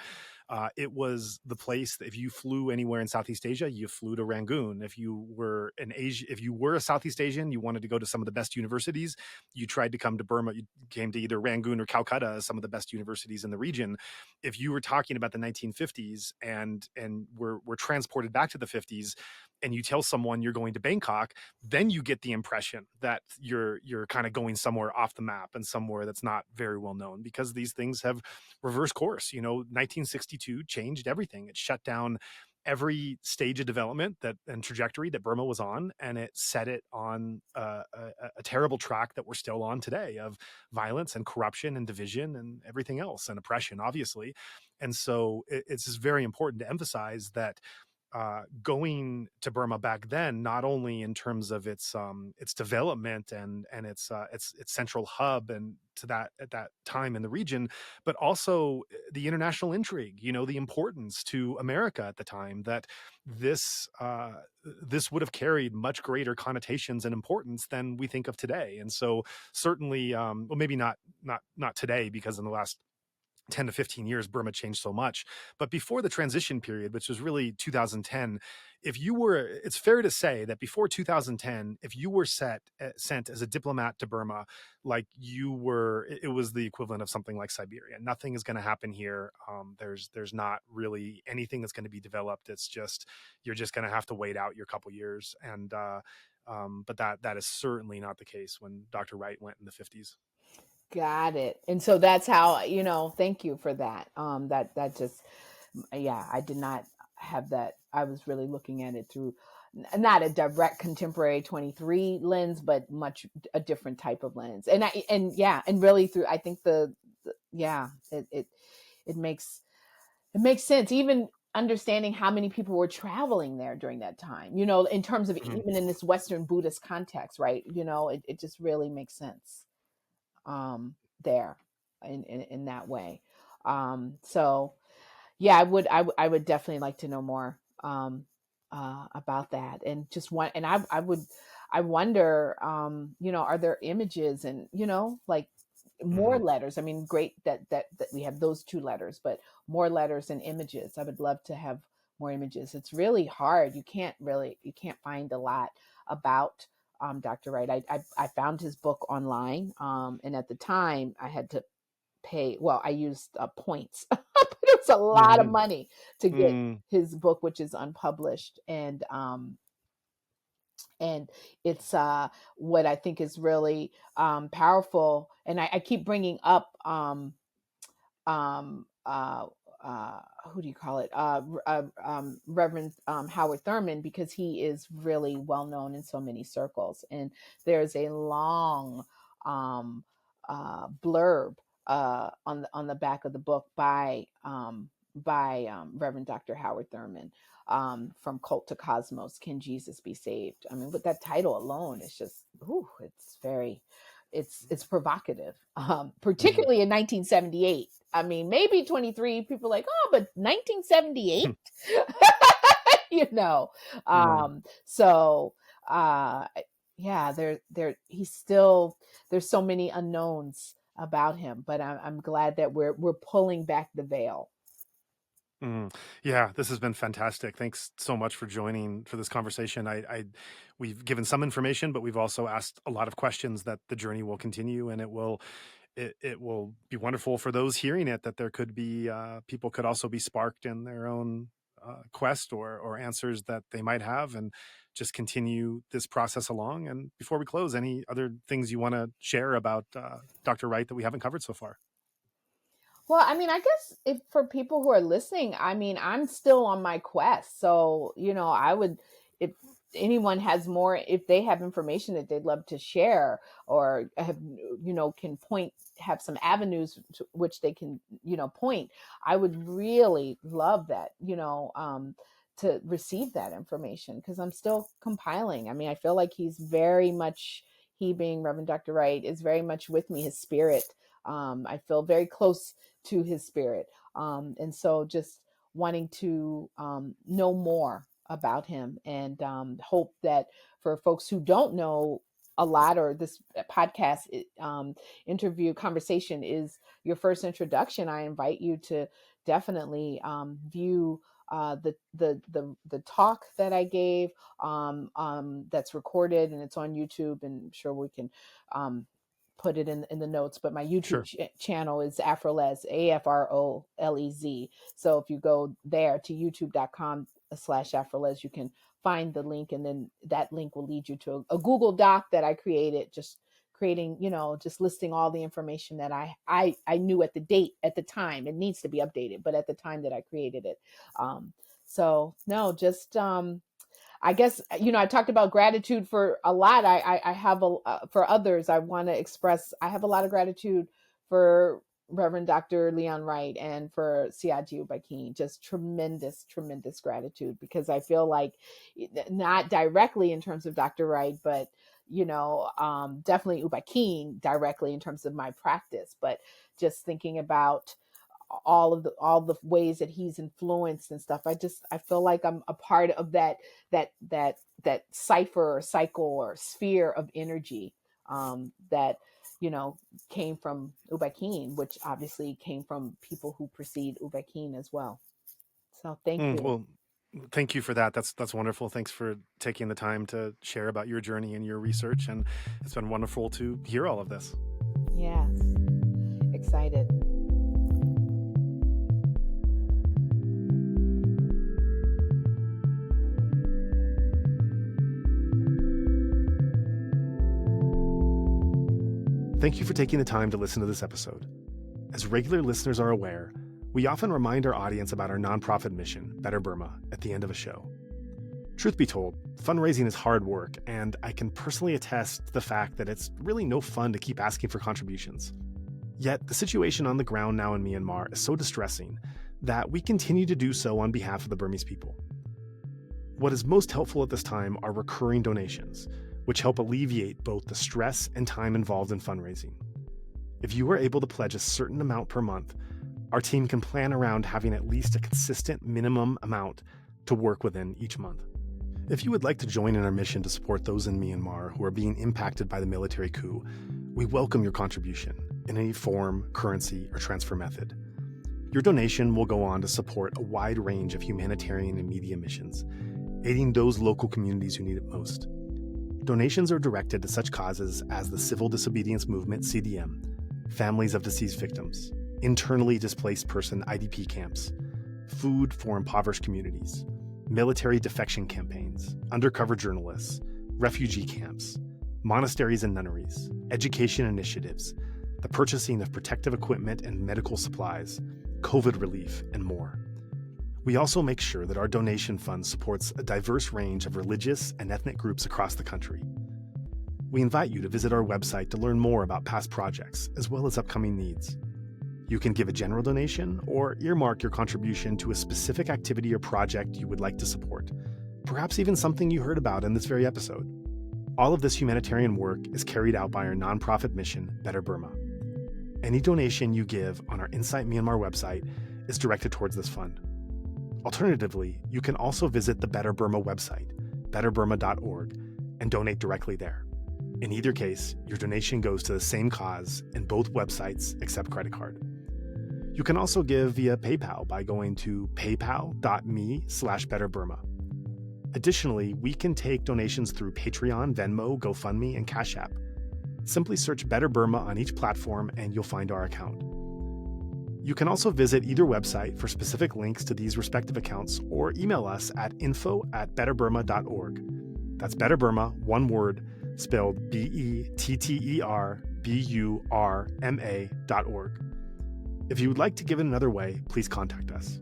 It was the place that if you flew anywhere in Southeast Asia, you flew to Rangoon. If you were a Southeast Asian, you wanted to go to some of the best universities, you tried to come to Burma. You came to either Rangoon or Calcutta as some of the best universities in the region. If you were talking about the 1950s and we're transported back to the 50s, and you tell someone you're going to Bangkok, then you get the impression that you're kind of going somewhere off the map and somewhere that's not very well known, because these things have reversed course. 1962 changed everything. It shut down every stage of development that and trajectory that Burma was on, and it set it on a terrible track that we're still on today, of violence and corruption and division and everything else, and oppression, obviously. And so it's just very important to emphasize that going to Burma back then, not only in terms of its development and its central hub and to that at that time in the region, but also the international intrigue. You know, the importance to America at the time that this would have carried much greater connotations and importance than we think of today. And so certainly, well, maybe not today, because in the last 10 to 15 years, Burma changed so much. But before the transition period, which was really 2010, it's fair to say that before 2010, if you were sent as a diplomat to Burma, like it was the equivalent of something like Siberia. Nothing is going to happen here. There's not really anything that's going to be developed. It's just, you're just going to have to wait out your couple years. But that is certainly not the case when Dr. Wright went in the 50s. Got it. And so that's how, thank you for that. That just, yeah, I did not have that. I was really looking at it through not a direct contemporary 23 lens, but much a different type of lens. And really through, I think yeah, it makes sense. Even understanding how many people were traveling there during that time, in terms of Mhm. even in this Western Buddhist context, right? It just really makes sense there in that way. So yeah, I would definitely like to know more about that, and just one. And I wonder, are there images and like more Mhm. letters? I mean, great that we have those two letters, but more letters and images. I would love to have more images. It's really hard. You can't find a lot about Dr. Wright. I found his book online, and at the time I had to pay. Well, I used points, but it was a lot of Mhm. money to get Mm. his book, which is unpublished, and it's what I think is really powerful. And I keep bringing up um, uh, who do you call it? Reverend Howard Thurman, because he is really well known in so many circles. And there's a long blurb on the back of the book by Reverend Dr. Howard Thurman, from Cult to Cosmos, Can Jesus Be Saved? I mean, with that title alone, it's just, it's very, it's provocative, Mhm. particularly in 1978. I mean, maybe 23 people like, oh, but 1978, you know. Mm. So yeah, he's still, there's so many unknowns about him, but I'm glad that we're pulling back the veil. Mm. Yeah, this has been fantastic. Thanks so much for joining for this conversation. We've given some information, but we've also asked a lot of questions that the journey will continue, and it will be wonderful for those hearing it, that there could be people could also be sparked in their own quest or answers that they might have, and just continue this process along. And before we close, any other things you want to share about Dr. Wright that we haven't covered so far? Well, I mean, I guess if for people who are listening, I mean, I'm still on my quest. So, I would, if anyone has more, if they have information that they'd love to share, or have, can have some avenues to which they can, point, I would really love that, to receive that information, because I'm still compiling. I mean, I feel like he being Reverend Dr. Wright is very much with me, his spirit. I feel very close to his spirit. And so just wanting to know more about him, and hope that for folks who don't know a lot, or this podcast interview conversation is your first introduction, I invite you to definitely view the talk that I gave, that's recorded, and it's on YouTube, and I'm sure we can put it in the notes. But my YouTube Sure. channel is Afrolez, AFROLEZ. So if you go there to youtube.com/Afrolez, you can find the link, and then that link will lead you to a Google Doc that I created, just creating, just listing all the information that I knew at the time. It needs to be updated, but at the time that I created it. So no, just I guess, I talked about gratitude for a lot. I have for others. I want to express. I have a lot of gratitude for Reverend Dr. Leon Wright and for Sayagyi U Ba Khin. Just tremendous, tremendous gratitude, because I feel like, not directly in terms of Dr. Wright, but definitely U Ba Khin directly in terms of my practice, but just thinking about all the ways that he's influenced and stuff. I feel like I'm a part of that cipher or cycle or sphere of energy, that you know came from U Ba Khin, which obviously came from people who precede U Ba Khin as well. So thank you. Well, thank you for that. That's wonderful. Thanks for taking the time to share about your journey and your research. And it's been wonderful to hear all of this. Yes, excited. Thank you for taking the time to listen to this episode. As regular listeners are aware, we often remind our audience about our nonprofit mission, Better Burma, at the end of a show. Truth be told, fundraising is hard work, and I can personally attest to the fact that it's really no fun to keep asking for contributions. Yet, the situation on the ground now in Myanmar is so distressing that we continue to do so on behalf of the Burmese people. What is most helpful at this time are recurring donations, which help alleviate both the stress and time involved in fundraising. If you are able to pledge a certain amount per month, our team can plan around having at least a consistent minimum amount to work within each month. If you would like to join in our mission to support those in Myanmar who are being impacted by the military coup, we welcome your contribution in any form, currency, or transfer method. Your donation will go on to support a wide range of humanitarian and media missions, aiding those local communities who need it most. Donations are directed to such causes as the Civil Disobedience Movement, CDM, families of deceased victims, internally displaced person IDP camps, food for impoverished communities, military defection campaigns, undercover journalists, refugee camps, monasteries and nunneries, education initiatives, the purchasing of protective equipment and medical supplies, COVID relief, and more. We also make sure that our donation fund supports a diverse range of religious and ethnic groups across the country. We invite you to visit our website to learn more about past projects, as well as upcoming needs. You can give a general donation or earmark your contribution to a specific activity or project you would like to support, perhaps even something you heard about in this very episode. All of this humanitarian work is carried out by our nonprofit mission, Better Burma. Any donation you give on our Insight Myanmar website is directed towards this fund. Alternatively, you can also visit the Better Burma website, betterburma.org, and donate directly there. In either case, your donation goes to the same cause, and both websites accept credit card. You can also give via PayPal by going to paypal.me/betterburma. Additionally, we can take donations through Patreon, Venmo, GoFundMe, and Cash App. Simply search Better Burma on each platform and you'll find our account. You can also visit either website for specific links to these respective accounts or email us at info@betterburma.org. That's Better Burma, one word, spelled BETTERBURMA.org. If you would like to give it another way, please contact us.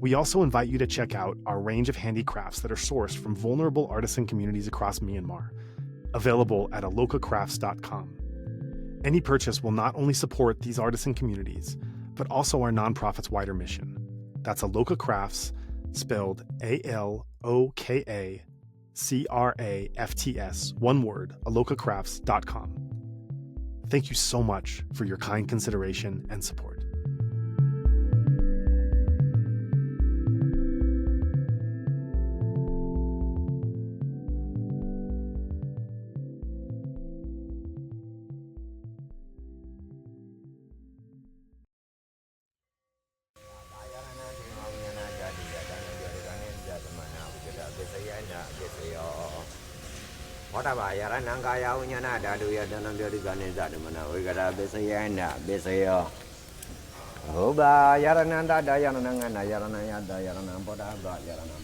We also invite you to check out our range of handicrafts that are sourced from vulnerable artisan communities across Myanmar, available at alokacrafts.com. Any purchase will not only support these artisan communities, but also our nonprofit's wider mission. That's Aloka Crafts, spelled ALOKACRAFTS, one word, alokacrafts.com. Thank you so much for your kind consideration and support. Oba yarananda dayananga yaranaya dayanam boda ba yaranam